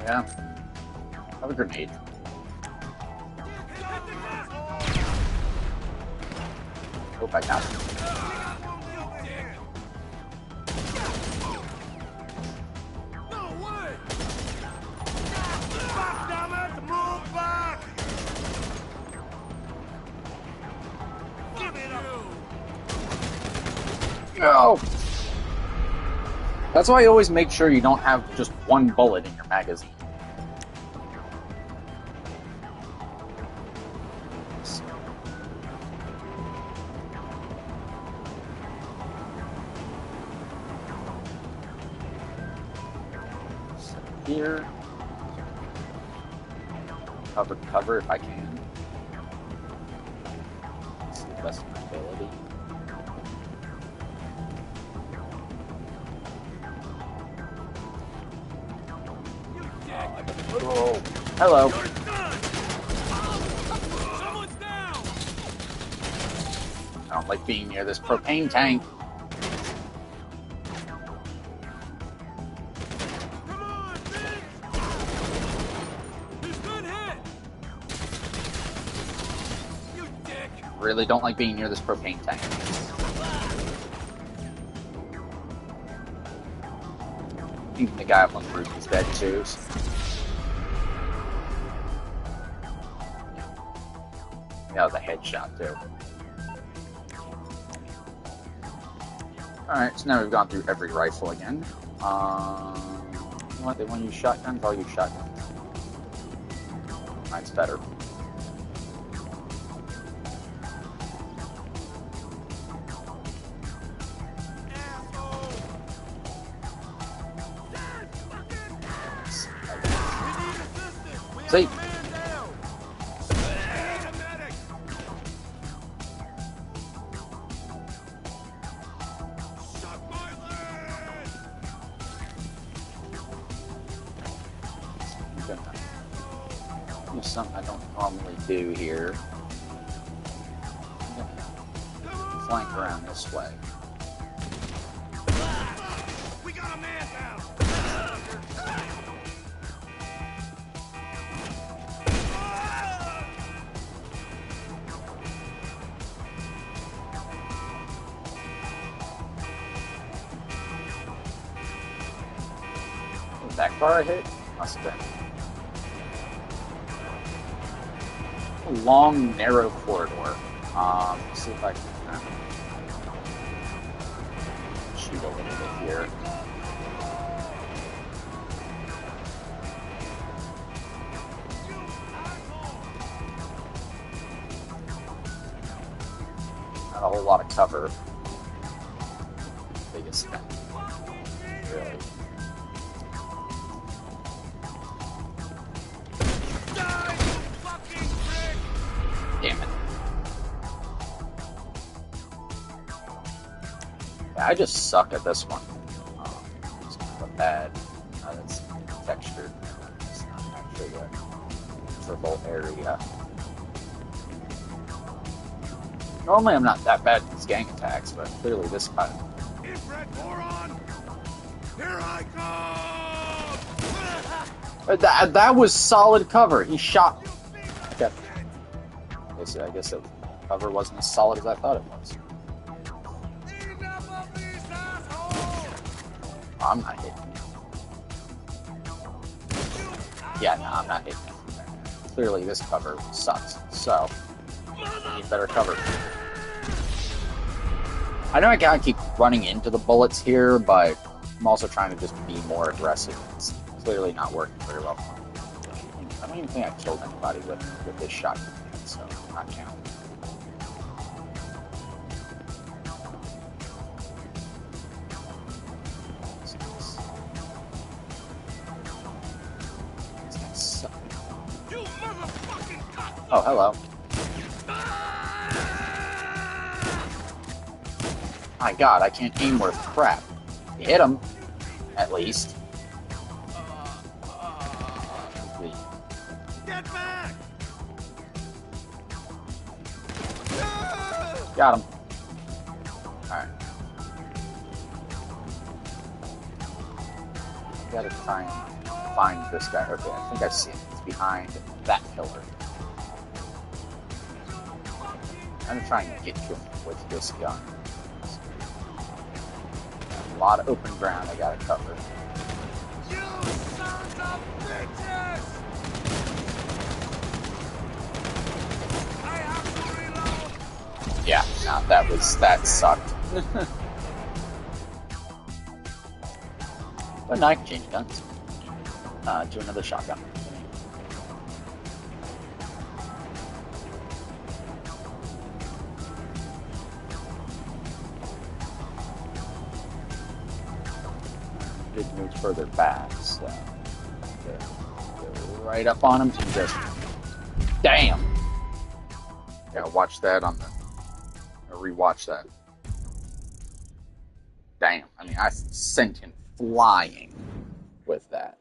Yeah. Have a grenade. Go back out. No way! Fuck, damn it! Move back! Give it up! No! That's why you always make sure you don't have just one bullet in your magazine. Here. Cover if I can. That's the best of my ability. Hello. Someone's down. I don't like being near this propane tank. Come on, Vince. He's been hit. You dick. Really don't like being near this propane tank. I think the guy up on the roof is dead too. So. That was a headshot too. Alright, so now we've gone through every rifle again. You know what, they want to use shotguns? I'll use shotguns. Mine's better. See? Do something I don't normally do here. Flank around this way. We got a man down. Was that car I hit? Must have been. A long, narrow corridor. Let's see if I can shoot a little bit here. Not a whole lot of cover. Biggest thing. Really. Damn it. Yeah, I just suck at this one. It's kind of bad. It's textured. It's not actually a triple area. Normally I'm not that bad at these gang attacks, but clearly this kind of... Infrared moron! Here I come! That was solid cover. He shot me. Okay. I guess the cover wasn't as solid as I thought it was. Oh, I'm not hitting you. Yeah, no, I'm not hitting you. Clearly this cover sucks, so I need better cover. I know I gotta keep running into the bullets here, but I'm also trying to just be more aggressive. It's clearly not working very well. I don't even think I killed anybody with this shotgun, so not counting. Oh, hello. My god, I can't aim worth crap. You hit him, at least. Get back! Got him. Alright. Gotta try and find this guy. Okay, I think I see him. He's behind that pillar. I'm gonna try and get to him with this gun. A lot of open ground I gotta cover. You sons of bitches! I have to reload! Yeah, no, that sucked. But no, I can change guns. Do another shotgun. Did move further back, so go right up on him and just damn. Gotta watch that on the. Rewatch that. Damn, I mean, I sent him flying with that.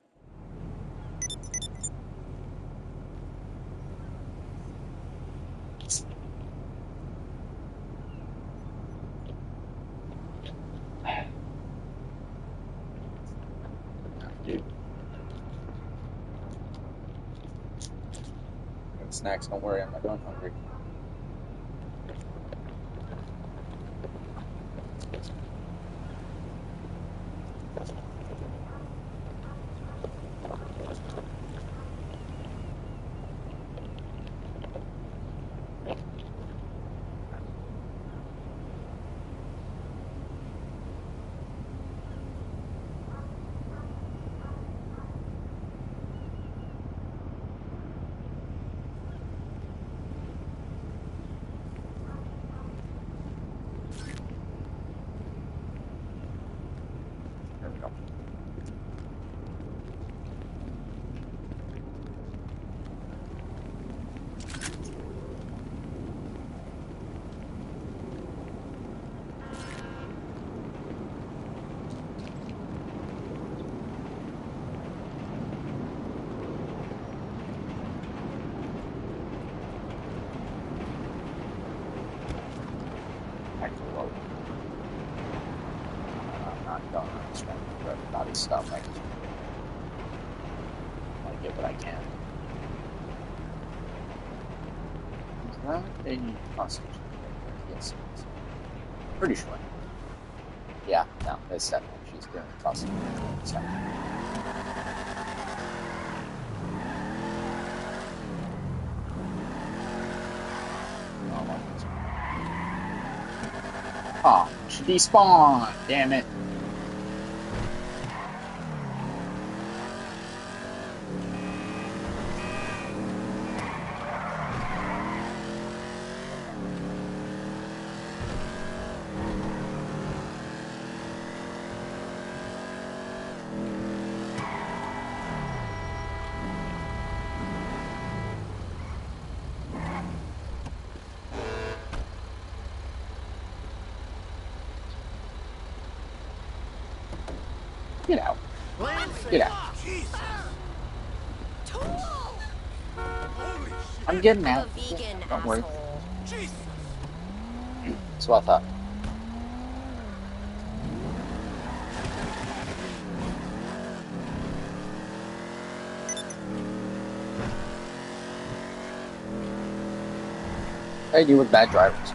snacks. Don't worry, I'm not going hungry. There we go. Actually, well, I'm not going to spend everybody's stuff. I just want to get what I can. Is that a hostage? Yes, it is. Pretty sure. Yeah, no, it's definitely she's doing a hostage. So. Oh, she despawned. Damn it. Get out. Get out. I'm getting out. Don't worry. That's what I thought. I deal with bad drivers.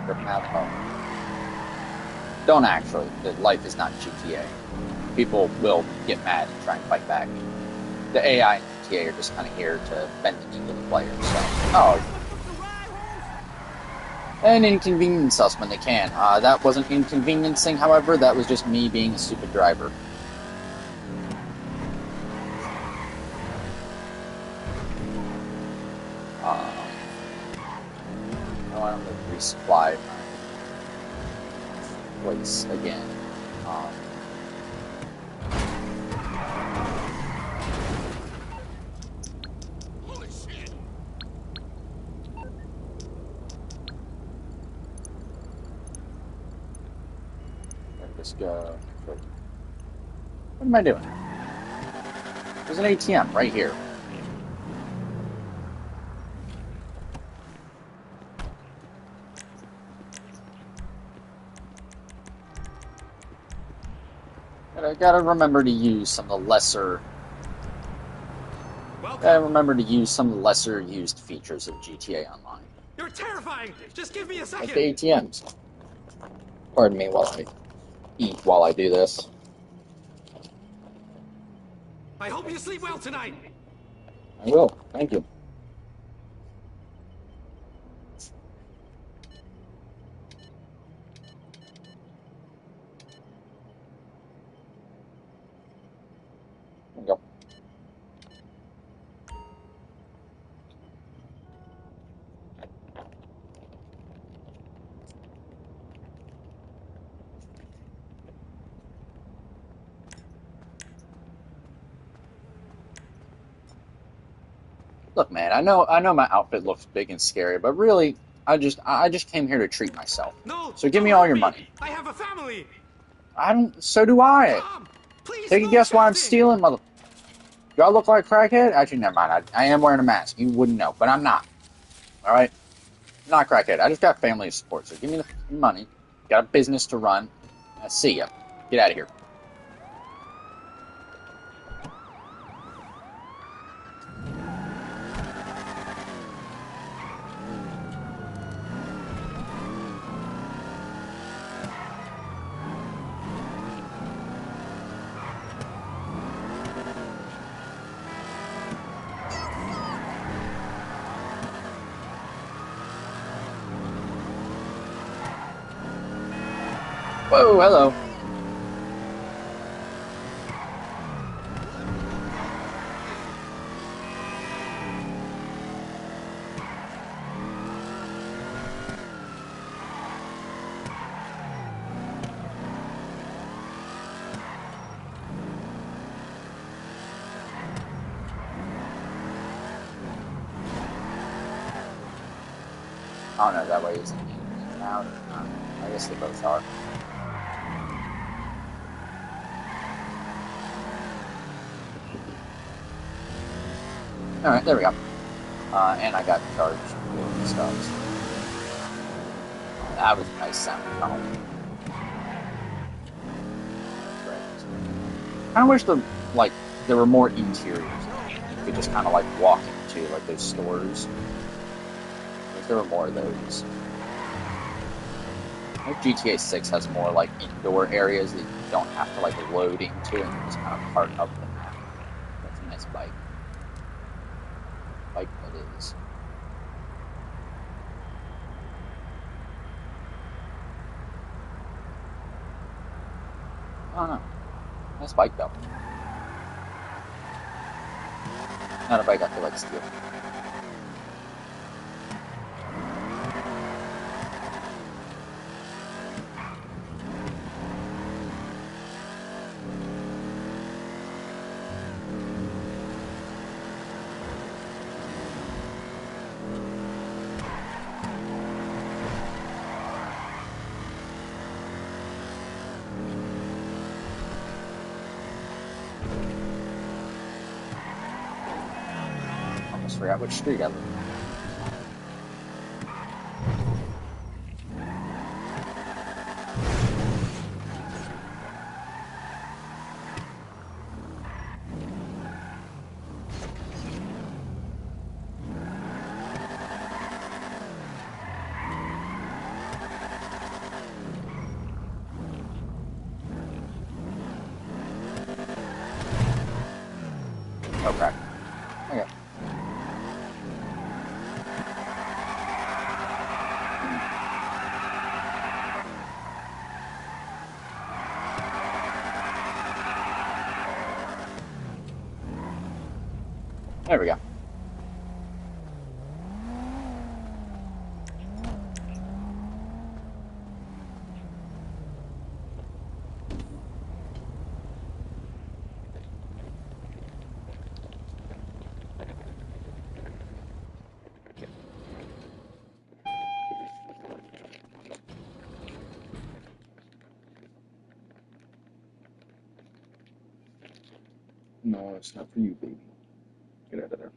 Rip them out of home. Don't actually. Life is not GTA. People will get mad and try and fight back. The AI and GTA are just kind of here to bend the knee to the players. So, and inconvenience us when they can. That wasn't inconveniencing, however. That was just me being a stupid driver. I want to resupply my place again. Let's go. What am I doing? There's an ATM right here. I gotta remember to use some of the lesser. Gotta remember to use some of the lesser used features of GTA Online. You're terrifying. Just give me a second. Like the ATMs. Pardon me while I eat while I do this. I hope you sleep well tonight. I will. Thank you. There we go. Look, man, I know my outfit looks big and scary, but really, I just came here to treat myself. No. So give me all your money. I have a family. So do I. Tom, please, Take a no guess why I'm shouting. stealing, mother. Do I look like a crackhead? Actually, never mind. I am wearing a mask. You wouldn't know, but I'm not. All right, I'm not a crackhead. I just got family to support. So give me the money. Got a business to run. I see ya. Get out of here. Whoa, hello. I don't know, that way is in and out. I guess they both are. Alright, there we go. And I got charged with stuff. That was a nice sound tunnel. I wish there were more interiors. You could just kind of like walk into like those stores. If there were more of those. I think GTA 6 has more like indoor areas that you don't have to like load into and you just kind of park up in. That's a nice bike. Bike that is. I don't know. Nice bike though. Not a bike I feel like steal. Forgot which street I live in. Okay. Okay. There we go. No, it's not for you, baby. Get out of there.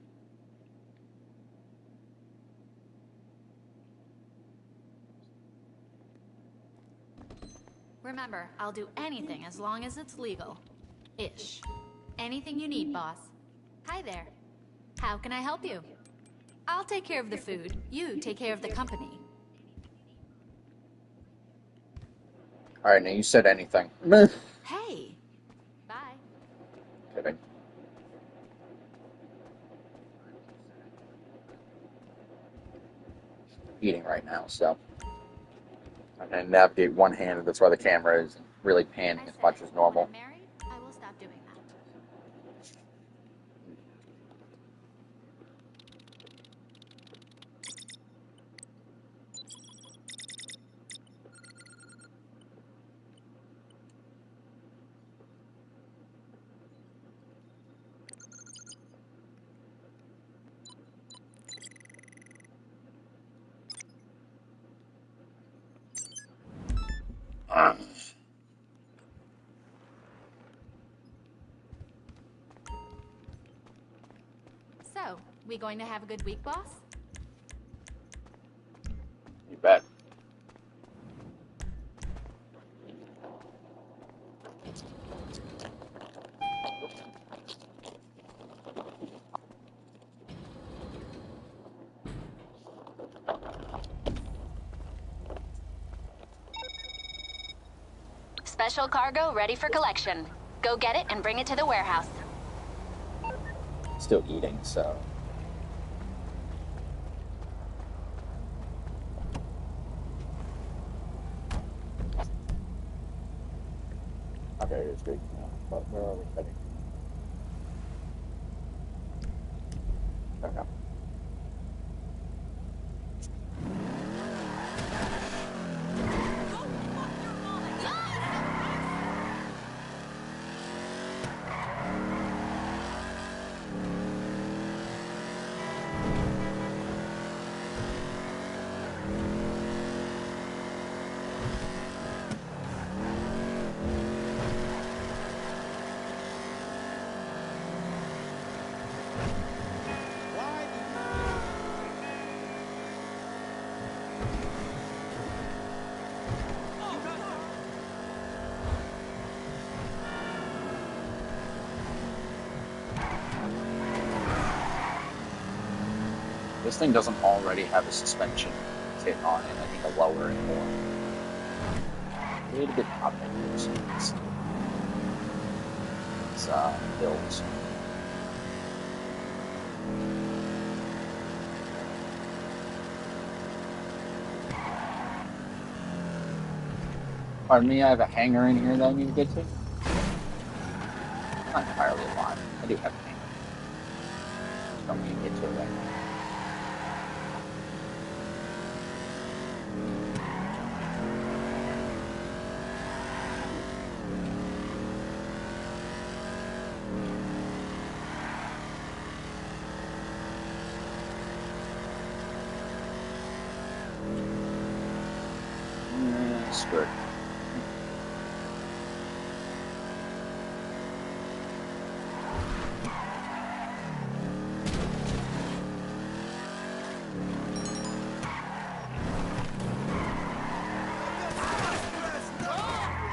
Remember, I'll do anything as long as it's legal. Ish. Anything you need, boss. Hi there. How can I help you? I'll take care of the food. You take care of the company. Alright, now you said anything. Hey. Bye. Kidding. Eating right now, so I'm gonna navigate one-handed. That's why the camera isn't really panning as much as normal. When I'm married, I will stop doing that. So, we going to have a good week, boss? You bet. Special cargo ready for collection. Go get it and bring it to the warehouse. Still eating, so. Narrator Street. But where are we heading? Okay. This thing doesn't already have a suspension kit on it. I need to lower it more. I need to get top end these hills. Pardon me, I have a hangar in here that I need to get to. Not entirely a lot. I do have a hangar. Just don't need to get to it right now. Good.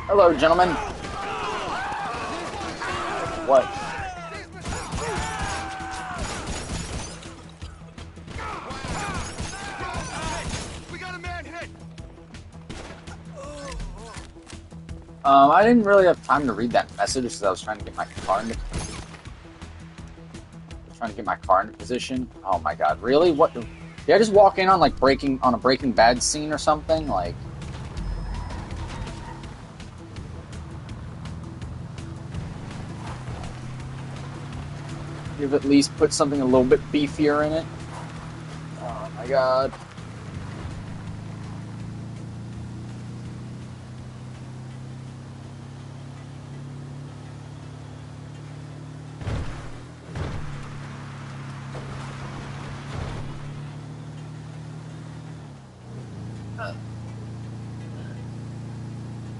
Hello, gentlemen. What? I didn't really have time to read that message because I was trying to get my car into position. Oh my god, really? What? Did I just walk in on like a Breaking Bad scene or something? Like, you've at least put something a little bit beefier in it. Oh my god.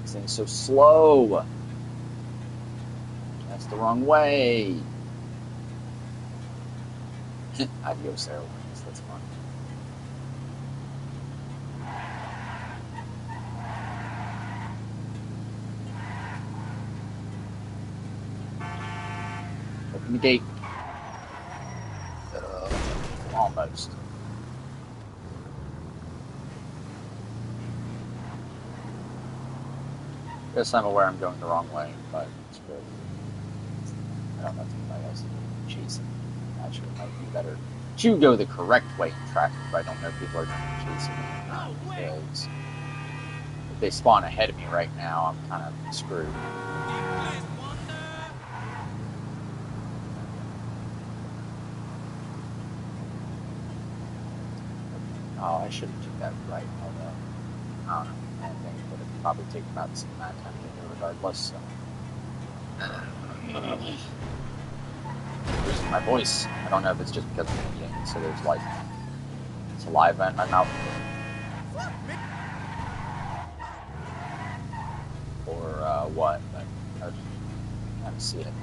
This thing's so slow. That's the wrong way. Adios, Airlines. That's fun. Open the gate. Almost. Guess I'm aware I'm going the wrong way, but it's good. I don't know if anybody else is chasing. Actually, it might be better to go the correct way in traffic, but I don't know if people are going to be chasing me or not, because if they spawn ahead of me right now, I'm kind of screwed. Oh, I should have took that right, although, I don't know, I think it would have probably taken about the same amount of time to do regardless, so. Losing my voice. I don't know if it's just because I'm eating, so there's like saliva in my mouth. Or what, but I was kind of see it.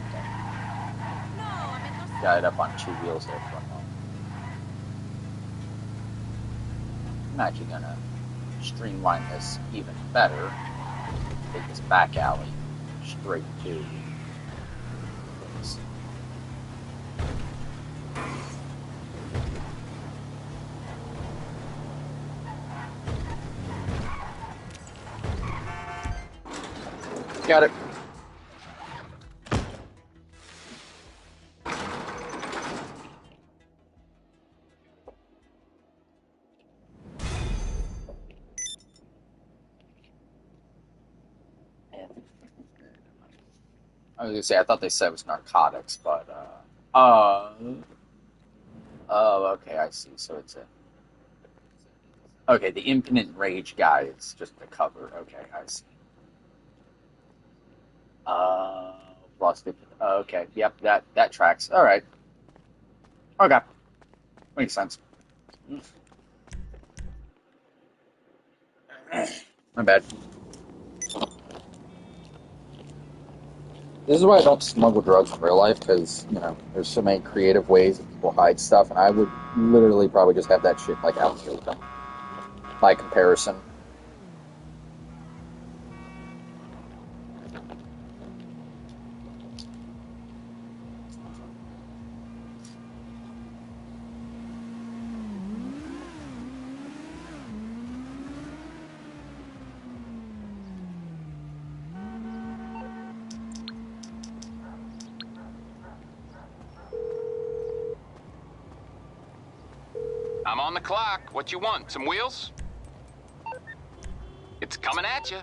Got it up on two wheels there for a moment. I'm actually gonna streamline this even better. Take this back alley straight to this. Got it. I was gonna say I thought they said it was narcotics, but uh, oh, okay, I see. So it's a okay. The impotent rage guy is just the cover. Okay, I see. Uh, lost it. Okay, yep, that tracks. All right. Okay, makes sense. My bad. This is why I don't smuggle drugs in real life, because, there's so many creative ways that people hide stuff, and I would literally probably just have that shit, like, out in the open, by comparison. I'm on the clock. What you want? Some wheels? It's coming at you.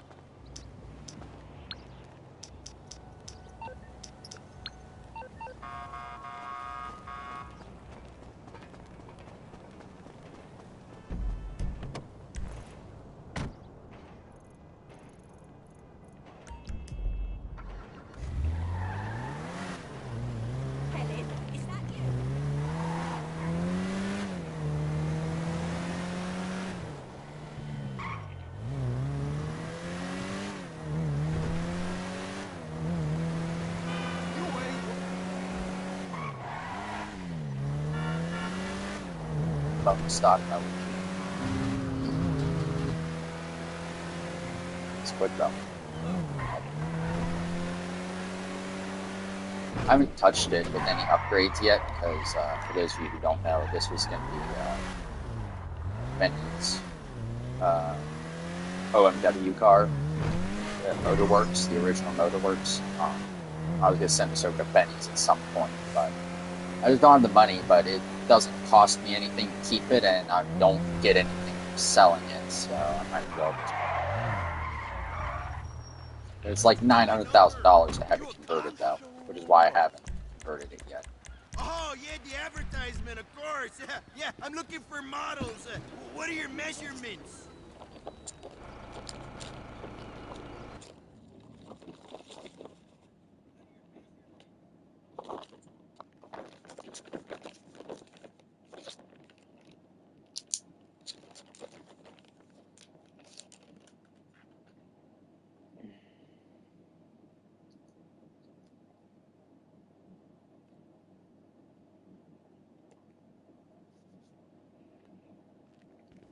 About the stock, I would. It's quick, though. I haven't touched it with any upgrades yet, because, for those of you who don't know, this was going to be, Benny's, OMW car, the Motorworks, the original Motorworks. I was going to send this over to Benny's at some point, but I just don't have the money, but it doesn't cost me anything to keep it, and I don't get anything from selling it, so I might as well just... It's like $900,000 to have it converted, though, which is why I haven't converted it yet. Oh, yeah, the advertisement, of course. Yeah, I'm looking for models. What are your measurements?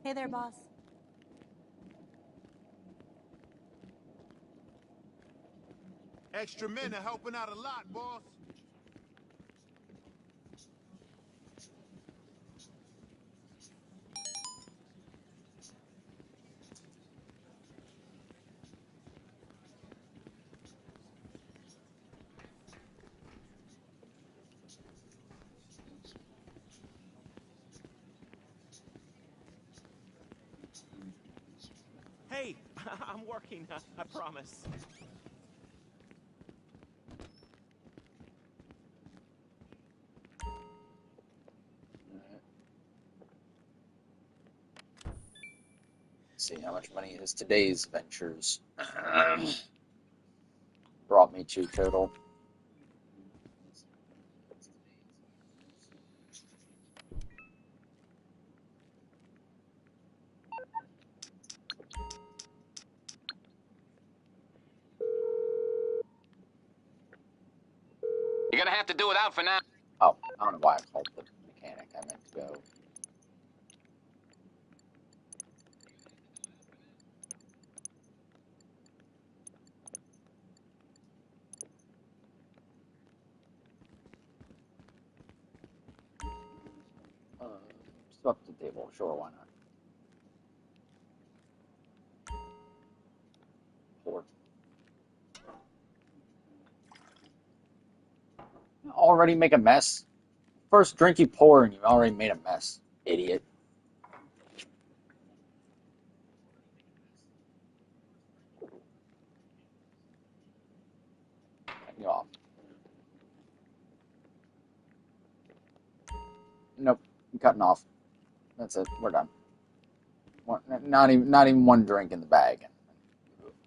Hey there, boss. Extra men are helping out a lot, boss. Hey, I'm working, I promise. Let's see how much money is today's ventures brought me to total. You're gonna have to do it out for now. Oh, I don't know why I called the mechanic. I meant to go. Just up to the table. Sure, why not? 4. Already make a mess? First drink you pour and you already made a mess. Idiot. Cut you off. cutting off. That's it. We're done. Not even one drink in the bag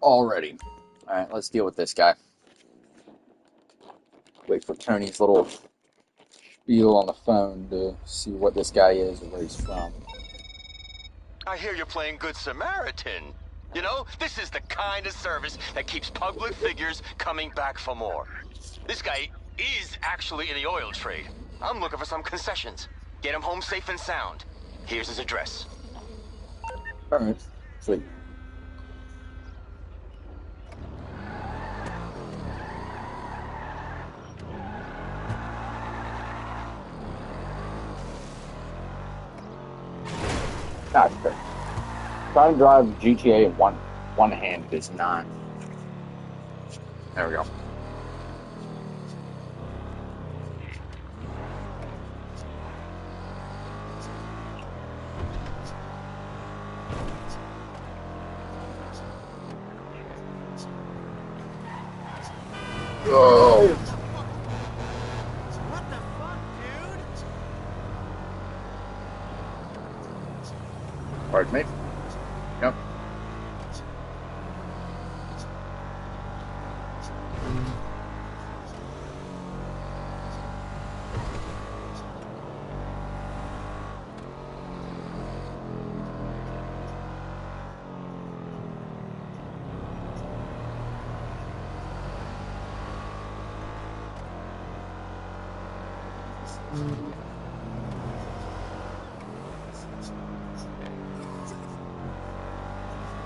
already. All right, let's deal with this guy. Wait for Tony's little spiel on the phone to see what this guy is and where he's from. I hear you're playing Good Samaritan. You know, this is the kind of service that keeps public figures coming back for more. This guy is actually in the oil trade. I'm looking for some concessions. Get him home safe and sound. Here's his address. Alright, sweet. Not fair. Trying to drive GTA in one hand is not. There we go. Oh. What the fuck, dude? Pardon me. Yep.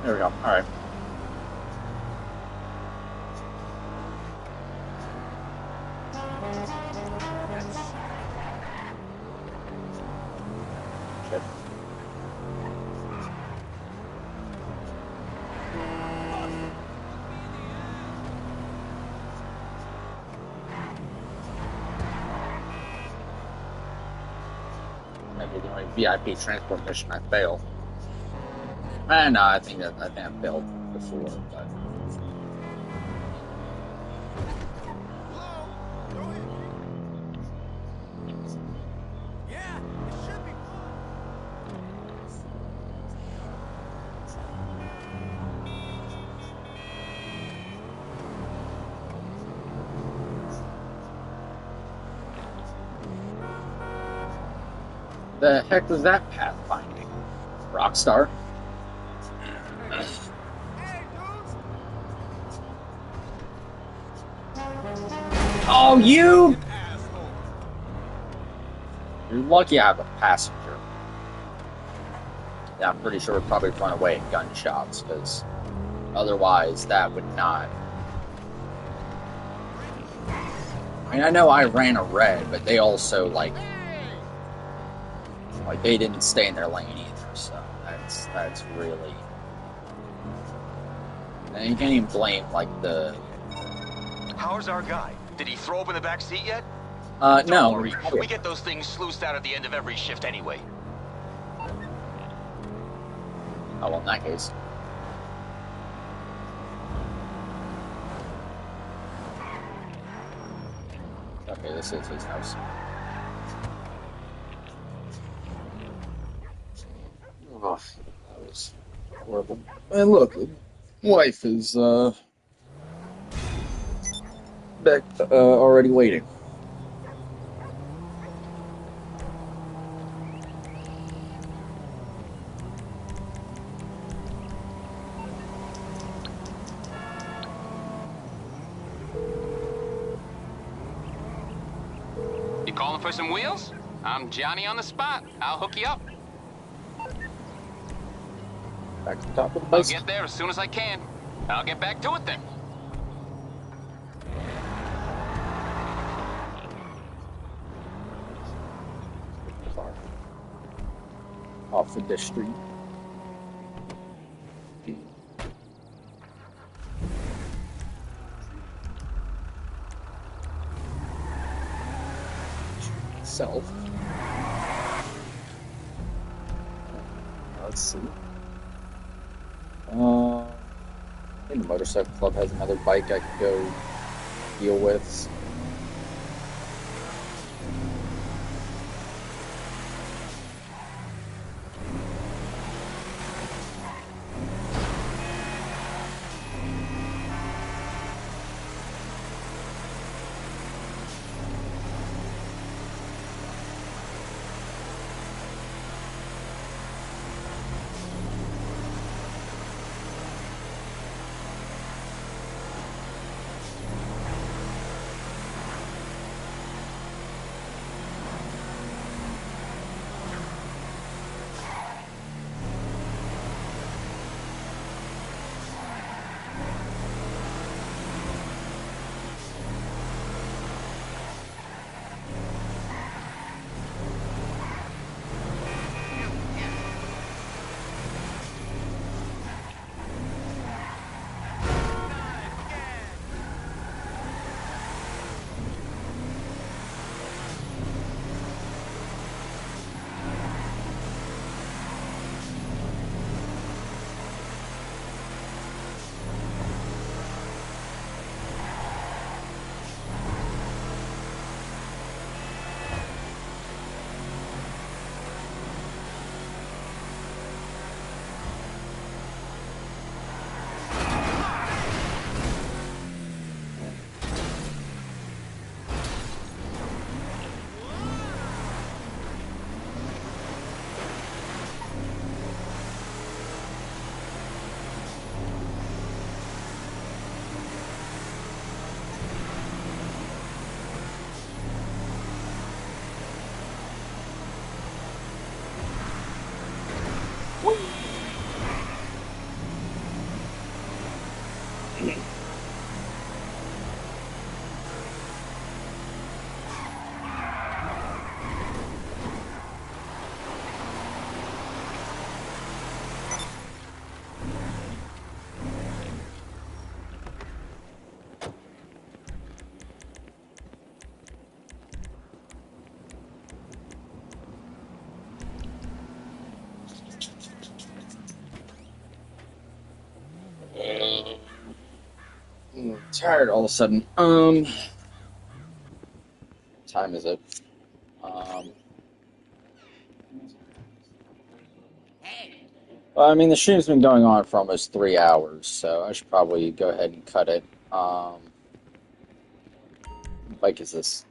There we go. All right. Shit. Maybe the only VIP transport mission I failed. No, I think I failed before, but Yeah, it should be fun. the heck was that pathfinding? Rockstar? Oh, you! You're lucky I have a passenger. Yeah, I'm pretty sure we'd probably run away at gunshots, because otherwise that would not... I mean, I know I ran a red, but they also, like, they didn't stay in their lane either, so that's really... And you can't even blame, like, the... How's our guy? Did he throw up in the back seat yet? No. Don't worry. We get those things sluiced out at the end of every shift anyway. Oh, well, in that case. Okay, this is his house. Oh, that was horrible. And look, the wife is, back, already waiting. You calling for some wheels? I'm Johnny on the spot. I'll hook you up. Back to the top of the I'll bus. get there as soon as I can. I'll get back to it then. Far. Off of this street. Self. Let's see. I think the motorcycle club has another bike I could go deal with. tired all of a sudden. Time is it? Well, I mean, the stream's been going on for almost 3 hours, so I should probably go ahead and cut it. What bike is this?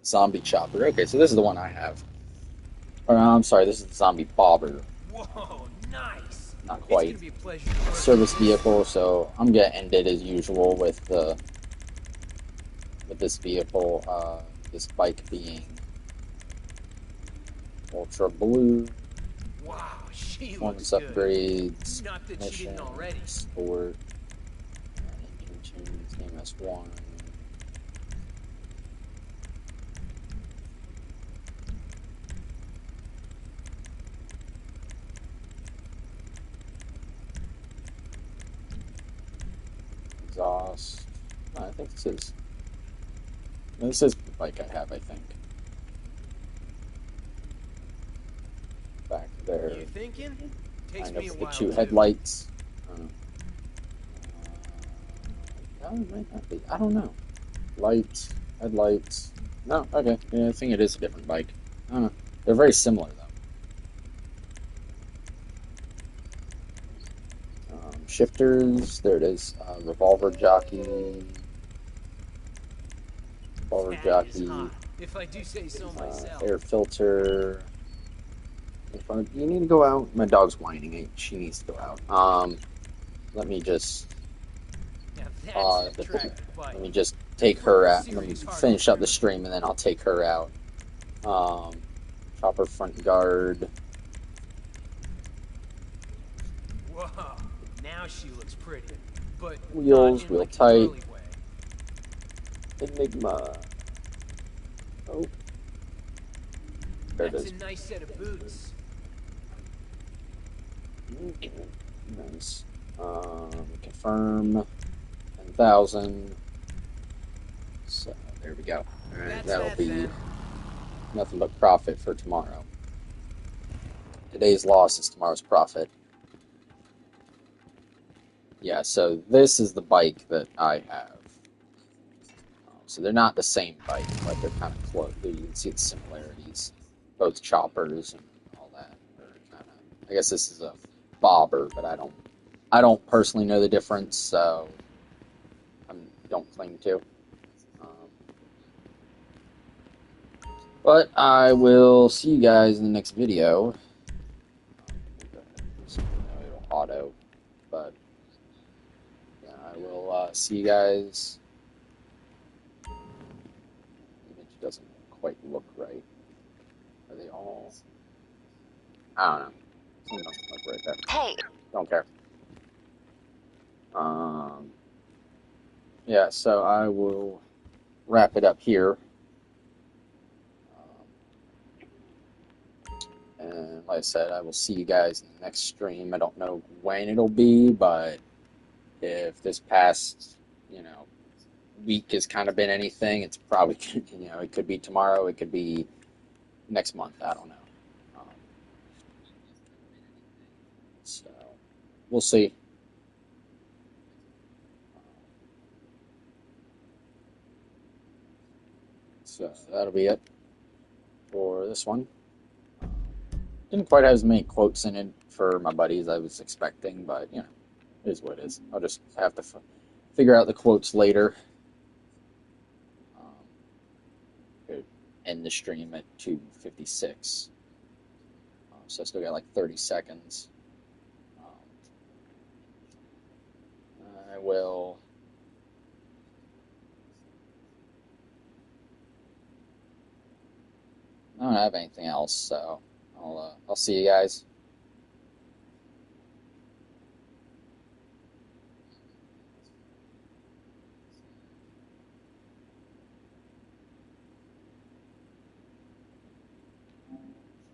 Zombie Chopper. Okay, so this is the one I have. Or, I'm sorry, this is the Zombie Bobber. Whoa, nice. Not It's quite. gonna be a pleasure to work Service with you. vehicle, so I'm gonna end it as usual with this vehicle, this bike being Ultra Blue, Wow, she performance looks good. upgrades, Not that she mission, didn't already. sport, engine tunes, MS1. Exhaust. No, I think this is the bike I have, I think. Back there. You thinking? Takes Kind me a of the while two too. headlights. No, it might not be. I don't know. Lights, headlights. No, okay. Yeah, I think it is a different bike. I don't know. They're very similar, though. Shifters. There it is. Revolver jockey. Revolver That is jockey. hot, if I do say so myself. Air filter. You need to go out. My dog's whining. She needs to go out. Let me just. Now that's an attractive Let bike. me just take her out. Let me finish up the stream and then I'll take her out. Chopper front guard. Whoa, now she looks pretty. But Wheels, not in wheel like a tight. girly way. Enigma. Oh. There it That's is. a nice set of boots. Okay, nice. Confirm 10,000. So there we go. Alright, That's that'll that be then. nothing but profit for tomorrow. Today's loss is tomorrow's profit. Yeah, so this is the bike that I have. So they're not the same bike, but they're kind of close. You can see the similarities. Both choppers and all that are kind of. I guess this is a bobber, but I don't personally know the difference, so I don't claim to. But I will see you guys in the next video. It'll auto, but yeah, I will see you guys. The image doesn't quite look right. Are they all? I don't know. Some don't look right there. Hey, Don't care. Yeah, so I will wrap it up here. And like I said, I will see you guys in the next stream. I don't know when it'll be, but if this past, week has kind of been anything, it's probably, it could be tomorrow, it could be next month. I don't know. So we'll see. So that'll be it for this one. Didn't quite have as many quotes in it for my buddies as I was expecting, but it is what it is. I'll just have to figure out the quotes later. Could end the stream at 2:56, so I still got like 30 seconds. I will. I don't have anything else, so I'll see you guys.